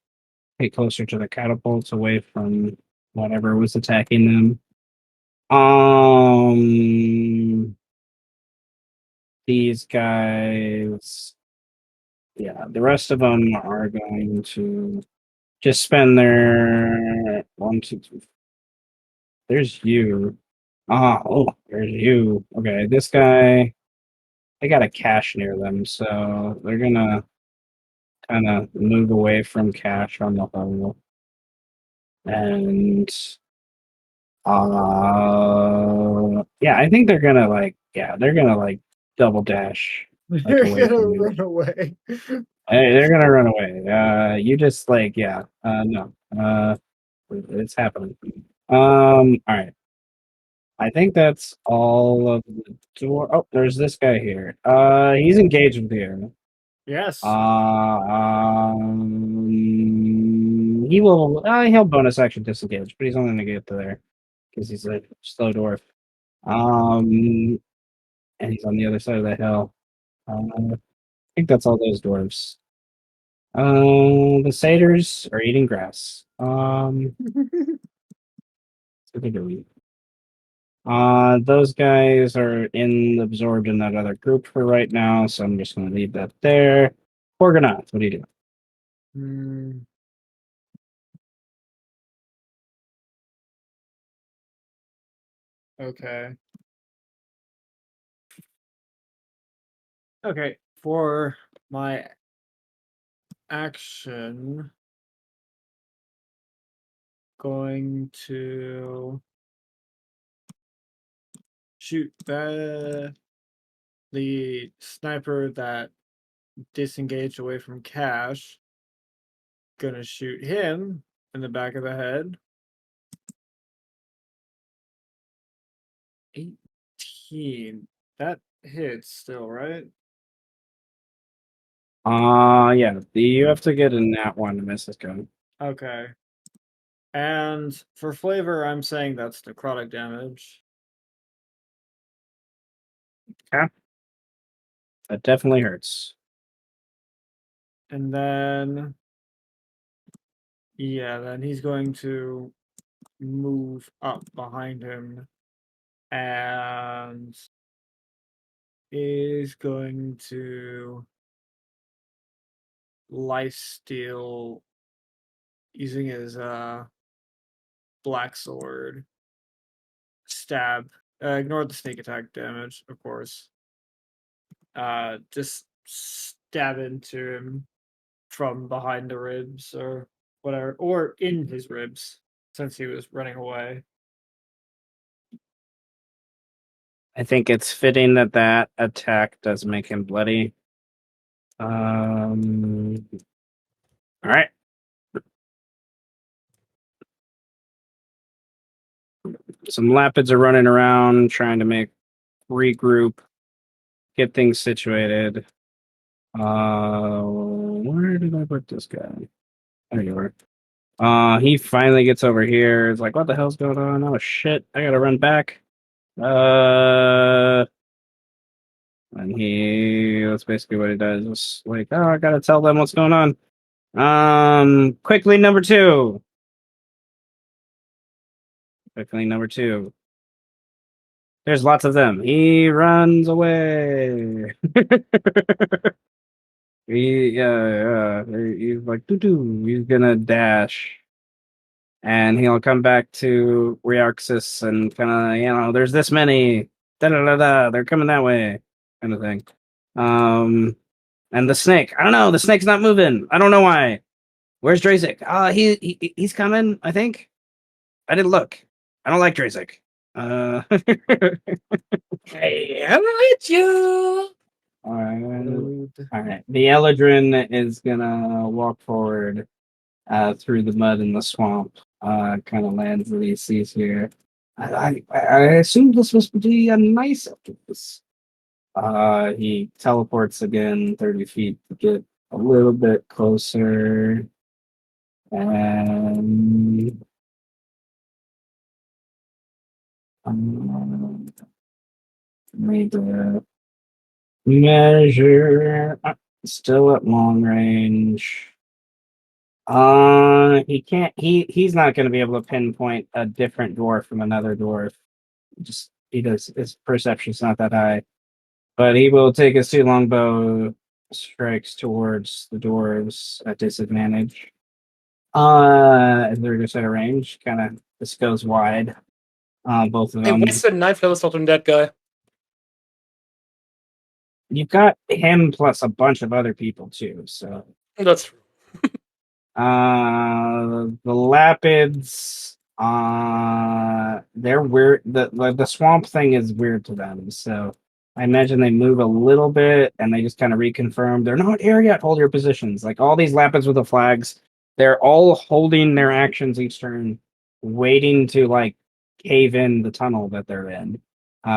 Get closer to the catapults, away from whatever was attacking them. These guys, yeah, the rest of them are going to just spend their 1, 2, 3. There's you. There's you. Okay, this guy, they got a cache near them, so they're gonna kind of move away from cache on the whole. And yeah, I think they're gonna double dash like You're away gonna from you. run away. Hey, they're gonna run away. You just no. It's happening. All right. I think that's all of the door. Oh, there's this guy here. He's engaged with you. Yes. He'll bonus action disengage, but he's only gonna get to there because he's a slow dwarf. And he's on the other side of the hill. I think that's all those dwarves. The satyrs are eating grass. What they're doing. Those guys are absorbed in that other group for right now, so I'm just gonna leave that there. Orgonath, what are you doing? Hmm. Okay. Okay. For my action, going to shoot the sniper that disengaged away from Cash. Gonna shoot him in the back of the head. 18. That hits still, right? Yeah. You have to get a nat one to miss this gun. Okay. And for flavor, I'm saying that's necrotic damage. Okay. That definitely hurts. And then, yeah, then he's going to move up behind him and is going to lifesteal using his black sword. Stab. Ignore the sneak attack damage, of course. Just stab into him from behind the ribs or whatever, or in his ribs since he was running away. I think it's fitting that attack does make him bloody. All right. Some Lapids are running around trying to regroup, get things situated. Where did I put this guy? There you are. He finally gets over here. It's like, what the hell's going on? Oh shit! I gotta run back. And that's basically what he does. It's like, oh, I gotta tell them what's going on. Quickly, number two. Quickly, number two. There's lots of them. He runs away. He's like doo doo. He's gonna dash, and he'll come back to Rearxus and kind of there's this many. Da da da da. They're coming that way, kind of thing. And the snake. I don't know. The snake's not moving. I don't know why. Where's Drazik? He's coming. I think. I didn't look. I don't like Drazik. Hey, I hate you. All right. The Eladrin is gonna walk forward through the mud in the swamp. Kind of lands that he sees here. I assume this must be a nice octopus. He teleports again 30 feet to get a little bit closer. And Measure. Measure. Still at long range. He can't. He's not going to be able to pinpoint a different dwarf from another dwarf. Just he does. His perception's not that high, but he will take his two longbow strikes towards the dwarves at disadvantage. As they're just at a range, kind of this goes wide. Both of Hey, them. what's the 9th level slot on that guy? You've got him plus a bunch of other people too. So That's true. the Lapids, they're weird. The swamp thing is weird to them. So I imagine they move a little bit and they just kind of reconfirm they're not here yet. Hold your positions. Like all these Lapids with the flags, they're all holding their actions each turn, waiting to like cave in the tunnel that they're in,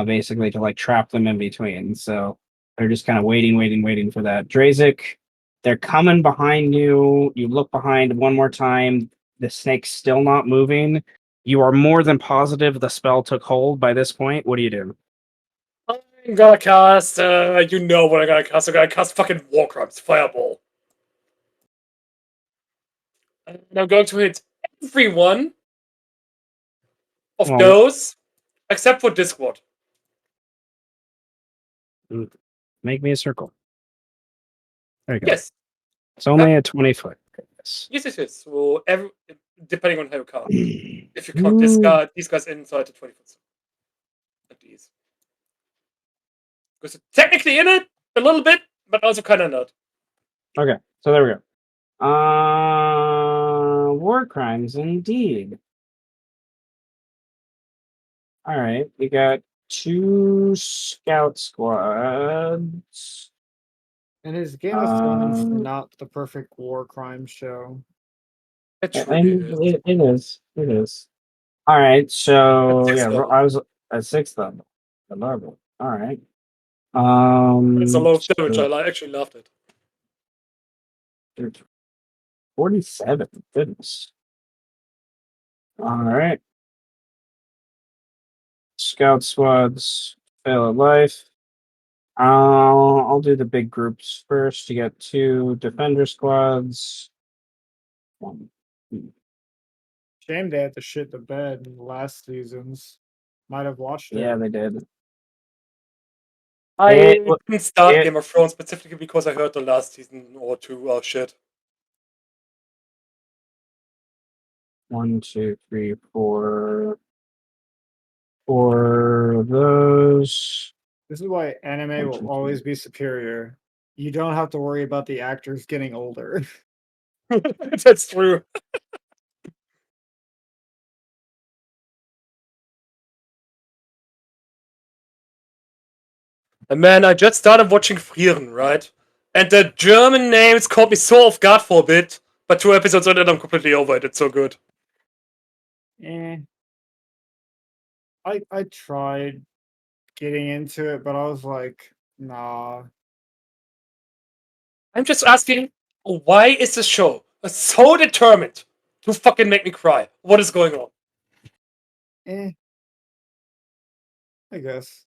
basically to like trap them in between. So they're just kind of waiting for that. Drazik, they're coming behind you. You look behind one more time. The snake's still not moving. You are more than positive the spell took hold by this point. What do you do? I'm gonna cast, you know what I'm gonna cast. I'm gonna cast fucking War Crimes Fireball. And I'm going to hit every one of Well, those except for this squad. make me a circle. There you go. Yes. It's only a 20-foot. Yes, it is. So depending on how you count. If you count these guys inside the 20 foot. At least. Because technically in it, a little bit, but also kind of not. Okay, so there we go. War crimes indeed. All right, we got 2 scout squads. And his Game of Thrones Um, not the perfect war crime show. It truly And is. it is. It is. All right. So At 6 yeah, level. I was at 6th level. The level. All right. It's a lot of damage. So I actually loved it. 47. Goodness. All right. Scout squads fail at life. I'll do the big groups first. You get 2 defender squads. 1, 2. Shame they had to shit the bed in the last seasons. Might have watched it. Yeah, they did. I It, didn't start it, Game of Thrones specifically because I heard the last season or 2 are shit. 1, 2, 3, 4. 4 of those. This is why anime will always be superior. You don't have to worry about the actors getting older. That's true. And man, I just started watching Frieren, right? And the German names caught me so off guard for a bit. But 2 episodes on it, I'm completely over it. It's so good. Eh. I tried getting into it, but I was like, nah. I'm just asking, why is this show so determined to fucking make me cry? What is going on? Eh. I guess.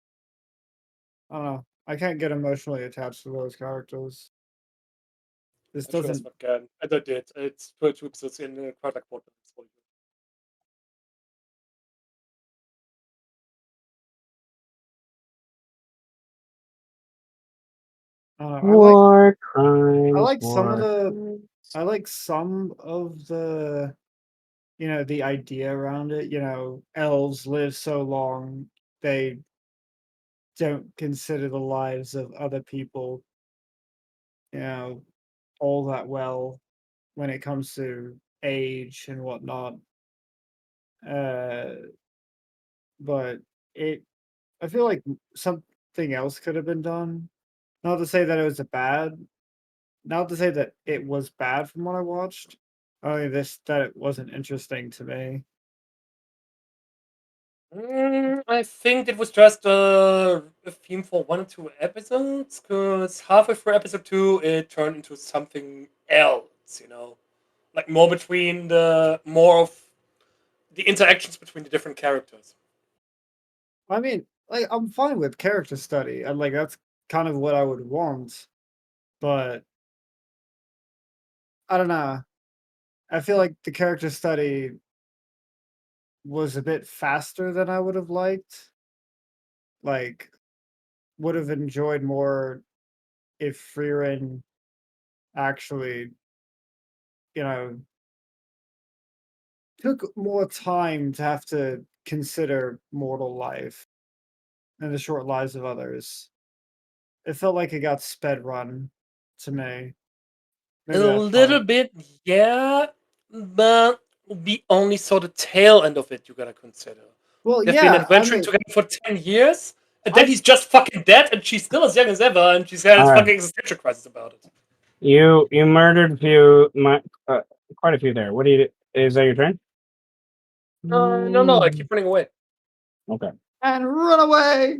I don't know. I can't get emotionally attached to those characters. This I sure as doesn't. fuck can. And I did. It's 2 episodes in quite like 4 minutes. War crimes. I like some of the. I like some of the. The idea around it. Elves live so long they don't consider the lives of other people. All that well when it comes to age and whatnot. Uh, but I feel like something else could have been done. Not to say that it was not to say that it was bad from what I watched. Only that it wasn't interesting to me. I think it was just a theme for 1 or 2 episodes, because halfway through episode 2, it turned into something else, Like more of the interactions between the different characters. I mean, like, I'm fine with character study, and, like, that's kind of what I would want, but I don't know. I feel like the character study was a bit faster than I would have liked. Like, would have enjoyed more if Frieren actually, you know, took more time to have to consider mortal life and the short lives of others. It felt like it got sped run to me. A Maybe that little part. bit, yeah, but we only saw the tail end of it. You gotta consider Well, they've been yeah, I adventuring mean, together for 10 years, and then I he's just fucking dead, and she's still as young as ever, and she's had a All right. fucking existential crisis about it. You murdered a few, quite a few there. What do you? Is that your turn? No, I keep running away. Okay. and run away.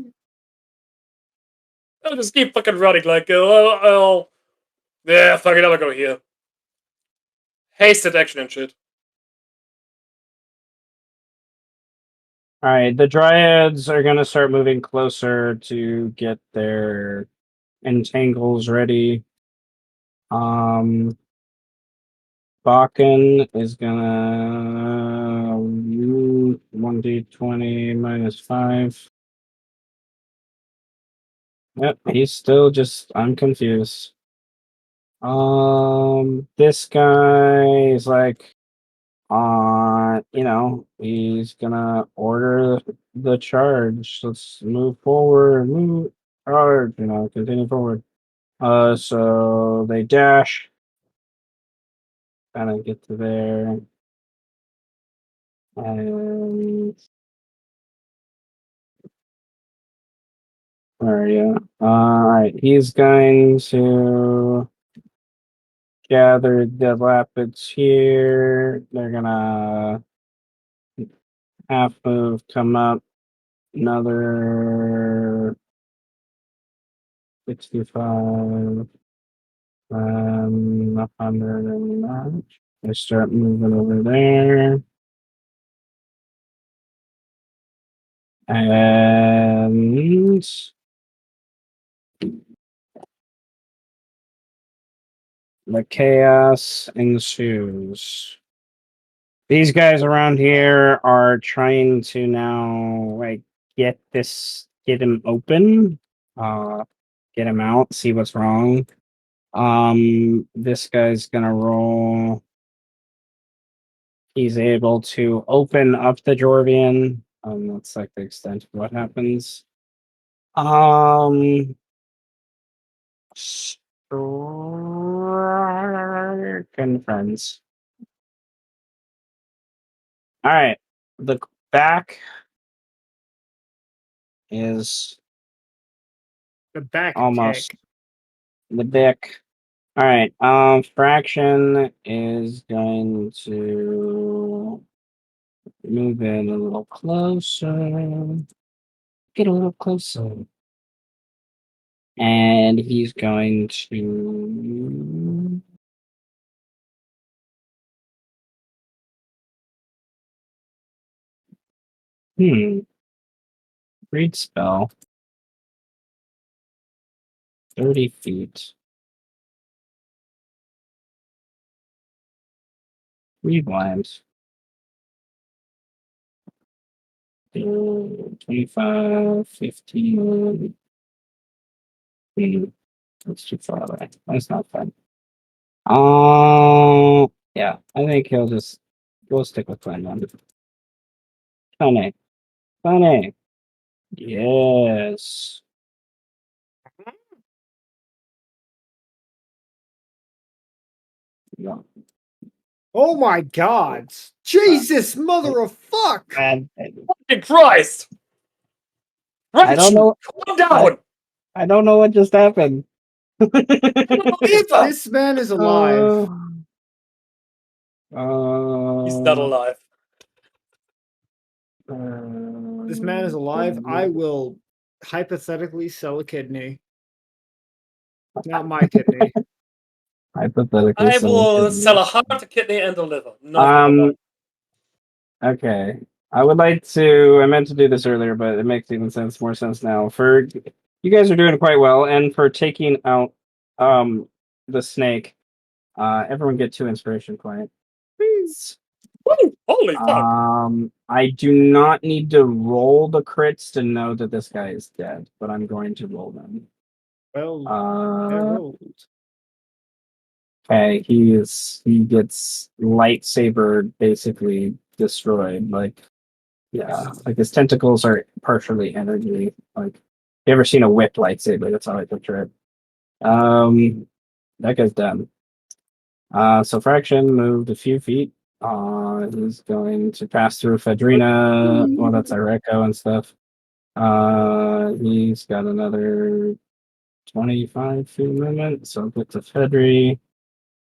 I'll just keep fucking running, like, yeah, fuck it, I'm gonna go here. Hasted action and shit. All right. The dryads are gonna start moving closer to get their entangles ready. Bakken is gonna 1d20 -5. Yep, he's still just. I'm confused. This guy is like, he's gonna order the charge. Let's move forward, move charge. Continue forward. So they dash, kind of get to there, and where are you? All right, he's going to gather the Lapids here. They're gonna half move, come up, another 65, 100, and that. I start moving over there. And the chaos ensues. These guys around here are trying to now get him open, get him out, see what's wrong. This guy's gonna roll. He's able to open up the Jorvian. That's like the extent of what happens. Friends. All right. The back is The back almost kick. the back. All right. Fraction is going to move in a little closer. Get a little closer. And he's going to read spell. 30 feet. Read lines. 25, 15. That's too far away. That's not fun. Yeah, I think we'll stick with plan one. Funny. Funny. Yes. Yeah. Oh my god. Jesus, mother of fuck. And Fucking Christ! I don't know. Calm down! I don't know what just happened. This man is alive. He's not alive. This man is alive. I will hypothetically sell a kidney. Not my kidney. Hypothetically, I will someone sell could- a heart, a kidney, and a liver. None of them are mine. Okay. I would like to. I meant to do this earlier, but it makes even more sense now. For you guys are doing quite well, and for taking out the snake, everyone get 2 inspiration points, please. Woo! Holy fuck! I do not need to roll the crits to know that this guy is dead, but I'm going to roll them. Well, I rolled. Okay, he gets lightsaber basically destroyed. Like, yeah, like his tentacles are partially energy. Like, you ever seen a whip lightsaber? That's how I picture it. That guy's done. So Fraction moved a few feet. He's going to pass through Fedrina. Well, that's Ireko and stuff. He's got another 25 feet movement, so get to Fedri.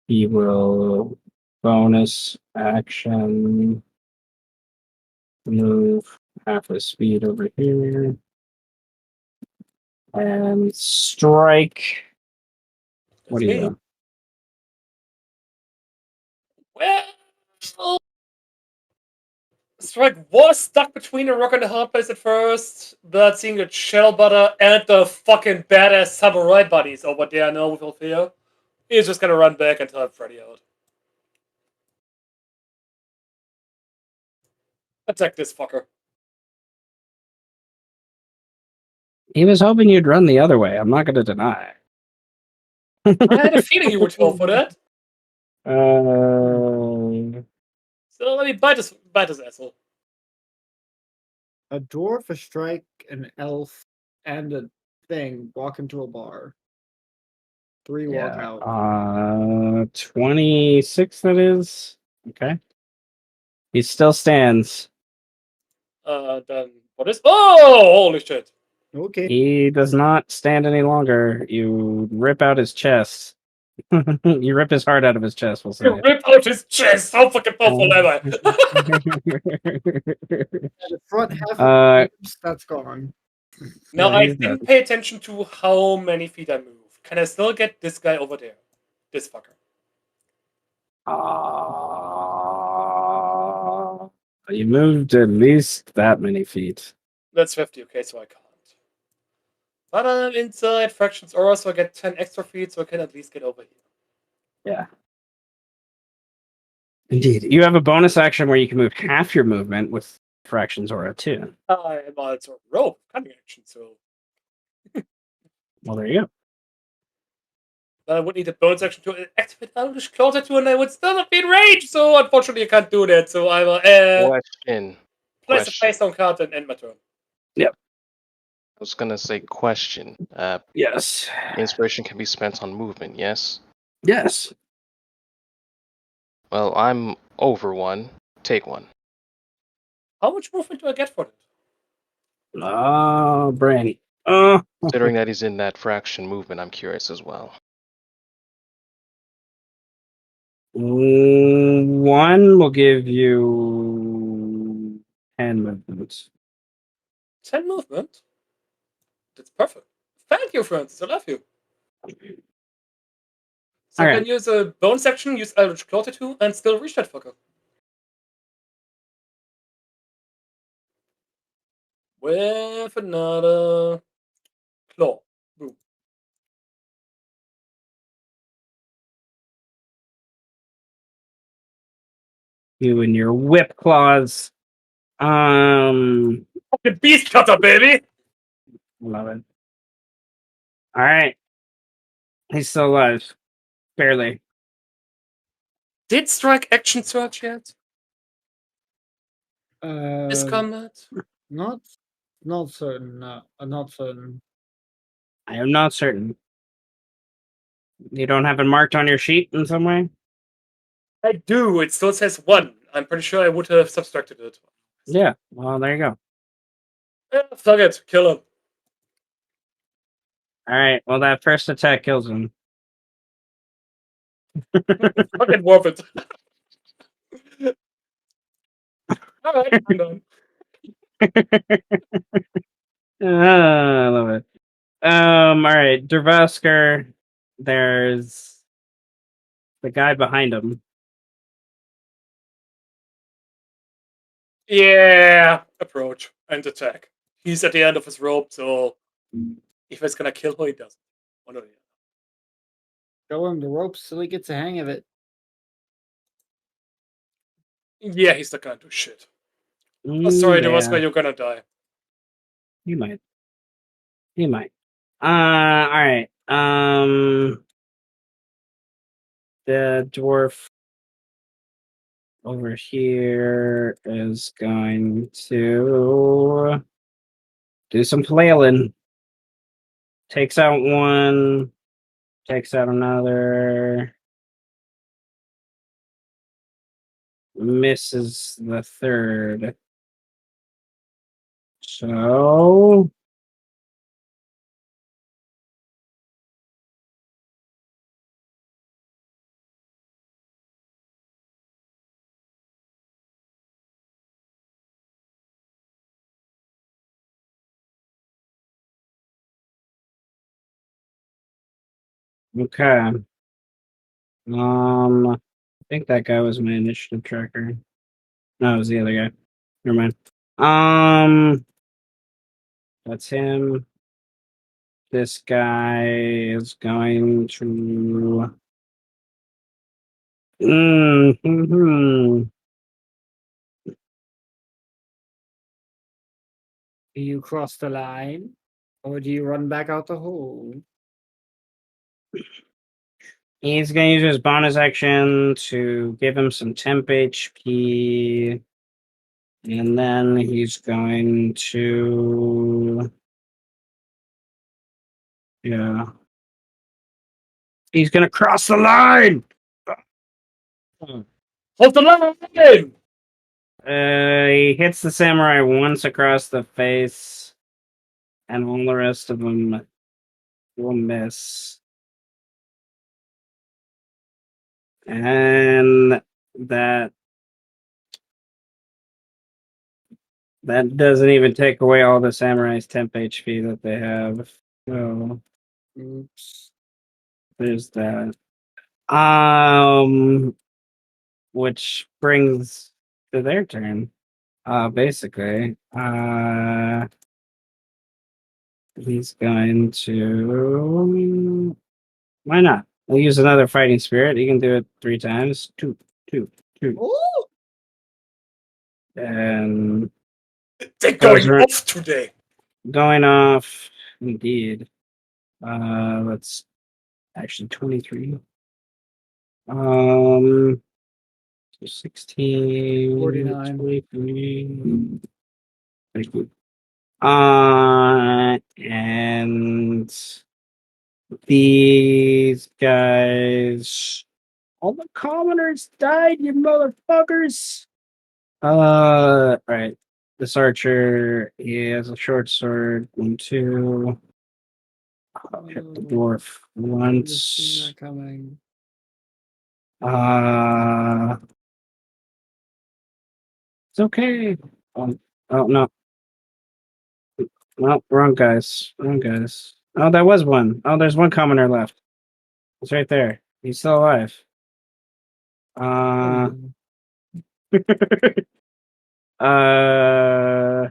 He will bonus action move half his speed over here and strike. What do you Me. do? Well, Strike was stuck between a rock and a hard place at first, but seeing the shell butter and the fucking badass samurai buddies over there now with Althea, he's just gonna run back and help Freddy out. Attack this fucker. He was hoping you'd run the other way. I'm not going to deny. I had a feeling you would fall for that. So let me bite this asshole. A dwarf, a strike, an elf, and a thing walk into a bar. 3 walk Yeah. out. 26, that is. Okay. He still stands. Then what is? Oh, holy shit! Okay. He does not stand any longer. You rip out his chest. You rip his heart out of his chest, we'll You say. rip out his chest. How fucking powerful am I? The front half Uh, of the ribs, that's gone. Now Yeah, I he's didn't dead. pay attention to how many feet I move. Can I still get this guy over there? This fucker. You moved at least that many feet. That's 50, okay, so I can't. But I'm inside Fraction's aura, so I get 10 extra feet, so I can at least get over here. Yeah. Indeed. You have a bonus action where you can move half your movement with Fraction's Aura too. I am also rope cutting action, so Well, there you go. I would need a bonus action to activate Eldritch Claw Tattoo, and I would still not be in range, so unfortunately I can't do that, so I will Question. place a Question. face on card and end my turn. Yep. I was gonna say question. Yes. Inspiration can be spent on movement, yes? Yes. Well, I'm over 1. Take 1. How much movement do I get for it? Oh, Brandy. Considering that he's in that fraction movement, I'm curious as well. 1 will give you 10 movements. 10 movement? That's perfect. Thank you, Francis. I love you. So I Okay. can use a bonus action, use Eldritch Claw Tattoo, and still reach that fucker. With another claw. Boom. You and your whip claws. Fucking beast cutter, baby! Love it. All right. He's still alive. Barely. Did strike action surge yet? This Uh, combat? not, not certain. Not certain. I am not certain. You don't have it marked on your sheet in some way? I do. It still says 1. I'm pretty sure I would have subtracted it. Yeah. Well, there you go. Fuck it. Kill him. All right. Well, that first attack kills him. Fucking worth it. Alright, I'm done. I love it. All right. Dervasker, there's the guy behind him. Yeah, approach and attack. He's at the end of his rope, so if it's gonna kill her, he doesn't. One or the other. Show him the ropes till he gets a hang of it. Yeah, he's not gonna do shit. Oh, sorry, that was where Yeah, you're gonna die. he might. He might. All right. The dwarf over here is going to do some flailing. Takes out one, takes out another, misses the third. So okay. I think that guy was my initiative tracker. No, it was the other guy. Never mind. That's him. This guy is going to. Mm-hmm. Do you cross the line? Or do you run back out the hole? He's going to use his bonus action to give him some temp HP. And then he's going to. Yeah. He's going to cross the line! Hold the line! He hits the samurai once across the face, and all the rest of them will miss. And that doesn't even take away all the samurai's temp HP that they have. So Oops. there's that. Which brings to their turn. Basically. He's going to. Why not? We'll use another fighting spirit. You can do it 3 times. Two, two, two. Ooh! And They're goes going around, off today. going off. Indeed. Let's actually 23. 16, 49. 23. Thank you. And these guys. All the commoners died, you motherfuckers. Right. This archer, he has a short sword. 1, 2. Hit the dwarf I've just seen once. that coming. Uh, it's okay. Oh no. No, wrong guys. Wrong guys. Oh, that was one. Oh, there's one commoner left. It's right there. He's still alive. Uh, Oh, uh,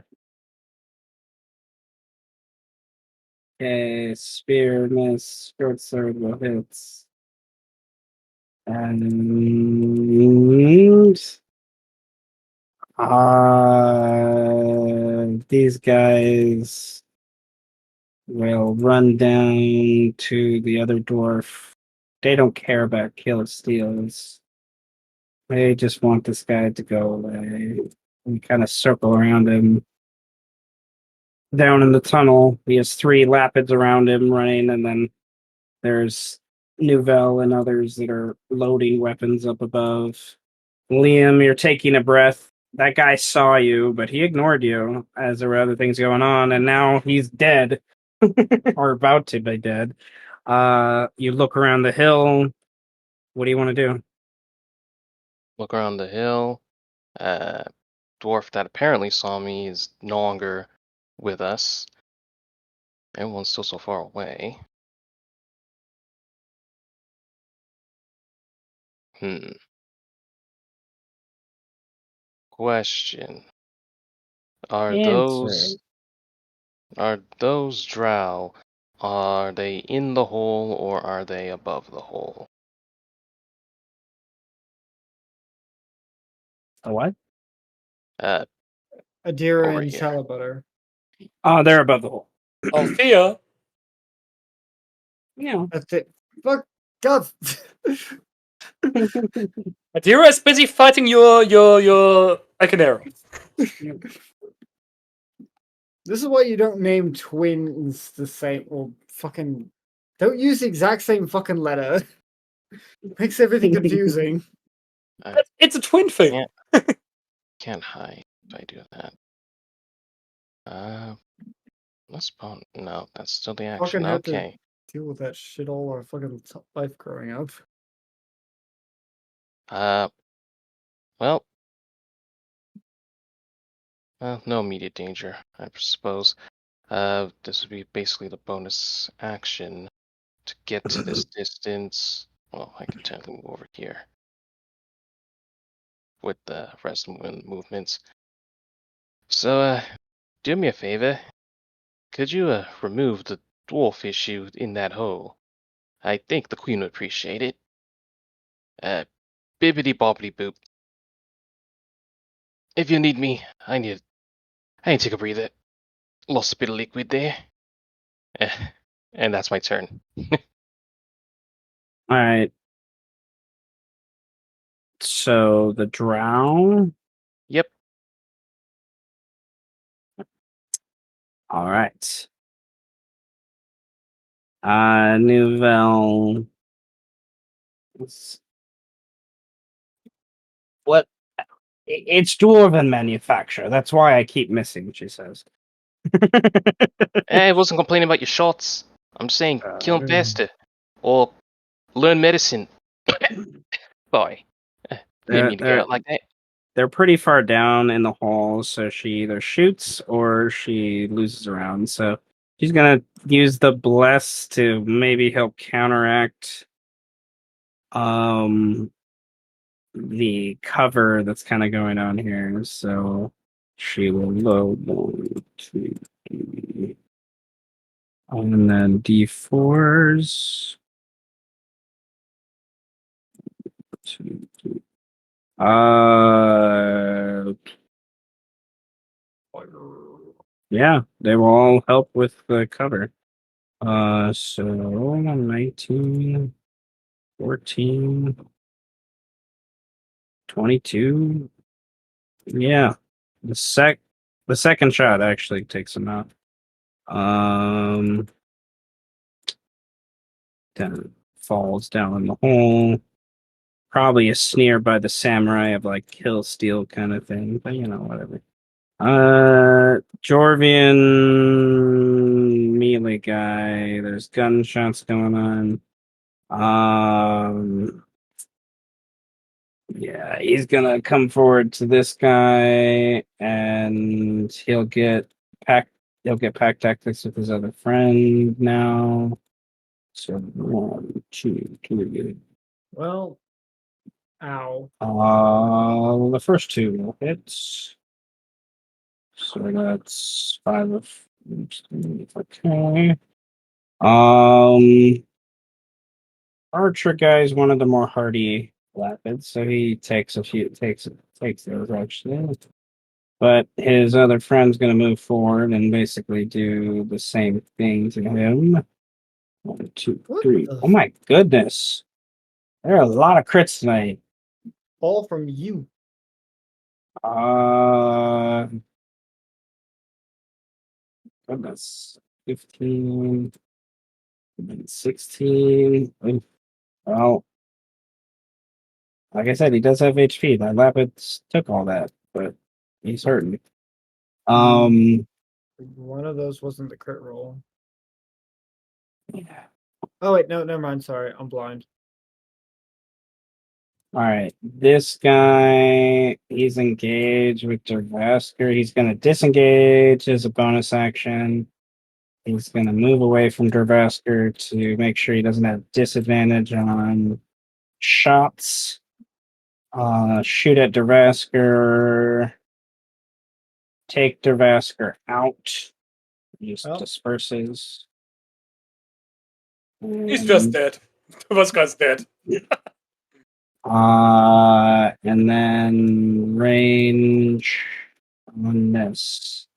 okay, spear miss, short sword will hit. And these guys will run down to the other dwarf. They don't care about kill steals. They just want this guy to go away. We kind of circle around him down in the tunnel. He has 3 lapids around him running, and then there's Nouvelle and others that are loading weapons up above. Liam, you're taking a breath. That guy saw you, but he ignored you as there were other things going on, and now he's dead or about to be dead. You look around the hill. What do you want to do? Look around the hill. Dwarf that apparently saw me is no longer with us. Everyone's still so far away. Hmm. Question. Are Answer. those drow? Are they in the hole or are they above the hole? What? Uh, Adira over and here. Shalabutter. Oh, they're above the hole. Althea, Yeah. That's it. Fuck. God. Adira is busy fighting your Acanero. This is why you don't name twins the same. Well, fucking. Don't use the exact same fucking letter. Makes everything confusing. I It's a twin thing. can't hide if I do that. Let's spawn. No, that's still the action. Fucking had to Okay. deal with that shit all our fucking life growing up. Uh, well, no immediate danger, I suppose. This would be basically the bonus action to get to this distance. Well, I can technically move over here with the rest of the movements. So, do me a favor. Could you remove the dwarf issue in that hole? I think the queen would appreciate it. Bibbity bobbity boop. If you need me, I need to take a breather. Lost a bit of liquid there. Eh, and that's my turn. All right. So the drow. Yep. All right. Nouvelle. What? It's dwarven manufacture. That's why I keep missing. She says. I wasn't complaining about your shots. I'm saying kill him faster. Or learn medicine. Boy. Didn't They're, mean to get they're out like that. they're pretty far down in the hall, so she either shoots or she loses around. So she's gonna use the bless to maybe help counteract the cover that's kind of going on here. So she will load 1, 2, 3, and then D4s. 2, 3. Yeah, they will all help with the cover. So 19, 14, 22. Yeah, the second shot actually takes them out. Then falls down in the hole. Probably a sneer by the samurai of like kill steal kind of thing, but whatever. Jorvian melee guy. There's gunshots going on. Yeah, he's gonna come forward to this guy, and pack. He'll get pack tactics with his other friend now. So 1, 2, 3. Well, ow. The first two will hit. So that's 5 of. Okay. Archer guy is one of the more hardy lapids, so he takes those actually. But his other friend's gonna move forward and basically do the same thing to him. 1, 2, What 3. the Oh my goodness. There are a lot of crits tonight. all from you? Uh goodness. 15, 16. Well, like I said, he does have HP. That Lapid took all that, but he's hurting. Um, One of those wasn't the crit roll. yeah. Oh wait, no, never mind. Sorry, I'm blind. All right. This guy, he's engaged with Dervasker. He's going to disengage as a bonus action. He's going to move away from Dervasker to make sure he doesn't have disadvantage on shots. Shoot at Dervasker take Dervasker out. Just Well. disperses. He's just dead. Tabasco's dead. And then range on this.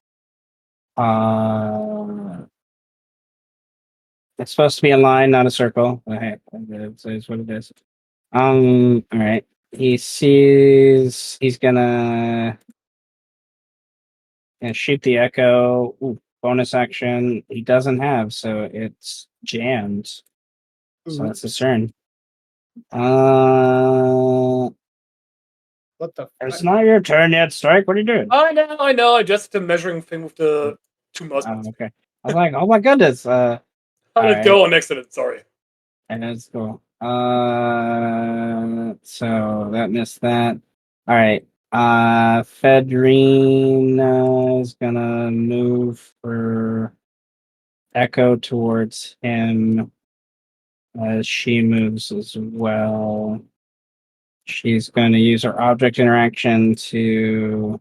It's supposed to be a line, not a circle. Okay, it's what it is. All right. He's gonna shoot the echo. Ooh, bonus action he doesn't have, so it's jammed. So that's his turn. What the It's fuck? not your turn yet, Strike. What are you doing? I know. I just the measuring thing with the two mouse buttons. Okay. I was like, oh my goodness. How did alright. go on accident? Sorry. And that's cool. So that missed that. All right. Fedrina is gonna move her echo towards him as she moves as well. She's going to use her object interaction to.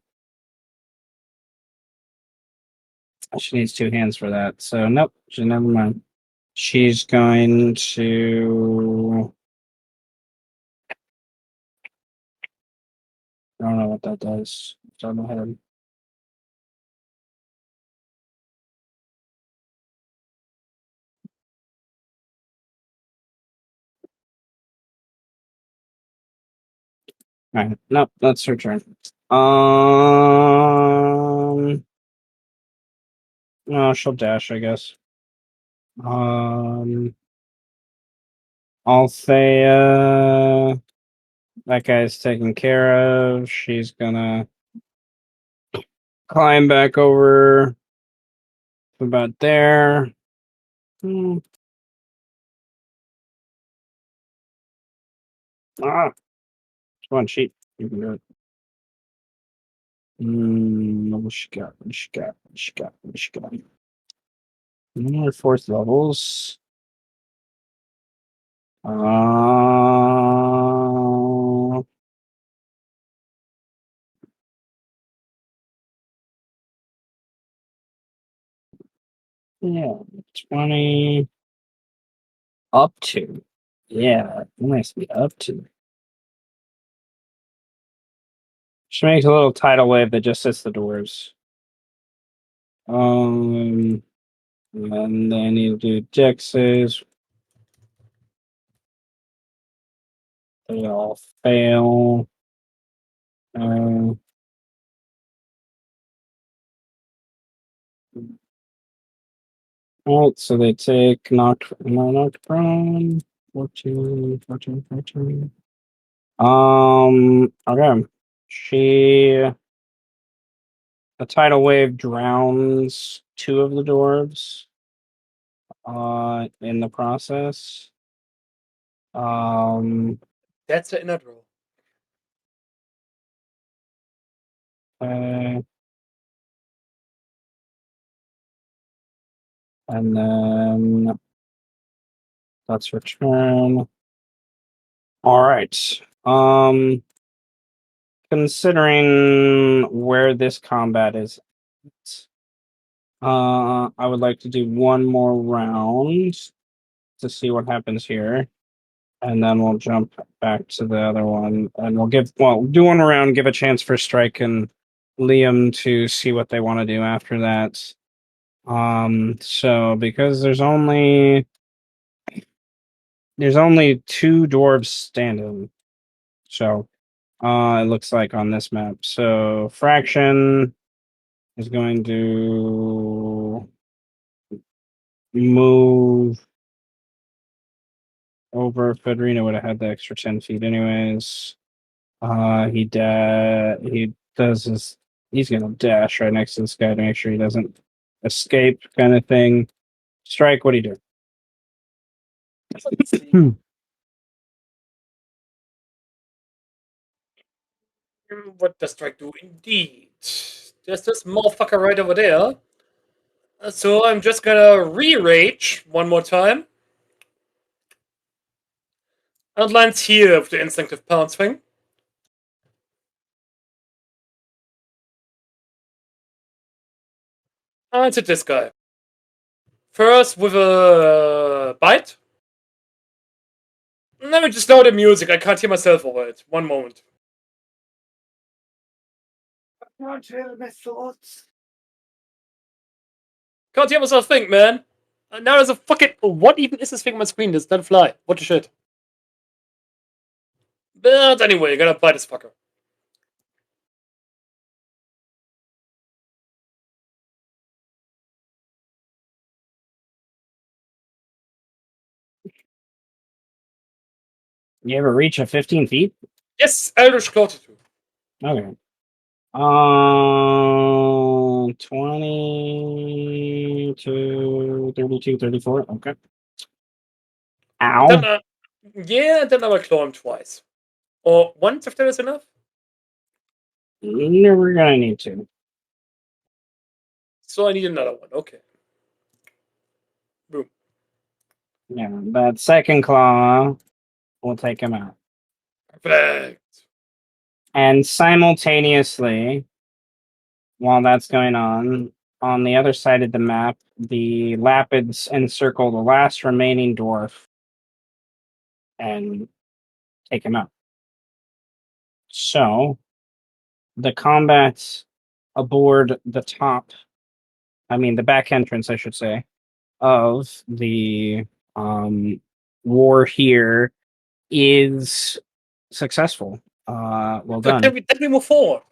She needs two hands for that. So nope. Never mind. She's going to. I don't know what that does. It's on my head. All right. Nope, that's her turn. No, she'll dash, I guess. Althea, that guy's taken care of. She's gonna climb back over to about there. Ah, come on, sheep. You can do it. What she got? What she got? What she got? What she got? More fourth levels. Yeah, 20 up to. Yeah, nice to be up to. She makes a little tidal wave that just hits the doors. And then you do dexes. They all fail. Alright, so they take knocked prone. 14. Okay. A tidal wave drowns two of the dwarves in the process. That's the inner draw. And then that's return. All right. Considering where this combat is, I would like to do one more round to see what happens here, and then we'll jump back to the other one, and we'll do one round, give a chance for Strike and Liam to see what they want to do after that. So because there's only two dwarves standing, so it looks like on this map. So Fraction is going to move over. Fedrina would have had the extra 10 feet anyways. He does his. He's gonna dash right next to this guy to make sure he doesn't escape, kind of thing. Strike. What do you Let's see. do? What does Strike do? Indeed. There's this motherfucker right over there. So I'm just gonna re-rage one more time. And lands here with the instinctive pounce thing. Answer this guy. First with a bite. Let me just lower the music. I can't hear myself over it. One moment. Can't hear my thoughts. Can't hear myself think, man. And now there's a fucking. What even is this thing on my screen? Does that fly? What the shit? But anyway, you gotta bite this fucker. You ever reach a 15 feet? Yes, Eldritch Claw too. Okay. 20 to 32, 34. Okay. Ow. Then, then I will claw him twice. Or once if that is enough. Never gonna need to. So I need another one. Okay. Boom. Yeah, that second claw will take him out. Perfect. And simultaneously, while that's going on the other side of the map, the Lapids encircle the last remaining dwarf and take him out. So, the combat aboard the the back entrance, I should say, of the war here is successful. Well Good. done. Let me move forward.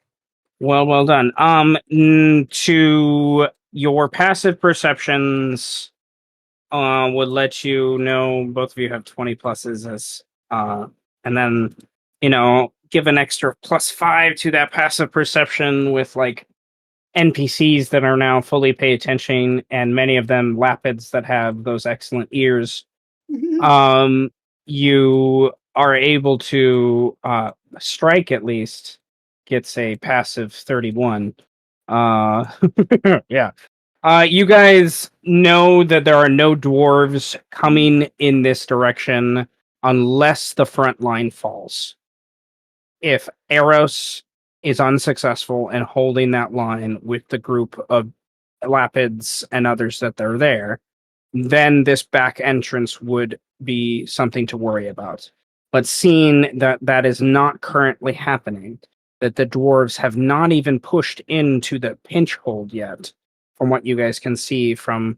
Well done. To your passive perceptions, would let you know both of you have 20 pluses and then give an extra +5 to that passive perception with like NPCs that are now fully pay attention, and many of them Lapids that have those excellent ears. You are able to strike at least gets a passive 31. Yeah. You guys know that there are no dwarves coming in this direction unless the front line falls. If Eros is unsuccessful in holding that line with the group of Lapids and others that are there, then this back entrance would be something to worry about. But seeing that that is not currently happening, that the dwarves have not even pushed into the pinch hold yet, from what you guys can see from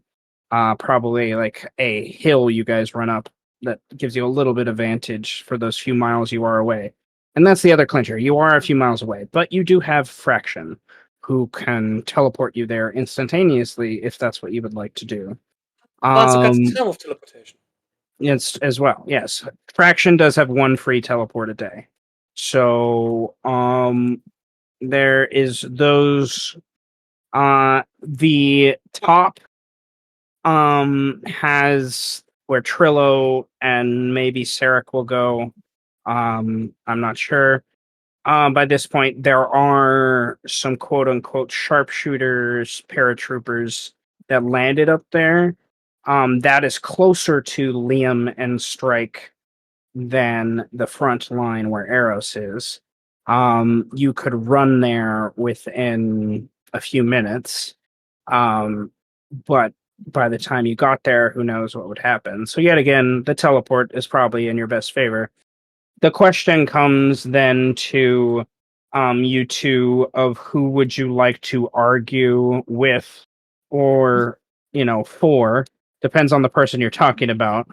probably like a hill you guys run up that gives you a little bit of vantage for those few miles you are away. And that's the other clincher. You are a few miles away, but you do have Fraction, who can teleport you there instantaneously if that's what you would like to do. Also got the time of teleportation. It's as well. Yes, Fraction does have one free teleport a day. So there is those. The top has where Trillo and maybe Sarek will go. I'm not sure. By this point, there are some quote unquote sharpshooters, paratroopers that landed up there. That is closer to Liam and Strike than the front line where Eros is. You could run there within a few minutes. But by the time you got there, who knows what would happen. So yet again, the teleport is probably in your best favor. The question comes then to you two of who would you like to argue with or for, depends on the person you're talking about,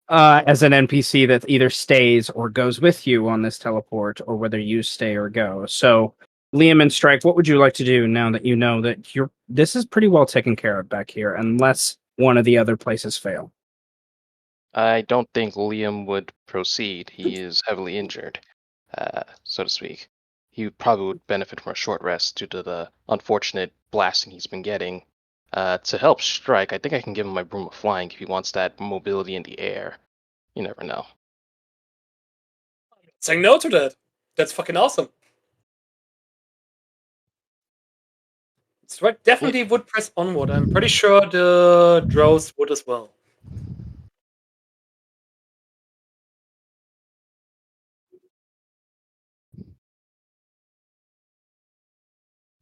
as an NPC that either stays or goes with you on this teleport, or whether you stay or go. So Liam and Strike, what would you like to do now that you know that this is pretty well taken care of back here, unless one of the other places fail? I don't think Liam would proceed. He is heavily injured, so to speak. He probably would benefit from a short rest due to the unfortunate blasting he's been getting. To help Strike, I think I can give him my Broom of Flying if he wants that mobility in the air. You never know. Saying no to that. That's fucking awesome. Strike definitely would press onward. I'm pretty sure the drows would as well.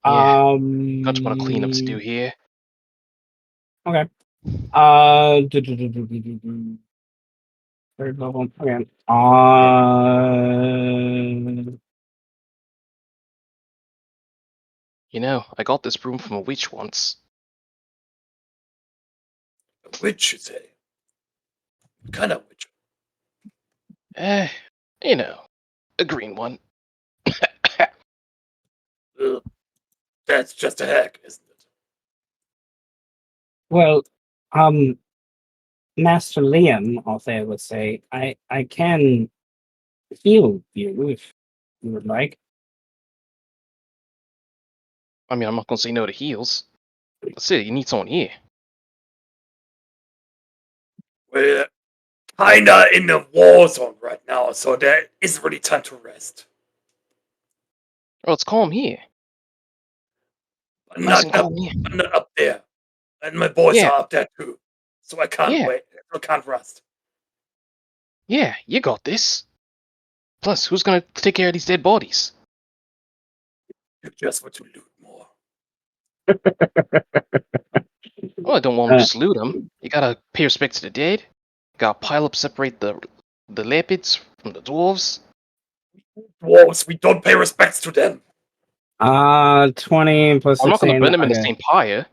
Yeah. Got a lot of cleanup to do here. Okay. Third level. Okay. You know, I got this broom from a witch once. A witch, you say? What kind of witch? Eh, you know, a green one. Ugh, that's just a hack, isn't it? Well, Master Liam, Althea would say, I can heal you if you would like. I mean, I'm not gonna say no to heals. That's it. You need someone here. We're kinda in a war zone right now, so there isn't really time to rest. Oh, let's call him here. But Nice not and up, calm here. but not up there. And my boys Yeah, are up there too. So I can't yeah, wait. I can't rest. yeah. You got this. Plus, who's gonna take care of these dead bodies? You just want to loot more. Well, I don't want to Uh, just loot them. You gotta pay respect to the dead. Gotta pile up, separate the leopards from the dwarves. Dwarves, we don't pay respects to them. 20 plus I'm not gonna 16. burn them in the Okay. same pyre.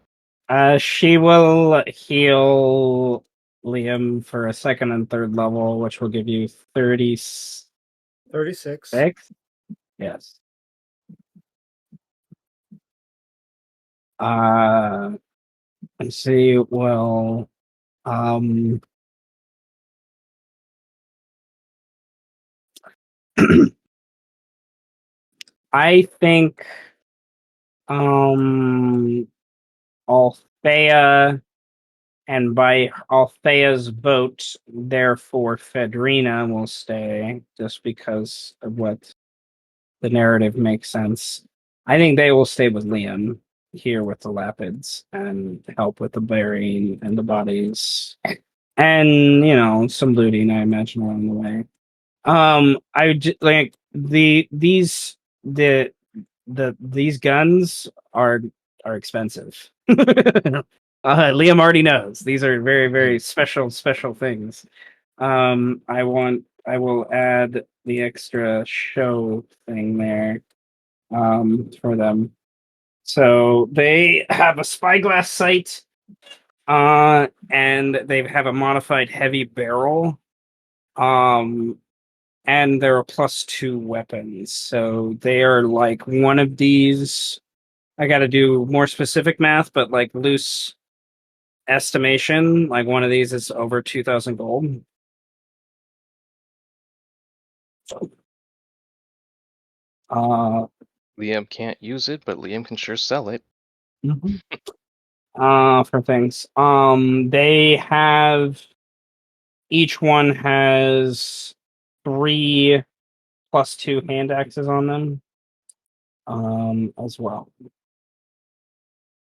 She will heal Liam for a second and third level, which will give you 36. 36. Yes. Uh, let's see. Well, um, I think, Althea, and by Althea's vote, therefore Fedrina will stay, just because of what the narrative makes sense. I think they will stay with Liam here with the Lapids and help with the burying and the bodies, and some looting. I imagine along the way. Like these guns are expensive. Liam already knows these are very very special things. I will add the extra show thing there for them. So they have a spyglass sight, and they have a modified heavy barrel, um, and they're a +2 weapons. So they are like one of these. I got to do more specific math, but like loose estimation, like one of these is over 2,000 gold. Uh, Liam can't use it, but Liam can sure sell it. mhm. For things. They have each one has 3 +2 hand axes on them. As well.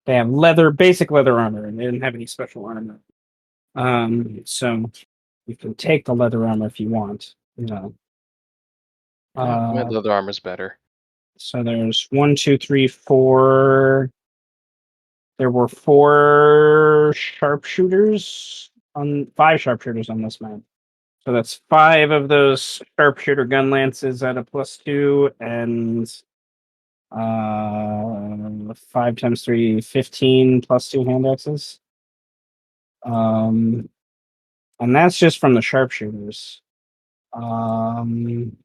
They have basic leather armor, and they didn't have any special armor. So you can take the leather armor if you want. My Uh, leather armor's better. so there's 1, 2, 3, 4. There were 4 sharpshooters on 5 sharpshooters on this map. So that's 5 of those sharpshooter gun lances at a +2, and 5 times 3, 15 +2 hand axes. And that's just from the sharpshooters. 1,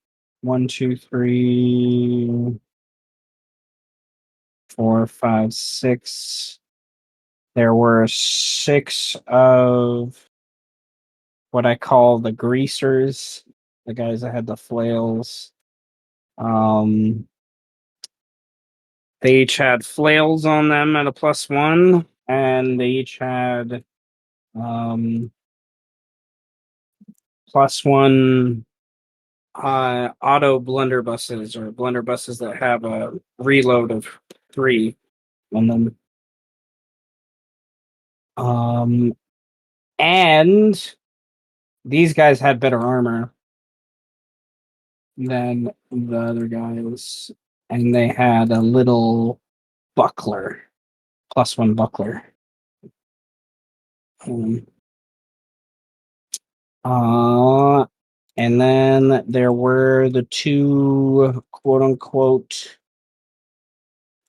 2, 3, 4, 5, 6. There were 6 of what I call the greasers, the guys that had the flails. Um, they each had flails on them at a +1, and they each had +1 auto blunderbusses, or blunderbusses that have a reload of 3 on them. And these guys had better armor than the other guys, and they had a little buckler, +1 buckler. Um, uh, and then there were the two quote unquote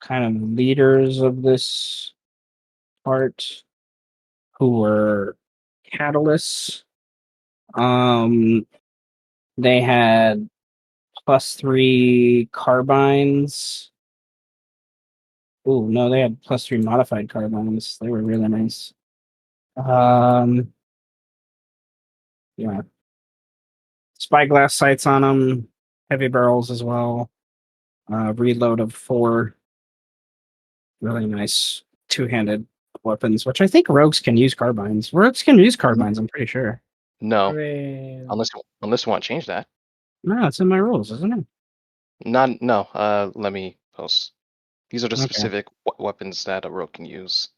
kind of leaders of this part who were catalysts. They had +3 carbines. Oh no, they had +3 modified carbines. They were really nice. Yeah, spyglass sights on them, heavy barrels as well. Reload of 4. Really nice two-handed weapons, which I think rogues can use carbines. Rogues can use carbines, I'm pretty sure. I No, mean, unless you want to change that. No, it's in my rules, isn't it? No. Let me post. These are the Okay. specific weapons that a rogue can use.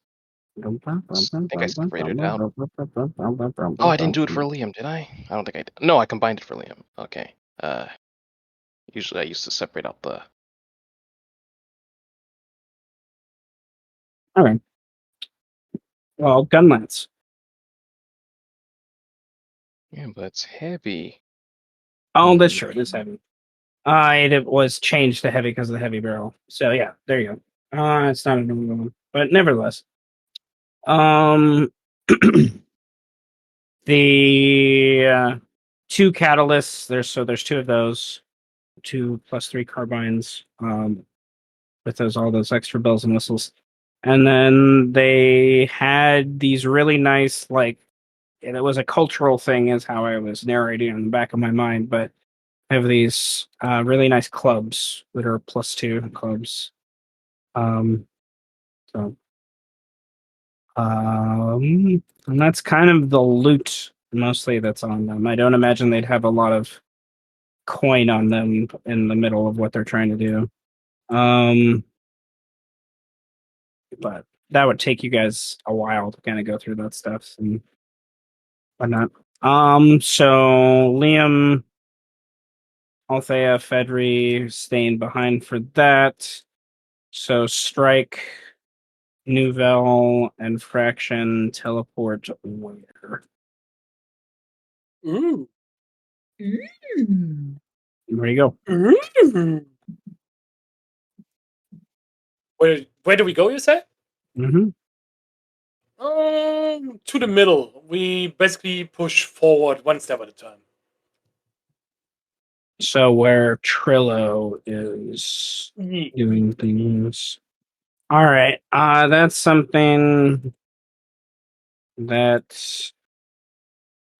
I think I separated it out. Oh, I didn't do it for Liam, did I? I don't think I did. No, I combined it for Liam. Okay. Usually I used to separate out the. All right. Well, gun lance. Yeah, but it's heavy. Oh, that's true. It is heavy. It was changed to heavy because of the heavy barrel. So yeah, there you go. It's not a new one, but nevertheless. Um, the 2 catalysts. There's 2 of those. 2 +3 carbines. With all those extra bells and whistles, and then they had these really nice and it was a cultural thing, is how I was narrating in the back of my mind, but I have these really nice clubs that are +2 clubs. So and that's kind of the loot mostly that's on them. I don't imagine they'd have a lot of coin on them in the middle of what they're trying to do. But that would take you guys a while to kind of go through that stuff and whatnot. So Liam, Althea, Fedri staying behind for that. So Strike, Nouvelle, and Fraction teleport where? Ooh. Where you go? Ooh. Where do we go, you say? Mm-hmm. To the middle. We basically push forward one step at a time. So where Trillo is doing things. All right. That's something that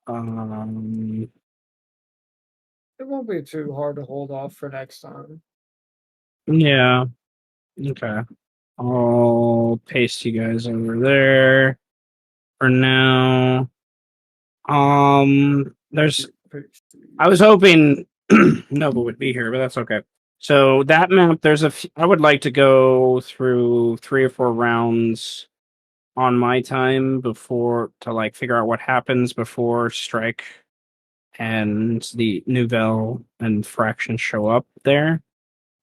it won't be too hard to hold off for next time. yeah. Okay. I'll paste you guys over there for now. There's I was hoping Nova would be here, but that's okay. So that map, I would like to go through 3 or 4 rounds on my time before to figure out what happens before Strike and the Nouvelle and Fraction show up there.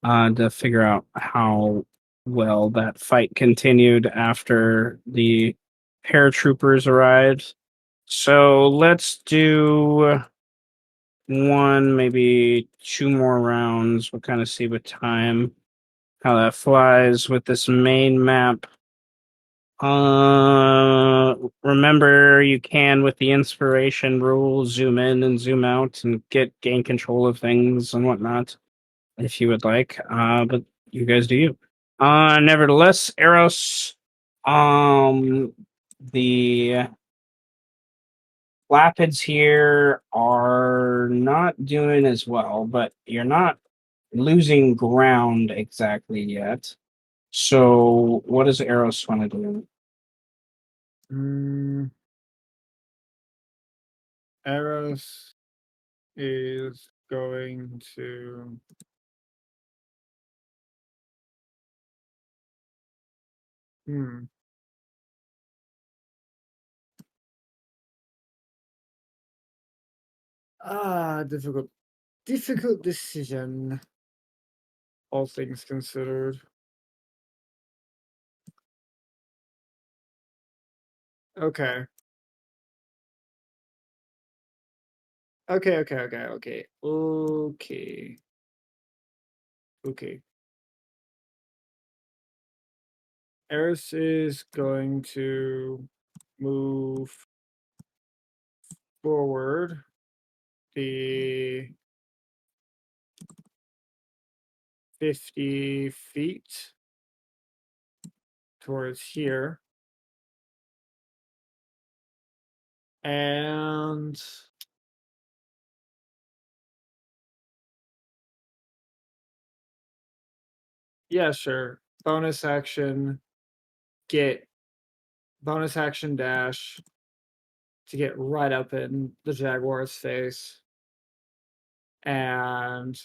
To figure out how well that fight continued after the paratroopers arrived. So let's do 1, maybe 2 more rounds. We'll kind of see with time how that flies with this main map. Remember, you can, with the inspiration rule, zoom in and zoom out and gain control of things and whatnot if you would like. But you guys do you. Nevertheless, Eros, the Lapids here are not doing as well, but you're not losing ground exactly yet. So, what does Eros want to do? Eros is going to difficult decision, all things considered. Okay. Okay. Eris is going to move forward the 50 feet towards here. And yeah, sure. Bonus action dash to get right up in the jaguar's face. And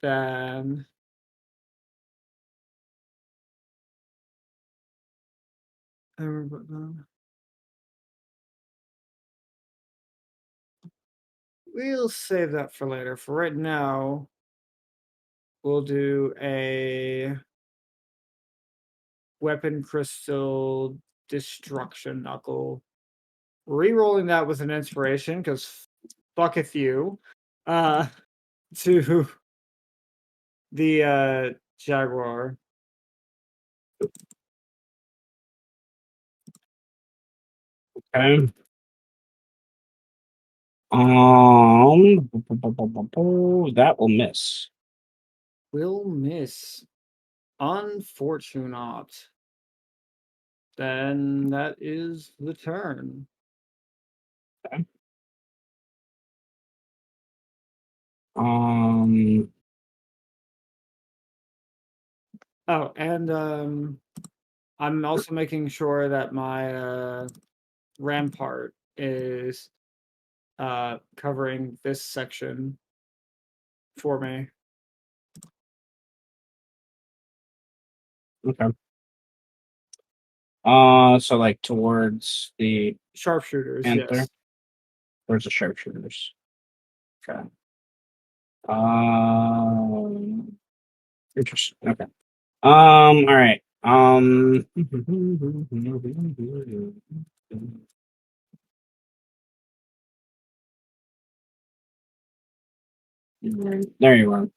then we'll save that for later. For right now, we'll do a weapon crystal destruction knuckle. Rerolling that with an inspiration, because fucketh you. To the jaguar. Okay. That will miss. Will miss. Unfortunate. Then that is the turn. Okay. Um. Oh, and I'm also making sure that my rampart is covering this section for me. Okay. So like towards the Sharpshooters, panther, yes. towards the sharpshooters. Okay. Interesting. Okay. All right. There you are.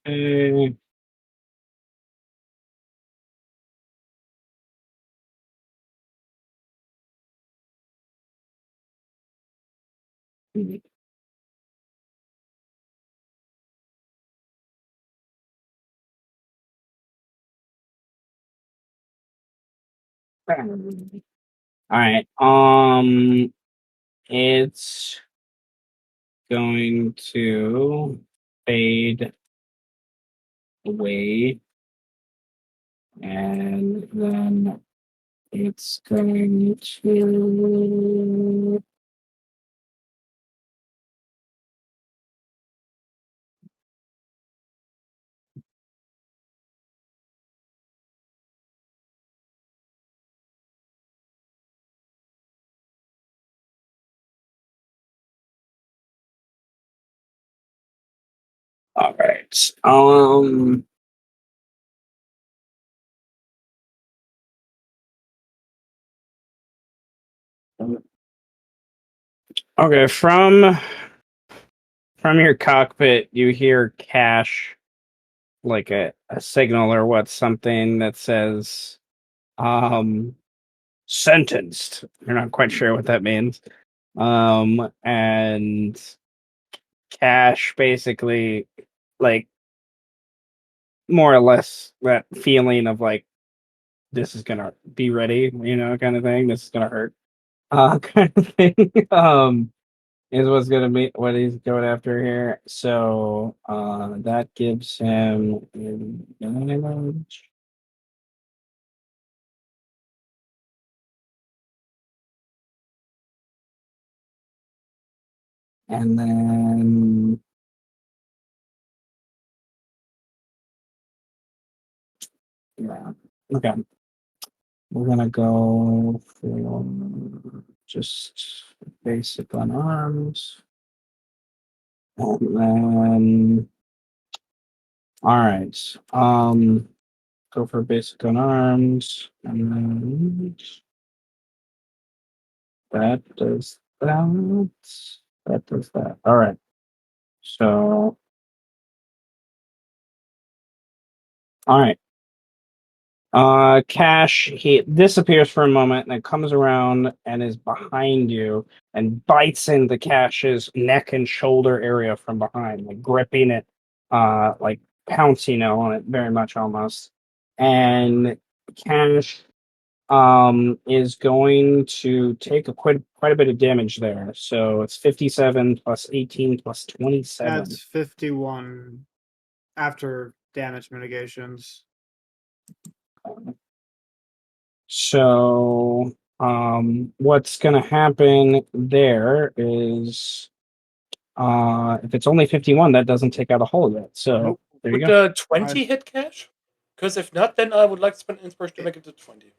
Eh, all right. It's going to fade away, and then it's going to. All right. Okay. From your cockpit, you hear Cash like a signal or what, something that says sentenced. You're not quite sure what that means. And Cash basically, like, more or less that feeling of like, this is gonna be ready, kind of thing. This is gonna hurt, kind of thing. Is what's gonna be what he's going after here. So that gives him advantage. And then yeah. Okay. We're gonna go for just basic on arms. And then all right. go for basic unarmed, and then that does that. That does that. All right. So, all right. Cash, he disappears for a moment and then comes around and is behind you and bites into Cash's neck and shoulder area from behind, like gripping it, like pouncing on it very much almost. And Cash is going to take quite a bit of damage there. So it's 57 plus 18 plus 27. That's 51 after damage mitigations. So, what's going to happen there is, if it's only 51, that doesn't take out a hole yet. So, Nope. there you Would go. 20 hit Cash? Because if not, then I would like to spend inspiration to make it to 20.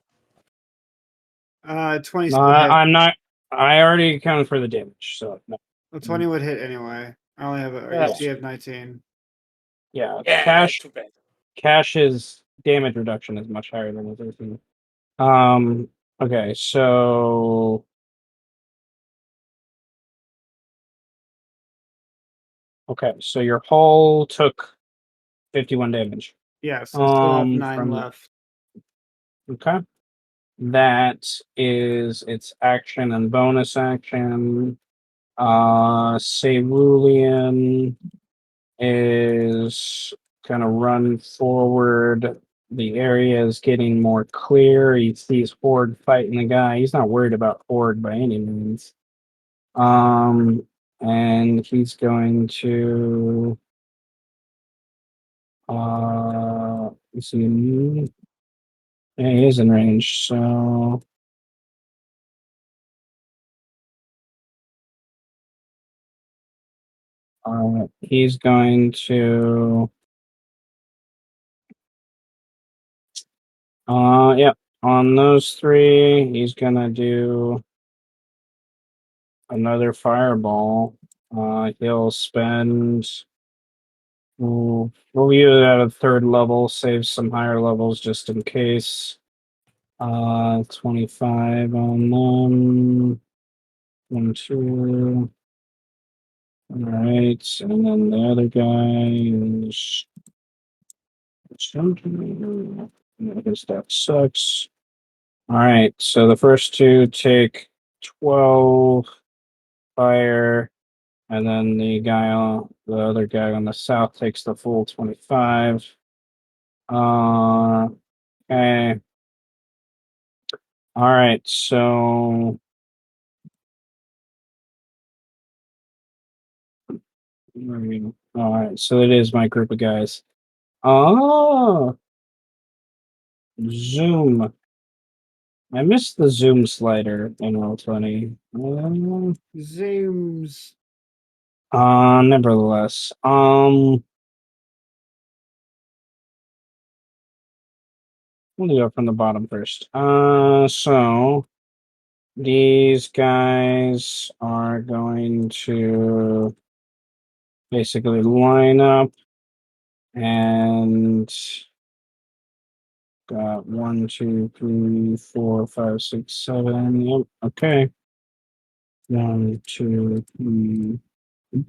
20 No, still hit. I'm not. I already accounted for the damage. So, no. Well, 20 would hit anyway. I only have a Yeah. AC of 19. Yeah, Yeah, too bad. Cash's damage reduction is much higher than his AC. Okay, so. Okay, so your hull took 51 damage. Yes, I still have 9 from left. Okay. That is its action and bonus action. Cerulean is gonna run forward. The area is getting more clear. He sees Horde fighting the guy. He's not worried about Horde by any means. And he's going to let's see. Yeah, he is in range, so he's going to yeah, on those three, he's gonna do another fireball. He'll spend we'll use it at a third level, save some higher levels just in case. 25 on them. 1, 2. All right, and then the other guy is something. I guess that sucks. All right, so the first two take 12 fire, and then the other guy on the south takes the full 25. Okay. All right, so all right, so it is my group of guys. Oh, zoom. I missed the zoom slider in Roll20. Zooms. Nevertheless, we'll do it from the bottom first. So these guys are going to basically line up and got 1, 2, 3, 4, 5, 6, 7. Yep. Okay. 1, 2, 3.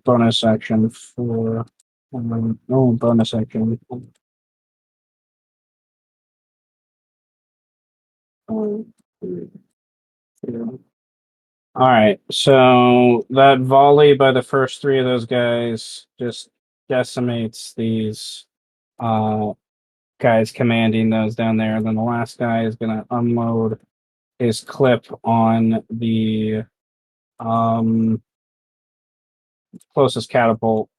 Bonus action for. Bonus action. One, two, three. All right, so that volley by the first three of those guys just decimates these guys commanding those down there. And then the last guy is gonna unload his clip on the closest catapult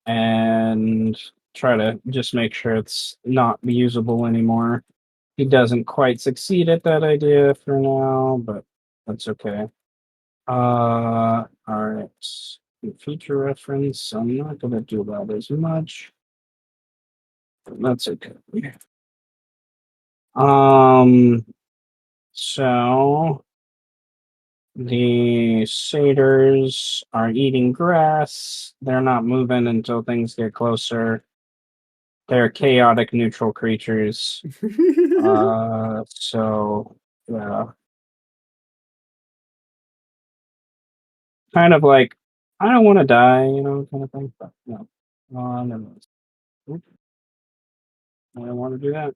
and try to just make sure it's not usable anymore. He doesn't quite succeed at that idea for now, but that's okay. All right. Feature reference. I'm not gonna do that as much. But that's okay. So the satyrs are eating grass. They're not moving until things get closer. They're chaotic neutral creatures. So yeah, kind of like I don't want to die, kind of thing. But no, never mind. Oop, I don't want to do that.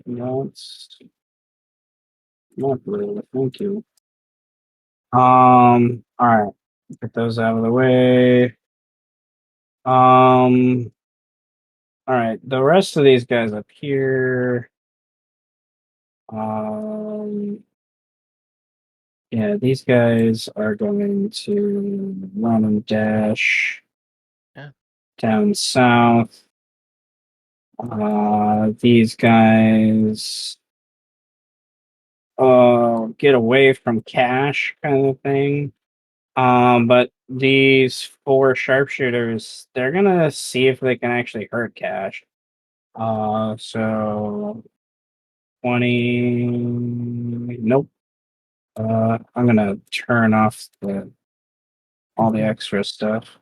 No, it's not really. Thank you. All right, get those out of the way. All right, the rest of these guys up here. Yeah, these guys are going to run and dash Yeah. down south. These guys get away from cash kind of thing. But these 4 sharpshooters, they're gonna see if they can actually hurt cash. So 20. Nope. I'm gonna turn off all the extra stuff.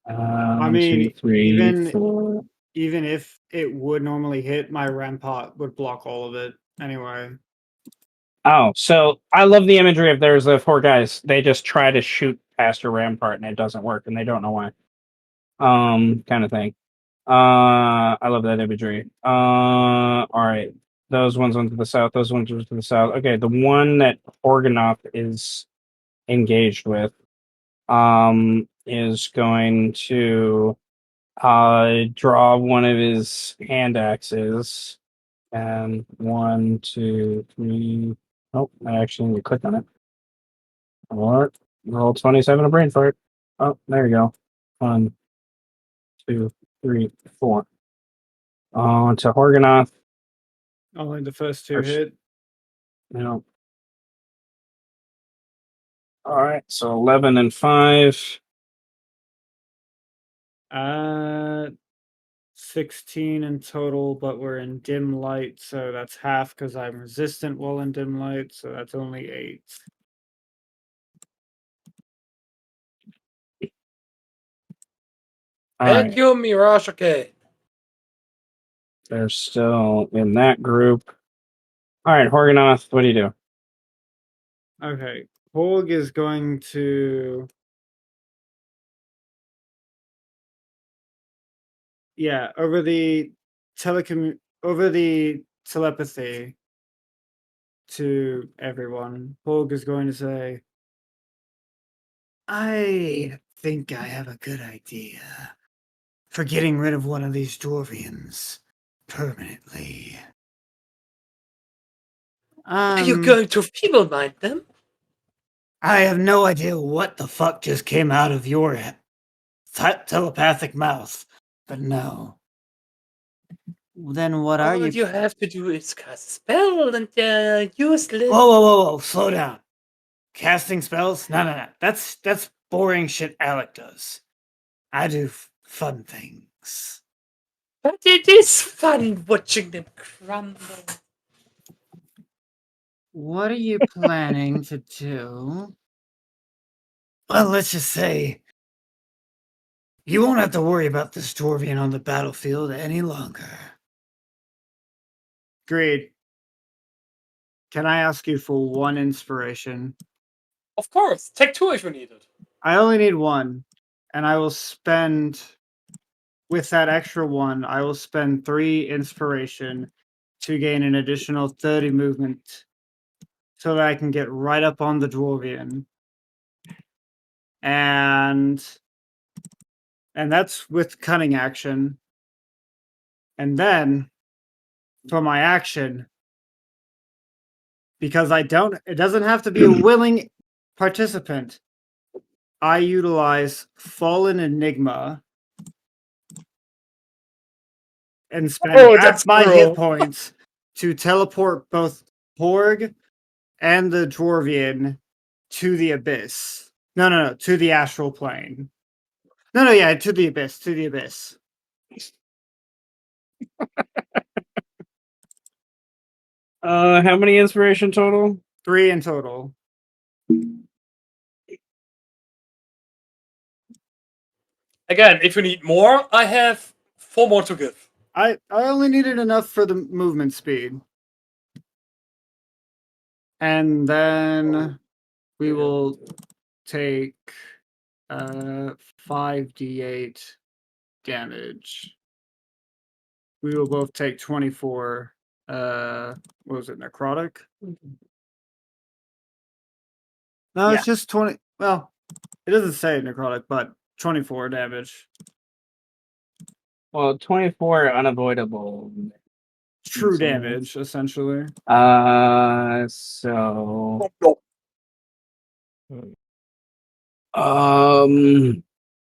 I 1, 2, mean, 3, even 4. even if it would normally hit, my rampart would block all of it anyway. Oh, so I love the imagery of there's the 4 guys. They just try to shoot past your rampart and it doesn't work and they don't know why. Kind of thing. I love that imagery. All right. Those ones went to the south. Those ones went to the south. Okay, the one that Organoff is engaged with, is going to draw one of his hand axes. And 1, 2, 3. Oh, I actually need to click on it. Or roll 27 a brain fart. Oh, there you go. 1, 2, 3, 4. On to Horganoth. Only the first 2 First, hit. All right, so 11 and 5. 16 in total, but we're in dim light, so that's half because I'm resistant while in dim light, so that's only 8. All Thank right, you, Mirage. Okay. they're still in that group. All right, Horganoth, what do you do? Okay, Hog is going to. Yeah, over the telepathy to everyone, Hog is going to say, I think I have a good idea for getting rid of one of these dwarvians permanently. Are you going to feeble mind them? I have no idea what the fuck just came out of your telepathic mouth, but no. Then what are All you? you have to do is cast a spell and useless. Whoa, slow down. Casting spells? No. That's boring shit Alec does. I do fun things. But it is fun watching them crumble. What are you planning to do? Well, let's just say you won't have to worry about this dwarvian on the battlefield any longer. Agreed. Can I ask you for 1 inspiration? Of course, take 2 if you need it. I only need 1, and I will spend, with that extra 1, I will spend 3 inspiration to gain an additional 30 movement so that I can get right up on the dwarvian. And that's with cunning action. And then for my action, because it doesn't have to be a willing participant, I utilize Fallen Enigma and spend half that's my hit cruel. points to teleport both Porg and the Dwarvian to the abyss. No, to the astral plane. No, yeah, to the abyss. How many inspiration total? 3 in total. Again, if you need more, I have 4 more to give. I only needed enough for the movement speed. And then we will take 5d8 damage. We will both take 24 what was it, necrotic? No, Yeah. it's just 20. Well, it doesn't say necrotic, but 24 damage. Well, 24 unavoidable. True So- damage, essentially. So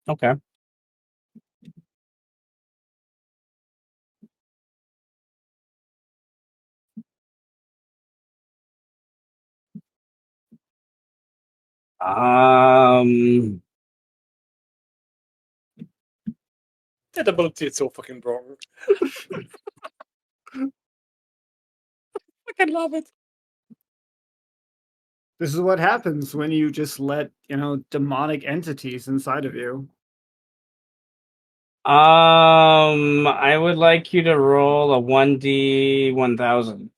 okay. Um That ability is so fucking broken. I love it. This is what happens when you just let, demonic entities inside of you. I would like you to roll a 1d 1000.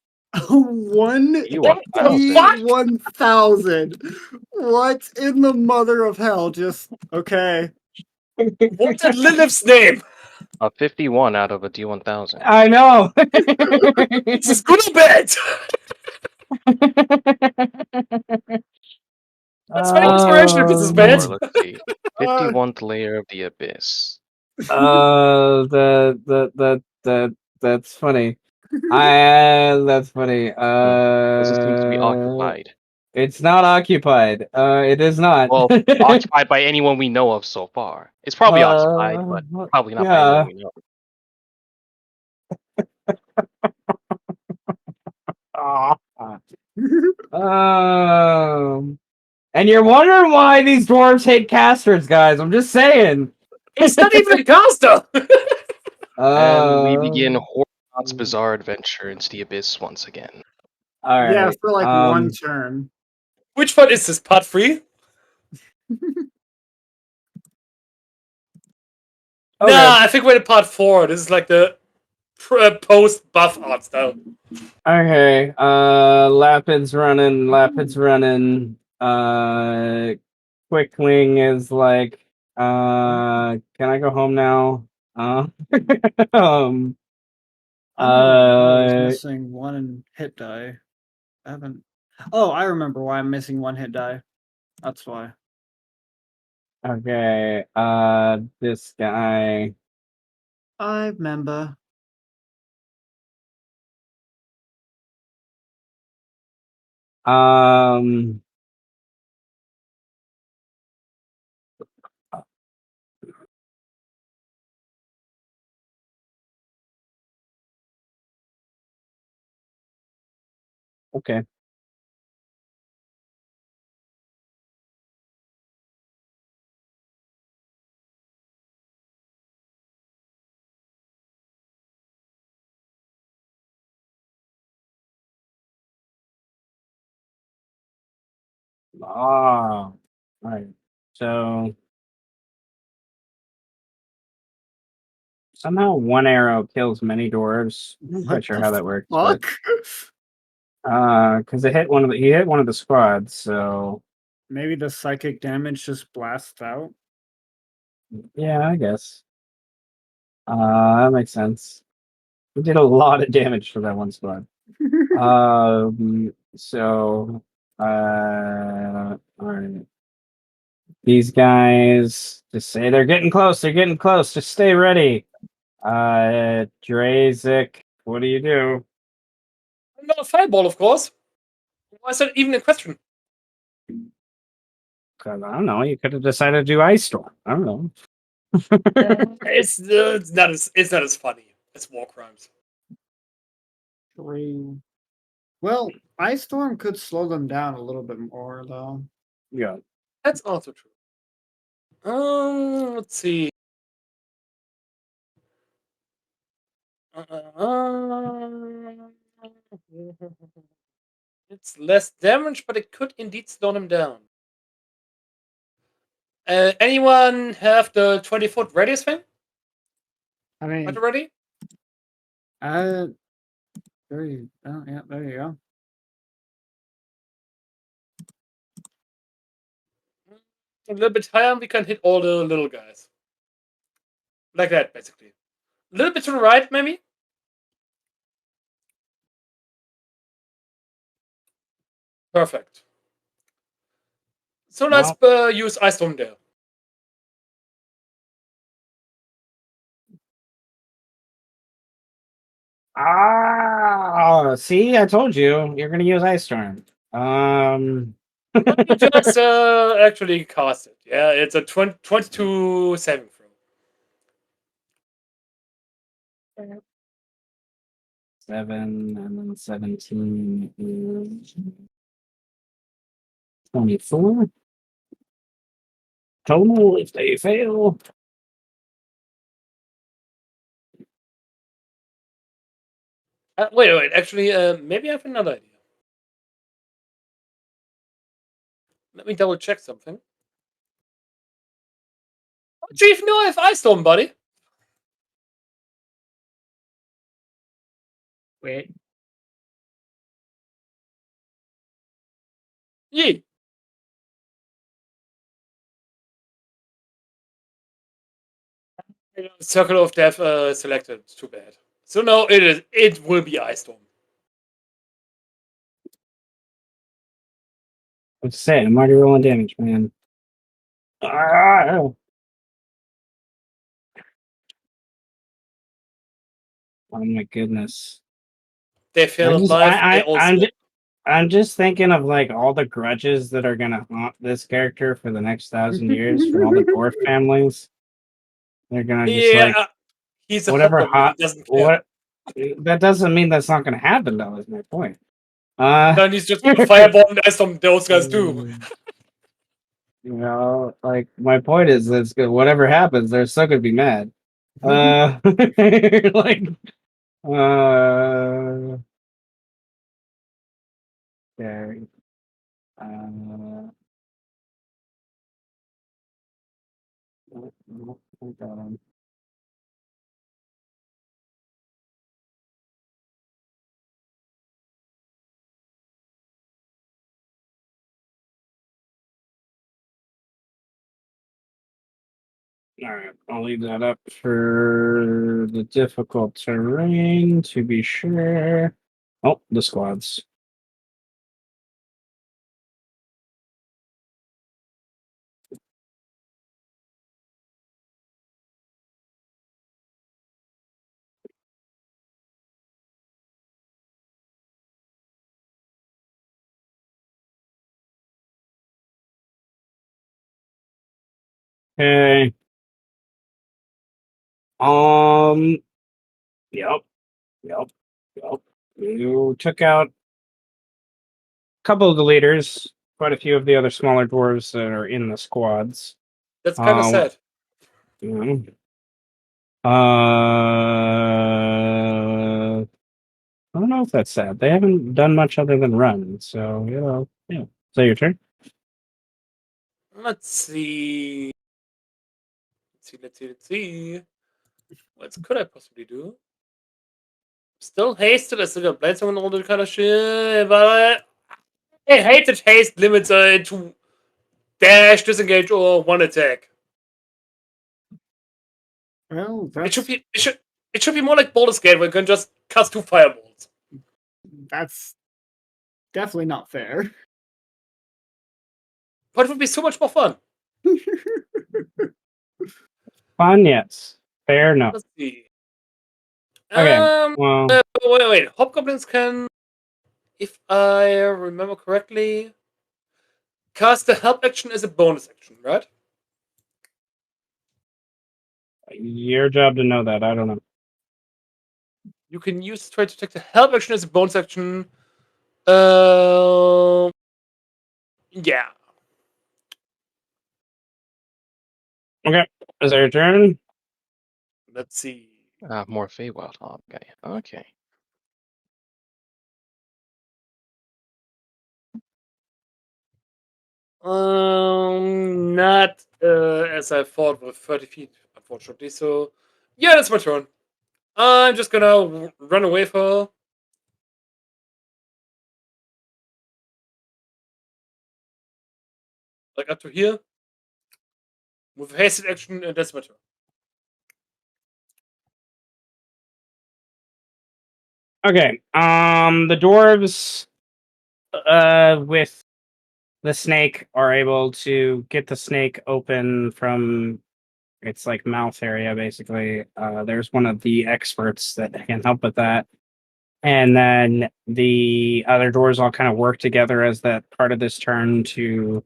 1 You What the 1000. fuck? 1000. What in the mother of hell? Just okay. What's in Lilith's name? A 51 out of a D1000. I know. This is good or bad? That's my inspiration if this is bad. Or let's see. 51th layer of the abyss. That's funny. That's funny. Does it seem to be occupied? It's not occupied. It is not. Well, occupied by anyone we know of so far. It's probably occupied, but probably not by anyone Yeah. we know. And you're wondering why these dwarves hate casters, guys. I'm just saying. It's not even a caster. And we begin Horton's bizarre adventure into the abyss once again. All right. Yeah, for like one turn. Which one is this? Part 3? Okay. Nah, I think we're in part 4. This is like the post buff art style. Okay. Lapid's running. Quickling is like, can I go home now? Um. I was missing one hit die. I haven't. Oh, I remember why I'm missing one hit die. That's why. Okay. This guy. I remember. Um. Okay. All right. So somehow one arrow kills many dwarves. I'm not quite sure how that works, but because he hit one of the squads, so Maybe the psychic damage just blasts out. yeah, I guess. That makes sense. We did a lot of damage to that one squad. So all right. These guys just say they're getting close, just stay ready. Drazik, what do you do? Not a fireball, of course. Why is that even a question? Because I don't know, you could have decided to do Ice Storm. I don't know. It's not as funny as War Crimes. 3. Well, Ice Storm could slow them down a little bit more, though. Yeah. That's also true. Let's see. It's less damage, but it could indeed slow them down. Anyone have the 20-foot radius thing? I mean, Already? there you. Oh, yeah, there you go. A little bit higher, we can hit all the little guys. Like that, basically. A little bit to the right, maybe? Perfect. So let's use Ice Storm there. See, I told you you're gonna use Ice Storm. You just actually cast it. Yeah, it's a 22 saving throw. 7 and then 17 is 24. Total if they fail. Wait. Actually, maybe I have another idea. Let me double check something. How do you even know I have Ice Storm, buddy? Wait. Yee. Circle of Death selected. Too bad. So no, it is. It will be Ice Storm. What's to say? I'm already rolling damage, man. Oh my goodness. They failed life. They also. I'm just thinking of like all the grudges that are gonna haunt this character for the next 1,000 years from all the dwarf families. They're gonna just Yeah, like he's a whatever hobgoblin. He hot doesn't care. what that doesn't mean that's not gonna happen though, is my point. Then he's just gonna fireball and Ice Storm those guys too. You know, like my point is that's good. Whatever happens, they're still gonna be mad. Like okay. Hold on. All right, I'll leave that up for the difficult terrain to be sure. Oh, the squads. Okay. Um. Yep. Yep. Yep. You took out a couple of the leaders, quite a few of the other smaller dwarves that are in the squads. That's kind of sad. Yeah. I don't know if that's sad. They haven't done much other than run, so yeah. Is that your turn? Let's see. Let's see. What could I possibly do? Still hasted. I still got Bladestone and all that kind of shit. But I hate that haste limits to dash, disengage, or one attack. Well, It should be more like Baldur's Gate, where you can just cast 2 fireballs. that's definitely not fair. But it would be so much more fun. Fun, yes. Fair, no. Let's see. Okay. Well, Wait. Hobgoblins can, if I remember correctly, cast the help action as a bonus action, right? your job to know that. I don't know. You can use try to take the help action as a bonus action. Yeah. Okay. Is that your turn? Let's see. More Feywild Hog guy. Okay. Not as I thought with 30 feet, unfortunately. So, yeah, that's my turn. I'm just gonna run away for like up to here with hasted action, and that's my turn. Okay. The dwarves, with the snake, are able to get the snake open from its like mouth area. Basically, there's one of the experts that can help with that, and then the other dwarves all kind of work together as that part of this turn to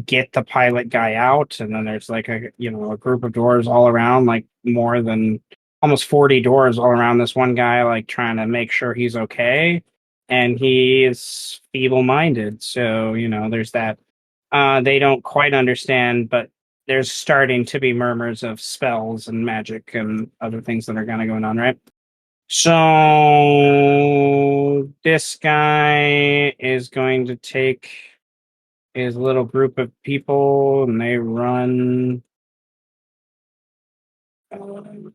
get the pilot guy out. And then there's like a group of doors all around, like more than almost 40 doors all around this one guy, like trying to make sure he's okay. And he is feeble-minded, so there's that. They don't quite understand, but there's starting to be murmurs of spells and magic and other things that are kind of going on, right? So this guy is going to take his little group of people, and they run,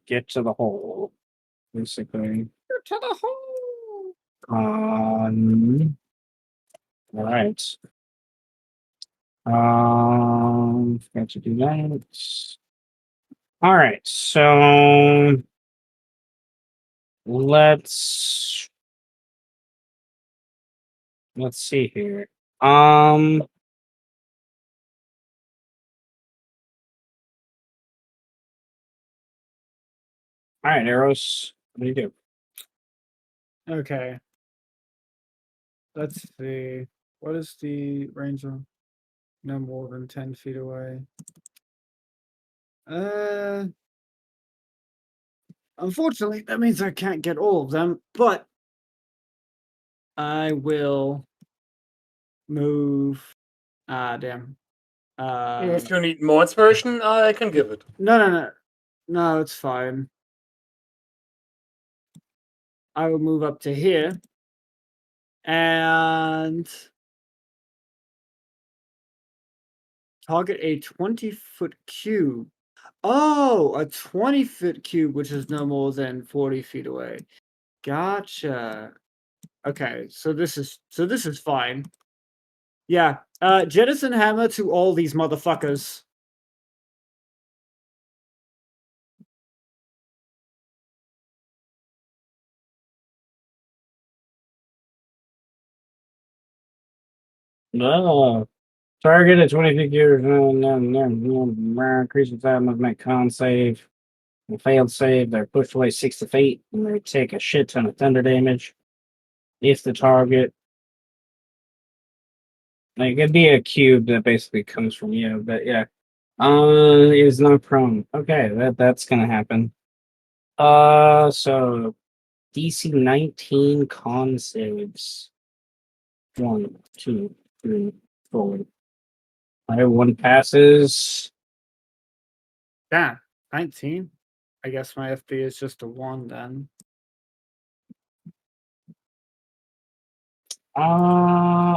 get to the hole, basically. Get to the hole. All right. Got to do that. All right, so let's see here. All right, Eros, what do you do? Okay. Let's see. What is the range of no more than 10 feet away? Unfortunately, that means I can't get all of them, but I will move. Damn. If you need more inspiration, I can give it. No. No, it's fine. I will move up to here and target a 20-foot cube. Oh, a 20-foot cube, which is no more than 40 feet away. Gotcha. Okay, so this is fine. Yeah. Jettison hammer to all these motherfuckers. No. Target at 20 figures. Increase the time must make con save. A failed save, they're pushed away 6 to 8, and they take a shit ton of thunder damage. If the target, like, it'd be a cube that basically comes from you, but yeah, is not prone. Okay, that's gonna happen. So DC 19 con saves. 1, 2, 3, 4. All right, one passes. Damn, 19. I guess my FB is just a 1 then.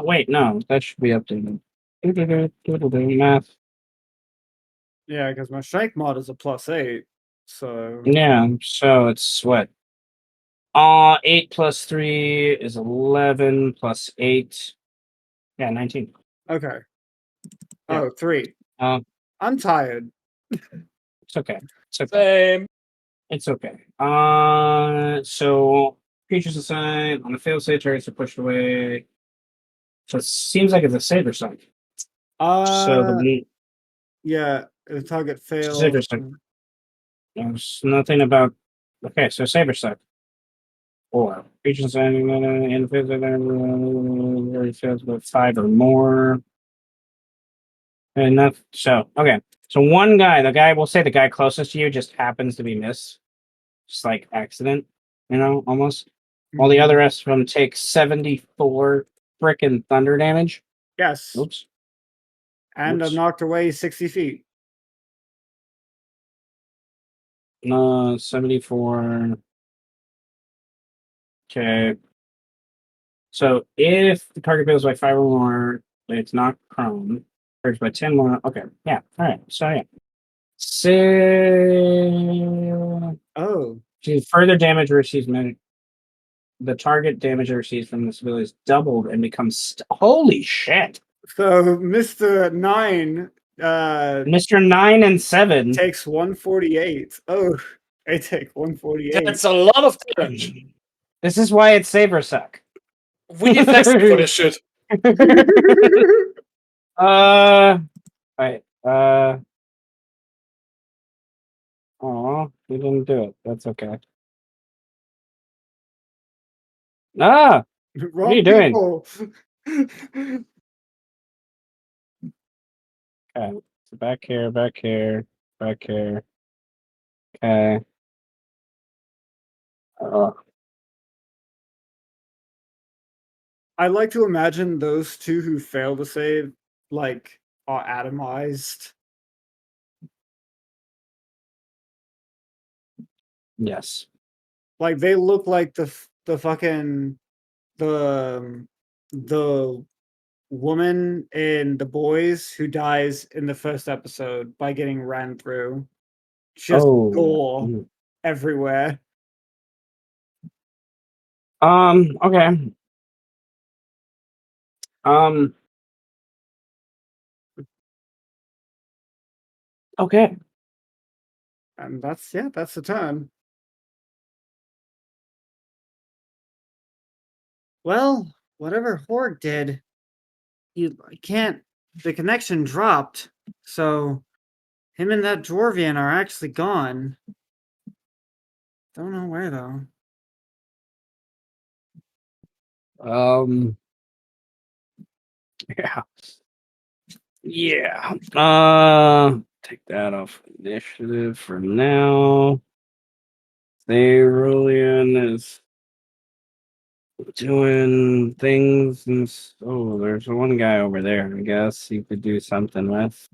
Wait, no, that should be updated. Math. Yeah, because my strength mod is a +8. So Yeah, so it's what? 8 plus 3 is 11 plus 8. Yeah, 19. okay. Yeah. Oh, 3. I'm tired. It's okay. It's okay. Same. It's okay. So creatures assigned on the failed save targets are pushed away. So it seems like it's a saber side. So the Yeah, the target fails. saber side. There's nothing about. Okay, so saber side. Or creatures assigned in the fails with 5 or more. Enough. So okay. So one guy, we'll say the guy closest to you, just happens to be missed, just like accident, almost. While the other rest of them take 74 frickin' thunder damage. Yes. Oops. And I'm knocked away 60 feet. 74. Okay. So if the target fails by 5 or more, it's not prone. By 10 more. Okay. Yeah. All right. So yeah. So Oh, further damage receives the target damage it receives from this ability is doubled and becomes holy shit. so Mr. Nine Mr. 9 and 7. takes 148. Oh, I take 148. That's a lot of damage. This is why it's Saber Suck. We need flexing for this shit. Right. Oh, we didn't do it. That's okay. Ah, Wrong are you doing? people. Okay. So back here, back here, back here. Okay. I like to imagine those two who fail to save, like, are atomized. Yes. Like they look like the fucking the woman in The Boys who dies in the first episode by getting ran through. Just gore Mm. everywhere. Okay. Okay. And that's the turn. Well, whatever Horde did, he can't. The connection dropped, so him and that Dwarvian are actually gone. Don't know where though. Yeah. Yeah. Take that off initiative for now. Cerulean is doing things and oh, there's one guy over there, I guess you could do something with.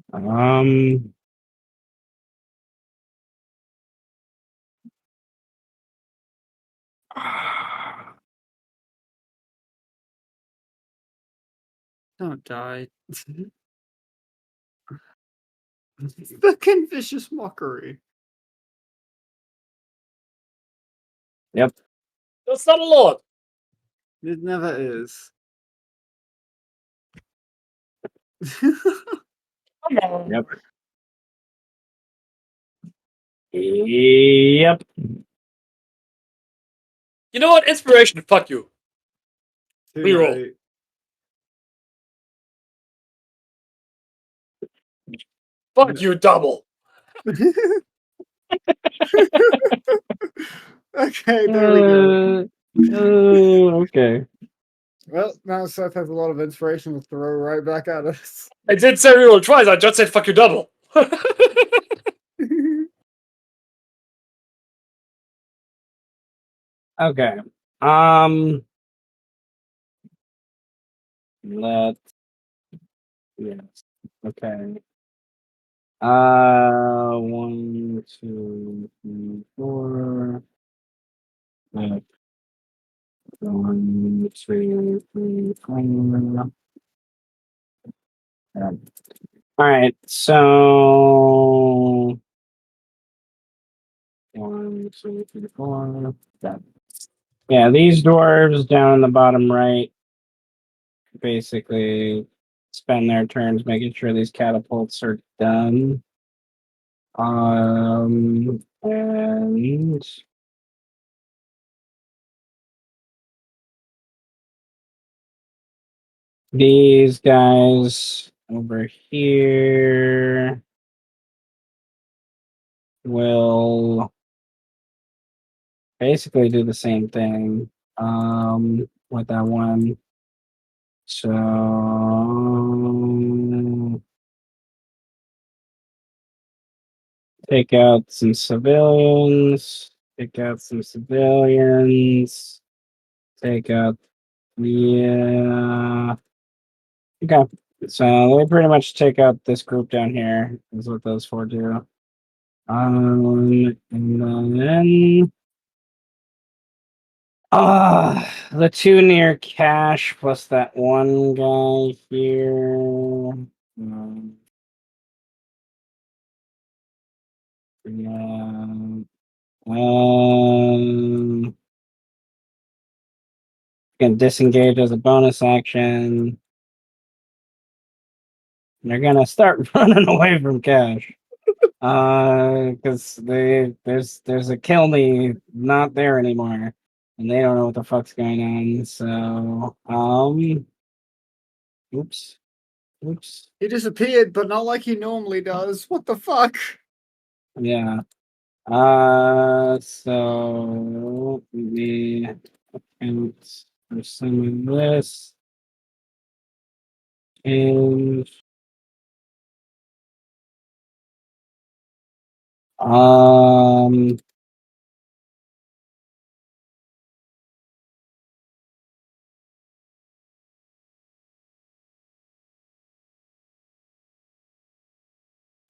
Don't die. Fucking vicious mockery. Yep. That's not a lot. It never is. Yep. Yep. You know what? Inspiration, fuck you. Too Reroll. late. Fuck you, double. Okay, there we go. Okay. Well, now Seth has a lot of inspiration to throw right back at us. I did say reroll twice. I just said fuck you, double. Okay. Let's. Yes. Okay. 1, 2, 3, 4. 1, 2, 3, 4. All right. So 1, 2, 3, 4. Yeah, these dwarves down in the bottom right basically spend their turns making sure these catapults are done. And these guys over here will basically do the same thing with that one. So take out some civilians. Take out some civilians. Take out yeah. Okay. So they pretty much take out this group down here, is what those four do. And then the two near cash plus that one guy here. Um, yeah. Can disengage as a bonus action. They're gonna start running away from Cash. Because there's a kill me not there anymore, and they don't know what the fuck's going on. So, oops, oops, He disappeared, but not like he normally does. What the fuck? yeah. So the accounts for some of this and um.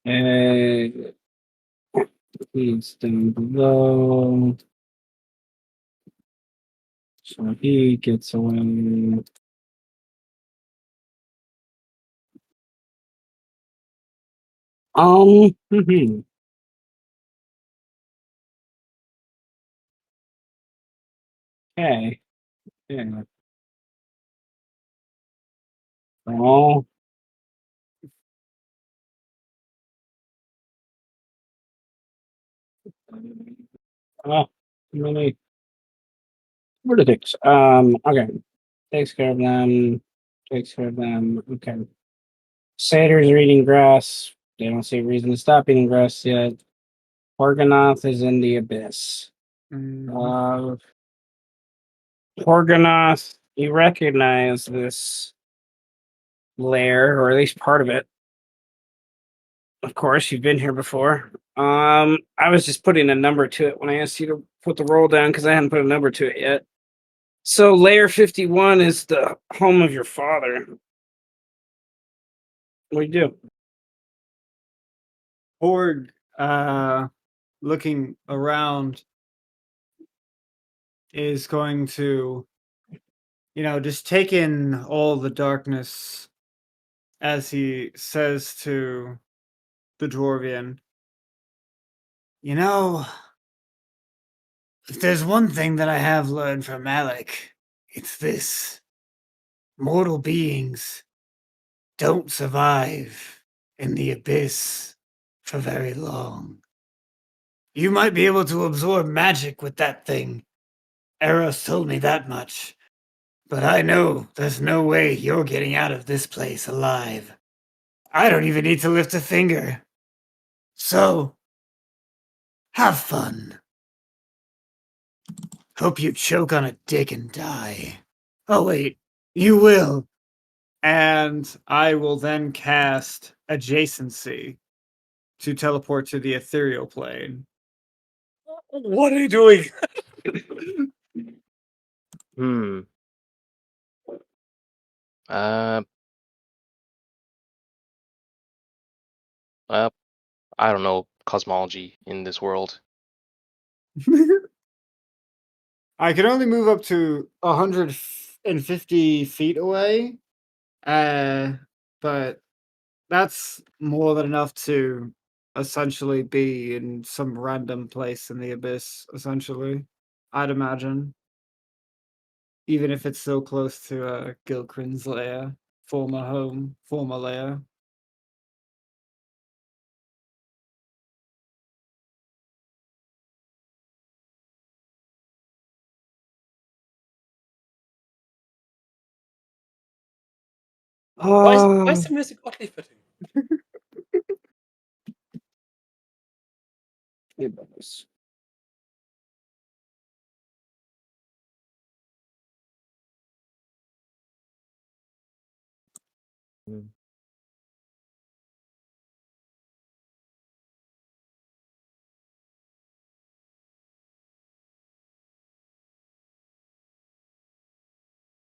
Uh, he's down below, so he gets away. Mhm. Okay. Yeah. Oh. Oh. Many ridiculous. Okay. Takes care of them. Takes care of them. Okay. Satyrs are eating grass. They don't see a reason to stop eating grass yet. Organoth is in the abyss. Uh, Organoth, you recognize this lair, or at least part of it. Of course, you've been here before. I was just putting a number to it when I asked you to put the roll down because I hadn't put a number to it yet. So, layer 51 is the home of your father. What do you do? Horde, looking around, is going to, just take in all the darkness as he says to the Dwarvian, you know, if there's one thing that I have learned from Malik, it's this: mortal beings don't survive in the abyss for very long. You might be able to absorb magic with that thing. Eros told me that much. But I know there's no way you're getting out of this place alive. I don't even need to lift a finger. So, have fun. Hope you choke on a dick and die. Oh, wait, you will. And I will then cast Adjacency to teleport to the ethereal plane. What are you doing? Hmm. Uh. Well, I don't know cosmology in this world. I can only move up to 150 feet away, but that's more than enough to essentially be in some random place in the abyss, essentially. I'd imagine. Even if it's so close to Gilcrin's lair, former home, former lair. Why is the music oddly fitting?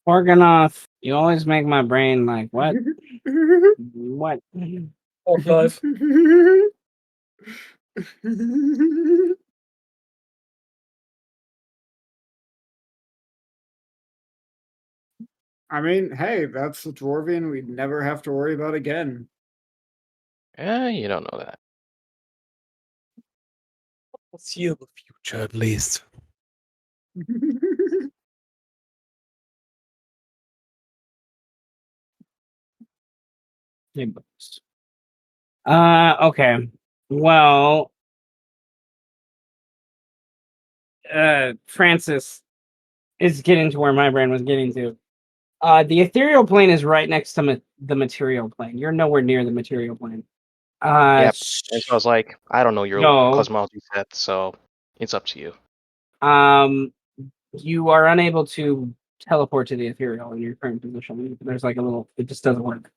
Organoth, you always make my brain like, what? What? Oh, Clive. I mean, hey, that's the Dwarvian we'd never have to worry about again. You don't know that. Foreseeable future, at least. Big books. Okay. Well, Francis is getting to where my brain was getting to. The ethereal plane is right next to the material plane. You're nowhere near the material plane. Yeah. And so I was like, I don't know your No. cosmology set, so it's up to you. You are unable to teleport to the ethereal in your current position. There's like a little. It just doesn't work.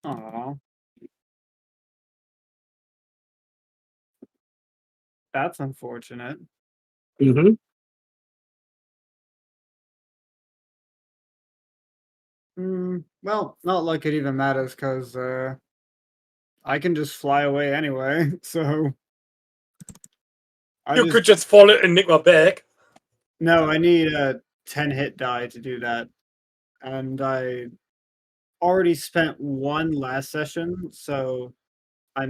Aw. That's unfortunate. Mm-hmm. Well, not like it even matters, because I can just fly away anyway, so... You could just fall Enigma back. No, I need a 10 hit die to do that. And I already spent one last session, so I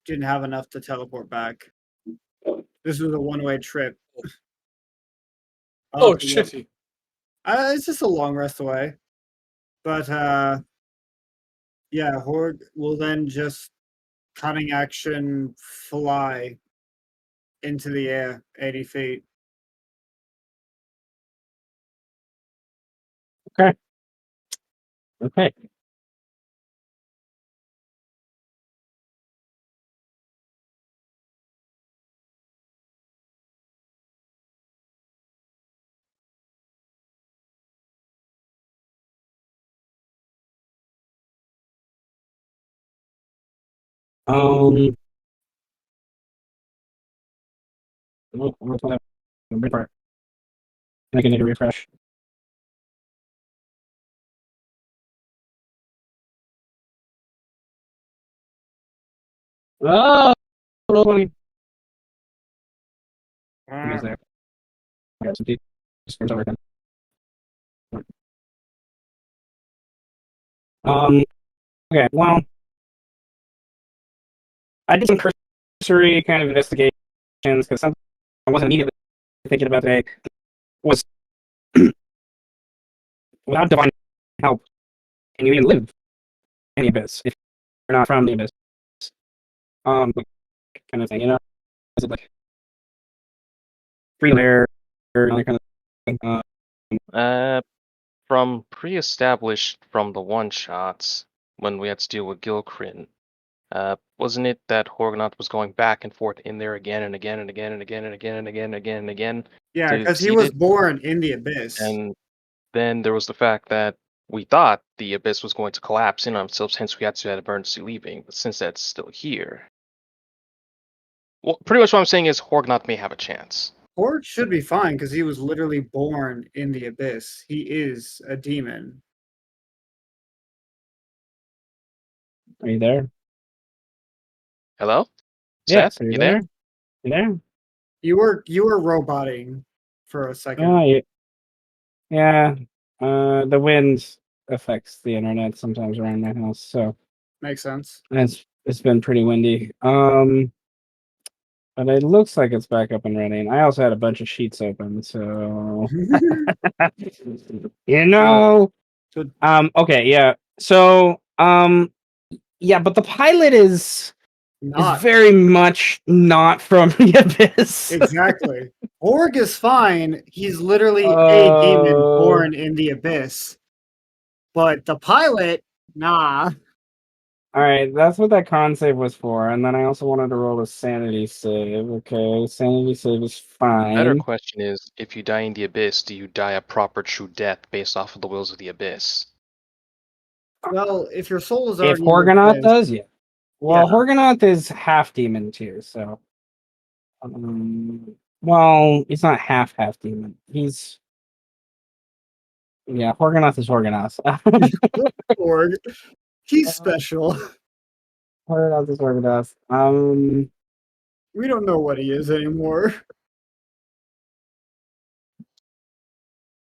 didn't have enough to teleport back. This was a one-way trip. Oh, shitty. It's just a long rest away. But yeah, Horde will then just cutting action fly into the air 80 feet. Okay. Um. I can need a refresh. Oh, funny. There. I got some deep screens over again. Okay, well, I did some cursory kind of investigations because something I wasn't immediately thinking about today was without divine help, can you even live in the abyss if you're not from the abyss? Like, kind of thing, you know? Is it like free layer or other kind of thing? From pre-established from the one-shots, when we had to deal with Gilcrin, wasn't it that Horgonaut was going back and forth in there again and again and again and again and again and again and again and again Yeah, to because he seed was it? born in the abyss. And then there was the fact that we thought the abyss was going to collapse in on itself, hence we had to have emergency leaving. But since that's still here, well, pretty much what I'm saying is Horgonaut may have a chance. Horde should be fine because he was literally born in the abyss. He is a demon. Are you there? Hello? Yes, Seth, are you you there? there? You there? You were roboting for a second. Oh, yeah. The wind affects the internet sometimes around my house, so Makes sense. it's been pretty windy. But it looks like it's back up and running. I also had a bunch of sheets open, so you know. So Okay, yeah. So, yeah, but the pilot is not very much not from the abyss. exactly. Org is fine. He's literally a demon Oh. born in the abyss. But the pilot, nah. All right, that's what that con save was for, and then I also wanted to roll a sanity save. Okay, sanity save is The better fine. question is, if you die in the abyss, do you die a proper true death based off of the wills of the abyss? Well, if your soul is If already in the Horgonaut abyss, does, yeah. Well, yeah. Horgonath is half demon too, so. Well, he's not half demon. He's yeah. Horgonath is Horgonath. Org, he's special. Horgonath is Horgonath. We don't know what he is anymore.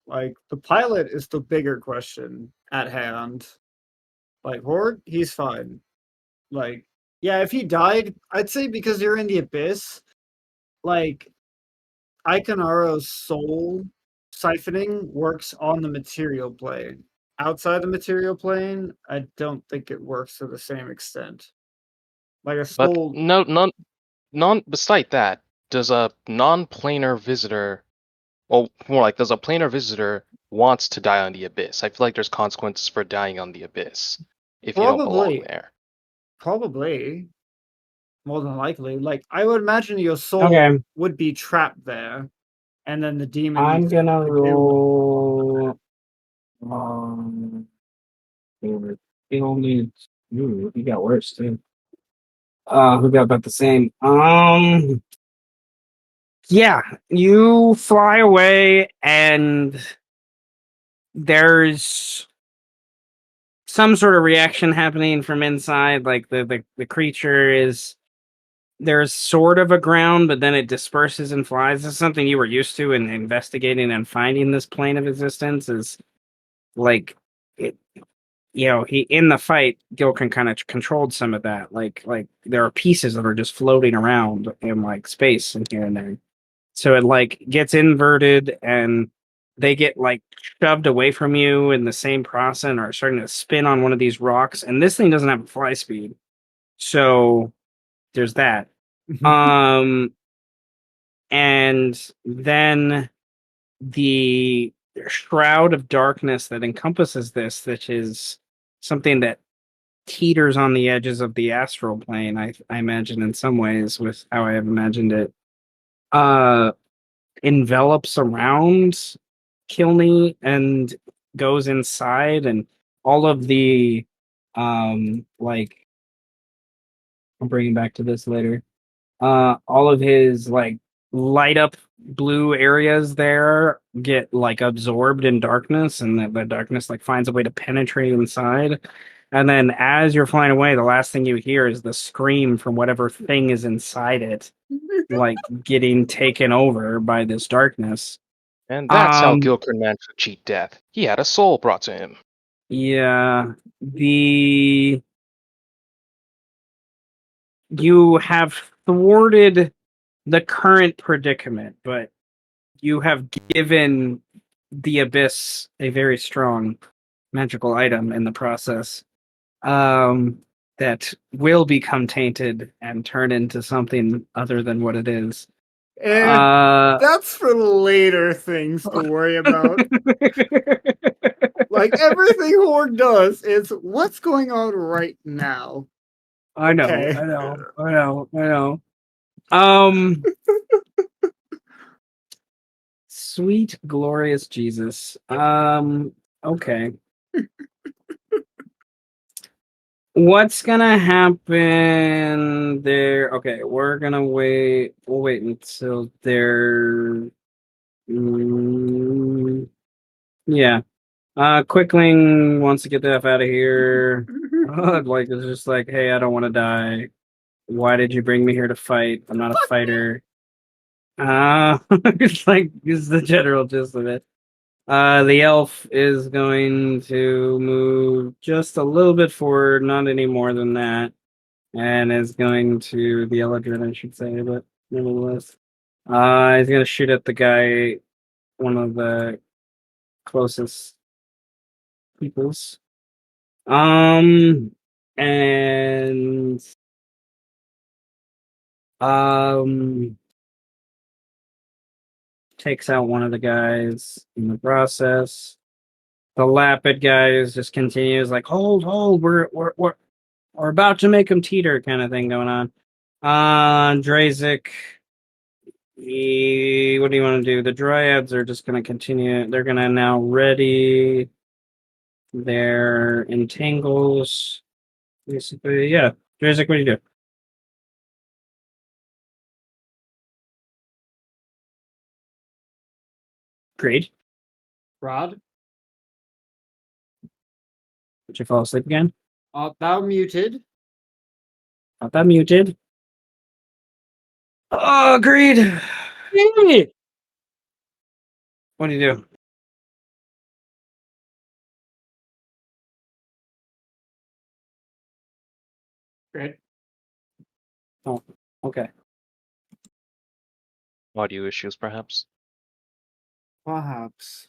Like, the pilot is the bigger question at hand. Like, Horde, he's fine. Like, yeah, if he died, I'd say because you're in the abyss, like Ikenaro's soul siphoning works on the material plane. Outside the material plane, I don't think it works to the same extent. Like a But soul. no, non. Beside that, does a non-planar visitor, well, more like, does a planar visitor wants to die on the abyss? I feel like there's consequences for dying on the abyss if you don't belong Probably, there. probably, more than likely. Like, I would imagine your soul Okay, would be trapped there, and then the I'm demons gonna could kill them. roll. Favorite. It only. Ooh, he got worse too. We got about the same. Yeah, you fly away, and there's some sort of reaction happening from inside. Like the creature is there's sort of a ground, but then it disperses and flies. This is something you were used to in investigating and finding this plane of existence. Is like it. He in the fight, Gilkin kind of controlled some of that. Like there are pieces that are just floating around in like space and here and there. So it like gets inverted and they get like shoved away from you in the same process and are starting to spin on one of these rocks. And this thing doesn't have a fly speed. So there's that. Um and then the shroud of darkness that encompasses this, which is something that teeters on the edges of the astral plane, I imagine in some ways with how I have imagined it. Uh envelops around Kilney and goes inside and all of the like I'll bring him back to this later. All of his like light up blue areas there get like absorbed in darkness and the darkness like finds a way to penetrate inside. And then as you're flying away, the last thing you hear is the scream from whatever thing is inside it, like getting taken over by this darkness. And that's how Um, Gilkern managed to cheat death. He had a soul brought to him. yeah, the you have thwarted the current predicament, but you have given the abyss a very strong magical item in the process. That will become tainted and turn into something other than what it is. And Uh, that's for later things to worry about. Like everything Horde does is what's going on right now. I know, Okay. I know, I know, I know. Um, Sweet, glorious Jesus. Okay. What's gonna happen there? Okay, we're gonna wait. We'll wait until they're. Mm, yeah. Quickling wants to get the F out of here. Like, it's just like, hey, I don't want to die. Why did you bring me here to fight? I'm not a fighter. It's the general gist of it. The elf is going to move just a little bit forward, not any more than that, and is going to the Eladrin, I should say, but nevertheless. He's gonna shoot at the guy, one of the closest peoples. And um, takes out one of the guys in the process. The Lapid guys just continues like, hold, we're about to make him teeter kind of thing going on. Drazik, what do you want to do? The Dryads are just going to continue. They're going to now ready their entangles. Basically, yeah. Drazik, what do you do? Great. Rod, Did you fall asleep again? thou muted. Not that muted. Oh, agreed. Hey! What do you do? Great. Oh, okay. Audio issues, perhaps. Perhaps.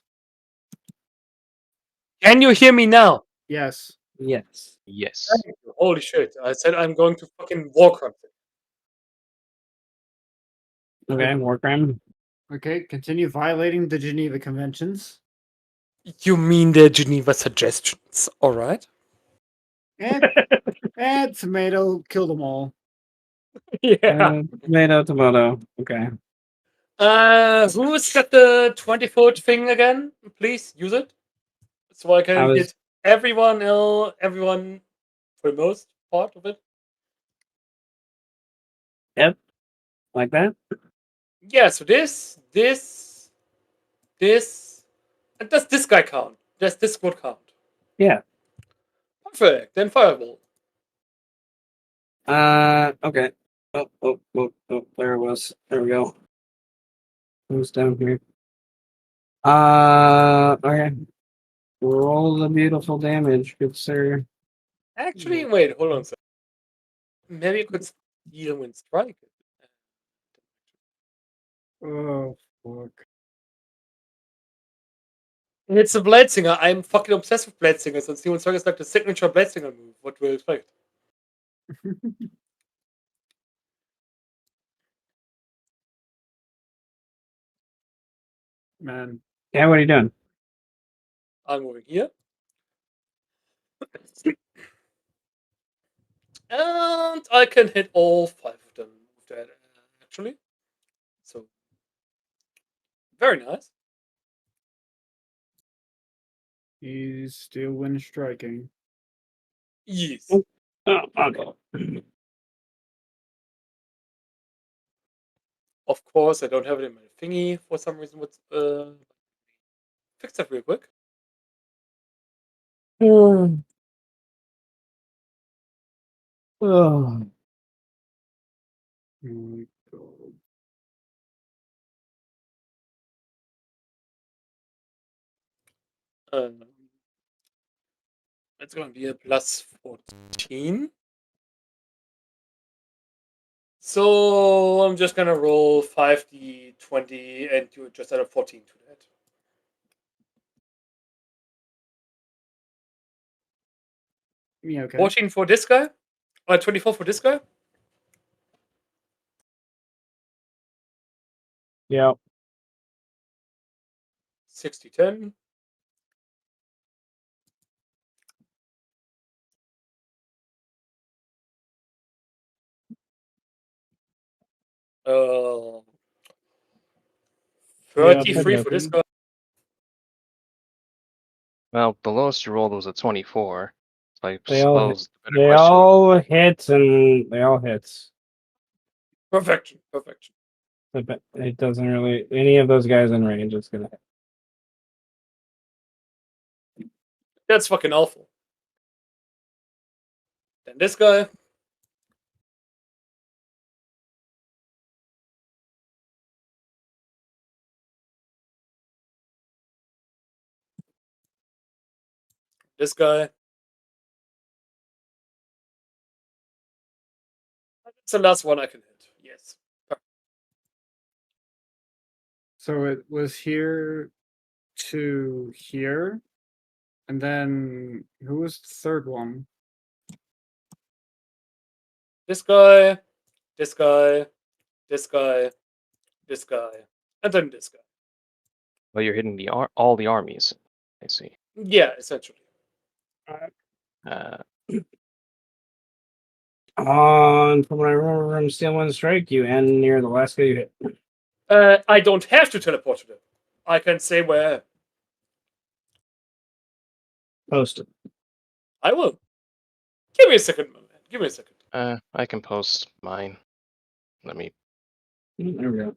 Can you hear me now? Yes. Yes. Yes. Holy shit! I said I'm going to fucking Warcraft. Okay, war crime. Okay, continue violating the Geneva Conventions. You mean the Geneva Suggestions? All right. And tomato, kill them all. Yeah. Tomato. Okay. Who's got the 20-foot thing again? Please use it so I I can was hit everyone. Everyone for the most part of it. yep, like that. Yeah. So this, and does this guy count? Does this squad count? Yeah. Perfect. Then fireball. Okay. Oh, there it was. There we go. Who's down here? Okay. Roll the beautiful damage, good sir. Actually, wait. Hold on a second. Maybe I could steal and strike. Oh, fuck. It's a Bladesinger. I'm fucking obsessed with Bladesingers, and Steven Strike is like the signature Bladesinger move. What do you expect? Man. Yeah, what are you doing? I'm moving here. And I can hit all 5 of them with that, actually. So, very nice. He's still when striking. Yes. Oh, okay. Of course, I don't have it in my thingy for some reason. Fix that real quick. Oh. Oh my god. Um, it's going to be a plus 14. So, I'm just going to roll 5d20 and you just add a 14 to that. Yeah, okay. 14 for this guy? 24 for this guy? Yeah. 60, 10. Uh, Yeah, 33 for this guy. Well, the lowest you rolled was a 24. So I They all suppose the better they question. all hits and they all hits. Perfection. Perfection. It doesn't really any of those guys in range. It's gonna hit. That's fucking awful. Then this guy. This guy. That's the last one I can hit. Yes. So it was here to here. And then who was the third one? This guy. This guy. This guy. This guy. And then this guy. Well, you're hitting all the armies. I see. Yeah, essentially. Uh, From what I remember from Steel One Strike, you end near the last guy you hit. I don't have to teleport to them. I can say where Posted. I will. Give me a second, man. Give me a second. I can post mine. Let me. There we go.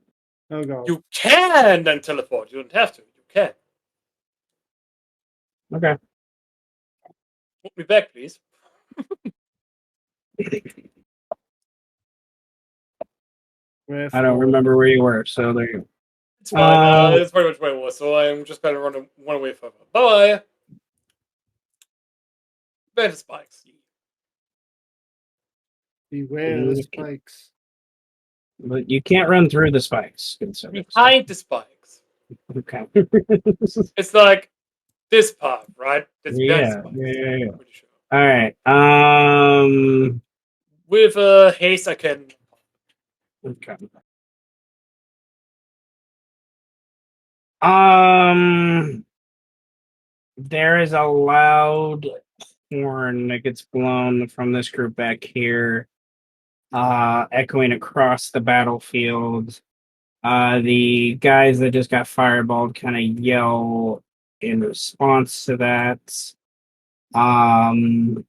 Oh god. You can then teleport. You don't have to. You can. Okay. Put me back, please. I don't remember where you were, so there you go. It's fine. It's pretty much where it was, so I'm just gonna run one away further. Bye bye. Better spikes. Beware the spikes. But you can't run through the spikes. Behind the spikes. Okay. It's like this path, right? That's behind the Yeah, spikes. yeah. I'm pretty sure. All right. With haste, I can. Okay. Um. There is a loud horn that gets blown from this group back here, echoing across the battlefield. The guys that just got fireballed kind of yell in response to that. And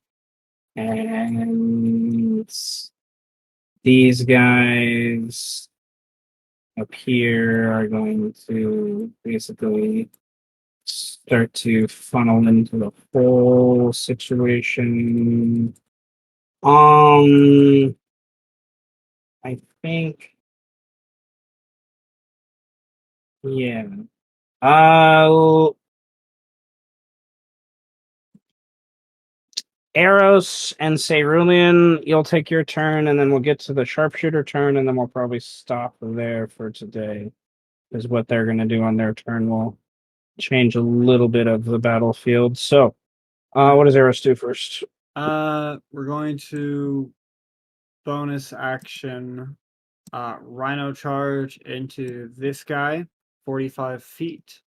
these guys up here are going to basically start to funnel into the whole situation. I think, yeah. Eros and Cerulean, you'll take your turn, and then we'll get to the sharpshooter turn, and then we'll probably stop there for today. Is what they're going to do on their turn will change a little bit of the battlefield. So, what does Eros do first? We're going to bonus action Rhino charge into this guy, 45 feet.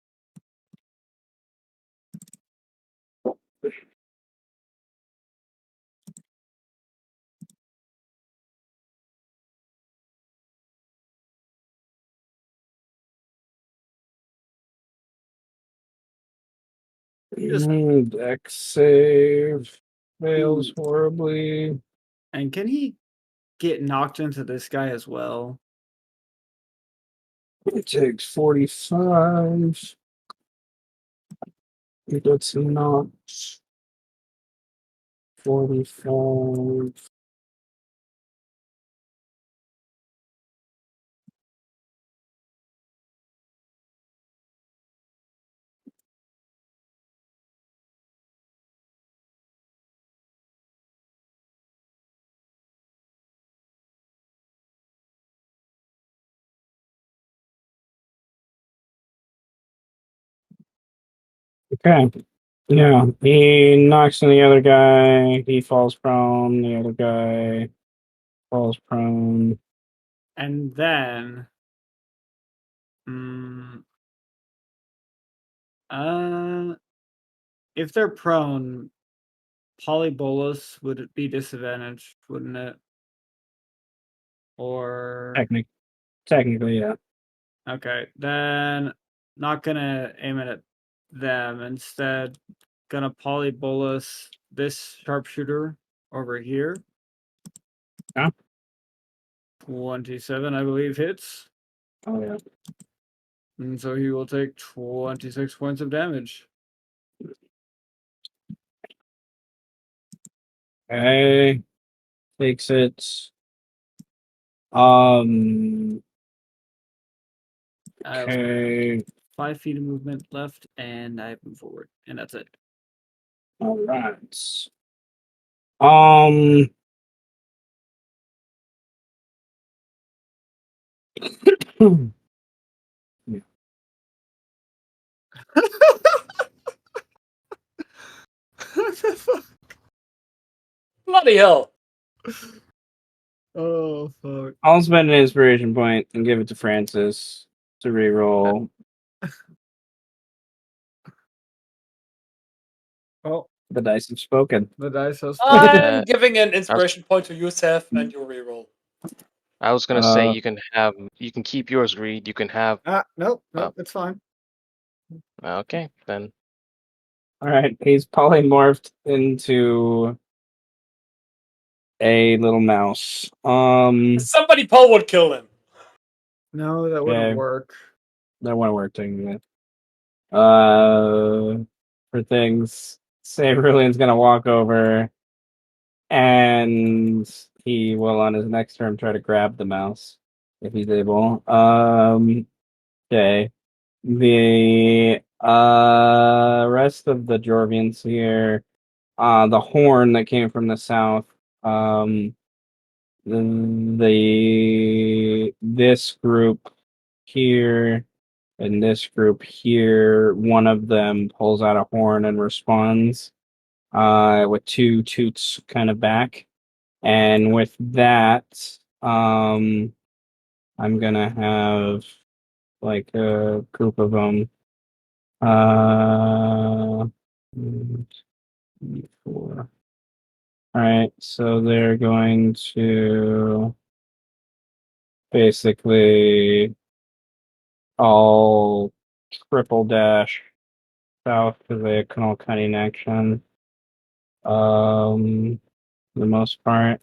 Dex save fails horribly. And can he get knocked into this guy as well? It takes 45. That's not 45. Okay. Yeah, he knocks on the other guy. He falls prone. The other guy falls prone. And then, mm, uh, if they're prone, polybolus would it be disadvantaged, wouldn't it? Or Technically, yeah. okay, then not gonna aim it at them. Instead, gonna polybolus this sharpshooter over here. Yeah. 27, I believe, hits. Oh yeah. And so he will take 26 points of damage. Okay. Takes it. Um. I have Okay. 5 feet of movement left, and I move forward, and that's it. All right. Um. What the fuck? Bloody hell! Oh fuck! I'll spend an inspiration point and give it to Francis to reroll. Oh, The dice have spoken. the dice has. I'm giving an inspiration point to Yusef and your reroll. I was gonna say Uh, you can keep yours, Reed. You can have. Nope, Oh. it's fine. Okay, then. All right, he's polymorphed into a little mouse. Somebody Paul would kill him. No, that Okay. wouldn't work. That won't work technically. For things, Cerulean's gonna walk over, and he will on his next turn try to grab the mouse if he's able. Okay. The rest of the Jorvians here, the horn that came from the south, this group here and this group here, one of them pulls out a horn and responds with two toots kind of back. And with that, I'm gonna have like a group of them. Uh, 4. All right, so they're going to basically all triple dash south because they can all cutting action. For the most part.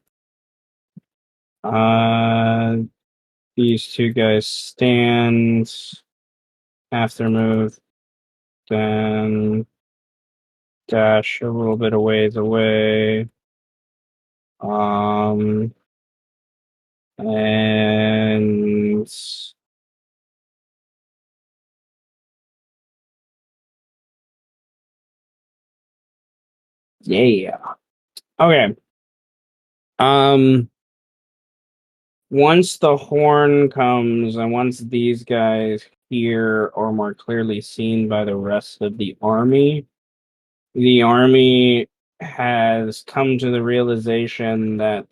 These two guys stand after move, then dash a little bit of ways away. And yeah. Okay. Once the horn comes and once these guys here are more clearly seen by the rest of the army has come to the realization that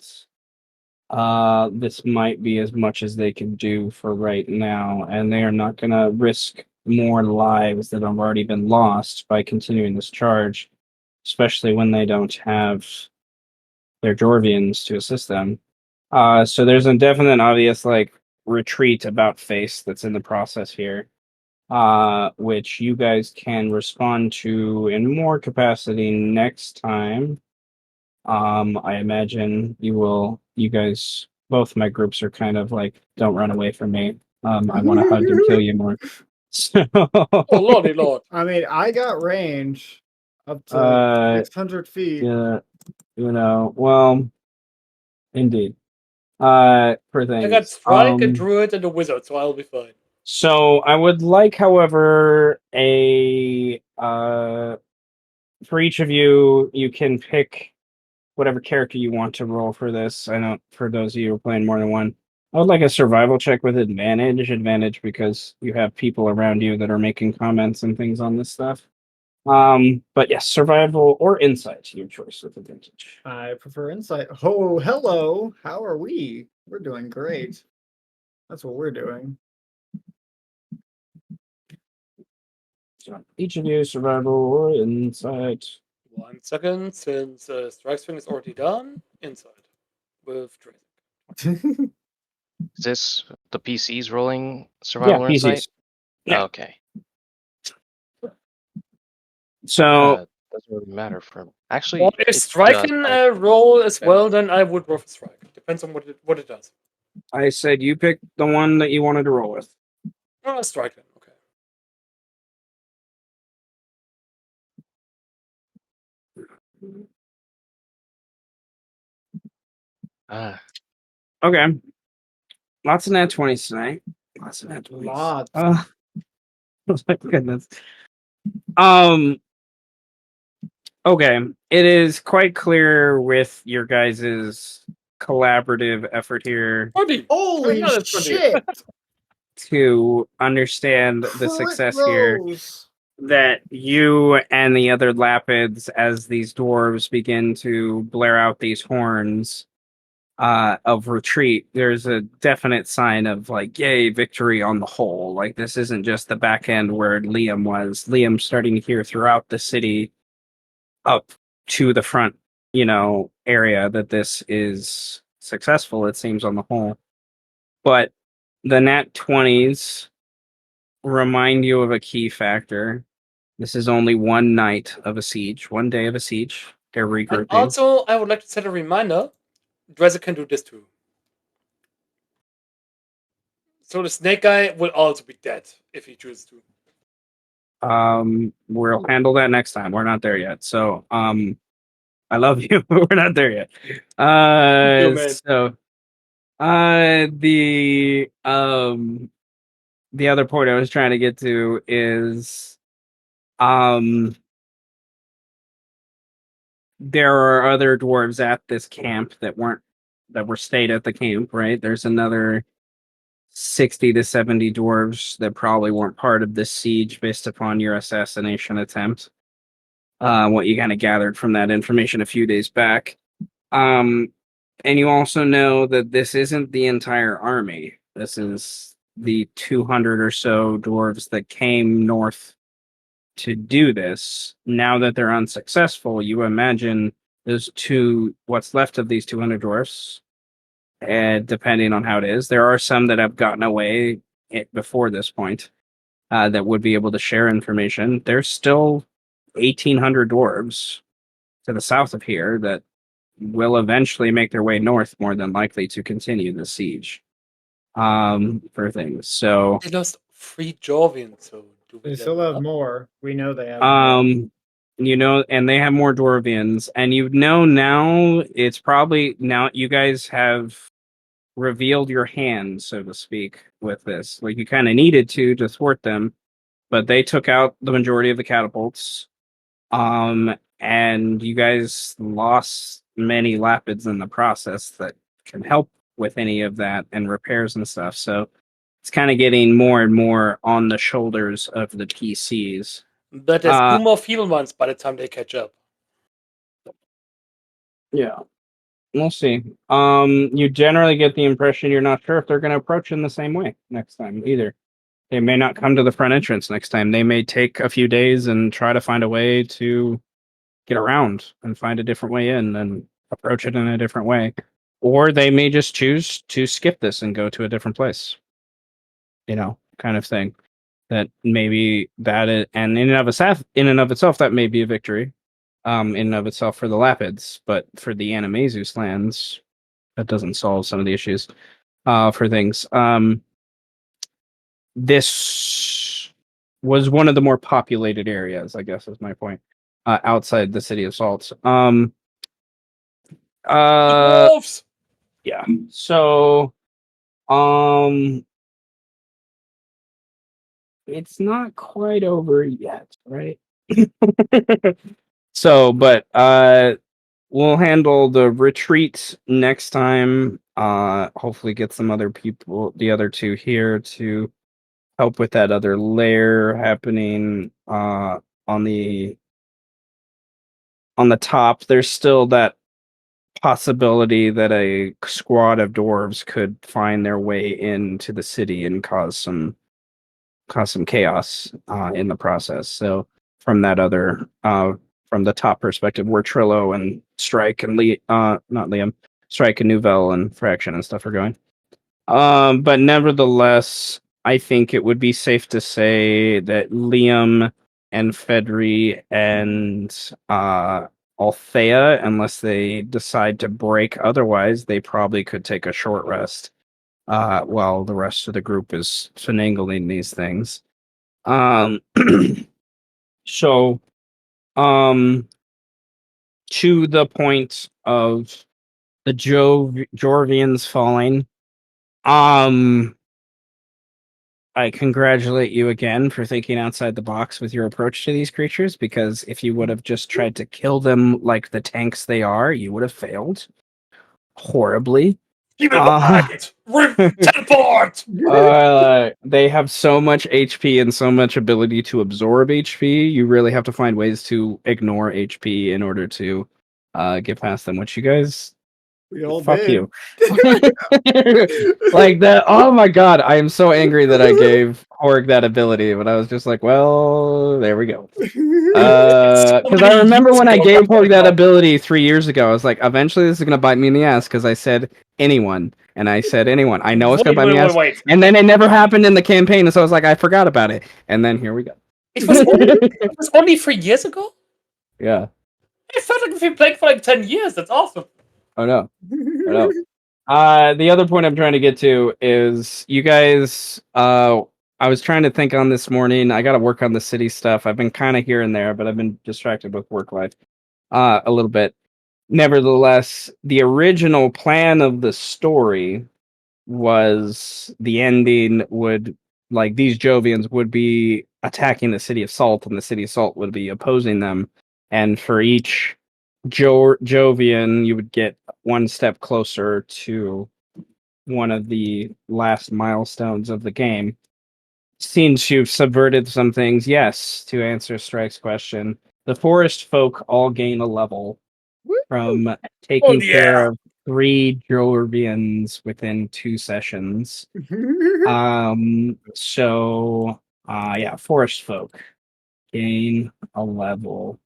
this might be as much as they can do for right now, and they are not going to risk more lives that have already been lost by continuing this charge, especially when they don't have their Jorvians to assist them. So there's a definite, obvious, like, retreat about face that's in the process here, which you guys can respond to in more capacity next time. I imagine you guys, both my groups are kind of like, don't run away from me. I want to hug and kill you more. So, Oh lordy lord! I mean, I got range up to uh, 600 feet. yeah, well, indeed. For I got things. strike, a druid, and a wizard, so I'll be fine. So I would like, however, for each of you, you can pick whatever character you want to roll for this. I know for those of you who are playing more than one, I would like a survival check with advantage. Advantage because you have people around you that are making comments and things on this stuff. But yes, survival or insight, your choice with advantage. I prefer insight. Oh, hello. How are we? We're doing great. That's what we're doing. So each of you, survival or insight. 1 second, since strike swing is already done. Inside with Drake. Is this the PC's rolling Yeah, survival or insight? PCs. Yeah. Okay. So Doesn't really matter for actually. Well, if strike can roll as well, then I would roll for strike. Depends on what it does. I said you pick the one that you wanted to roll with. Oh, strike then. Okay. Okay. Lots of nat 20s tonight. Lots of nat 20s. Lots. Oh my goodness. Okay. It is quite clear with your guys' collaborative effort here 20. Holy Another 20. shit! to understand the Crit success here rose. that you and the other Lapids, as these dwarves begin to blare out these horns of retreat, there's a definite sign of like, yay, victory on the whole. Like, this isn't just the back end where Liam was. Liam's starting to hear throughout the city up to the front, area that this is successful, it seems, on the whole. But the nat 20s remind you of a key factor. This is only one night of a siege, one day of a siege. They're And regrouping. also, I would like to set a reminder. Dresser can do this too. So the snake guy will also be dead if he chooses to. We'll handle that next time. We're not there yet. So, I love you, but we're not there yet. You, man. So, the other point I was trying to get to is, there are other dwarves at this camp that weren't that were stayed at the camp, right? There's another 60 to 70 dwarves that probably weren't part of this siege based upon your assassination attempt. What you kind of gathered from that information a few days back. And you also know that this isn't the entire army. This is the 200 or so dwarves that came north to do this. Now that they're unsuccessful, you imagine what's left of these 200 dwarfs, and depending on how it is, there are some that have gotten away before this point that would be able to share information. There's still 1,800 dwarves to the south of here that will eventually make their way north, more than likely, to continue the siege for things. So They lost 3 Jovians, so do we They still level have up? more. We know they have more. you know, and they have more dwarvians, and you know now it's probably now you guys have revealed your hand, so to speak, with this. Like you kind of needed to thwart them, but they took out the majority of the catapults. And you guys lost many lapids in the process that can help with any of that and repairs and stuff. So it's kind of getting more and more on the shoulders of the PCs. But there's 2 more field ones by the time they catch up. Yeah. We'll see. You generally get the impression you're not sure if they're going to approach in the same way next time either. They may not come to the front entrance next time. They may take a few days and try to find a way to get around and find a different way in and approach it in a different way. Or they may just choose to skip this and go to a different place. You know, kind of thing. That maybe that is, and in and of itself, that may be a victory. In and of itself for the Lapids, but for the Animaesus lands, that doesn't solve some of the issues for things. This was one of the more populated areas, I guess is my point, outside the city of Salt. Dwarves! Yeah. So, it's not quite over yet, right? So, but we'll handle the retreat next time. Hopefully get some other people, the other two here to help with that other layer happening on the top. There's still that possibility that a squad of dwarves could find their way into the city and cause some chaos in the process. So from that other from the top perspective, where Trillo and Strike and not Liam, Strike and Nouvelle and Fraction and stuff are going. But nevertheless, I think it would be safe to say that Liam and Fedri and Althea, unless they decide to break otherwise, they probably could take a short rest while the rest of the group is finagling these things. So, to the point of the Jorvians falling, I congratulate you again for thinking outside the box with your approach to these creatures, because if you would have just tried to kill them like the tanks they are, you would have failed horribly. Keep it right! Teleport! They have so much HP and so much ability to absorb HP. You really have to find ways to ignore HP in order to get past them, which you guys We all fuck did. you. Like that. Oh my god, I am so angry that I gave Horg that ability, but I was just like, well, there we go. Because I remember when I gave Horg that ability 3 years ago, I was like, eventually this is gonna bite me in the ass because I said anyone, and I said anyone. I know it's gonna bite me in the ass, Wait. and then it never happened in the campaign, and so I was like, I forgot about it, and then here we go. It was only 3 years ago? Yeah. It felt like we've been playing for like 10 years. That's awesome. Oh no. I know. The other point I'm trying to get to is you guys. I was trying to think on this morning. I got to work on the city stuff. I've been kind of here and there, but I've been distracted with work life a little bit. Nevertheless, the original plan of the story was the ending would, like, these Jovians would be attacking the city of Salt, and the city of Salt would be opposing them. And for each Jovian, you would get one step closer to one of the last milestones of the game. Since you've subverted some things, yes, to answer Strike's question, the forest folk all gain a level from taking care yeah. of 3 Jovians within 2 sessions. So, yeah, forest folk gain a level.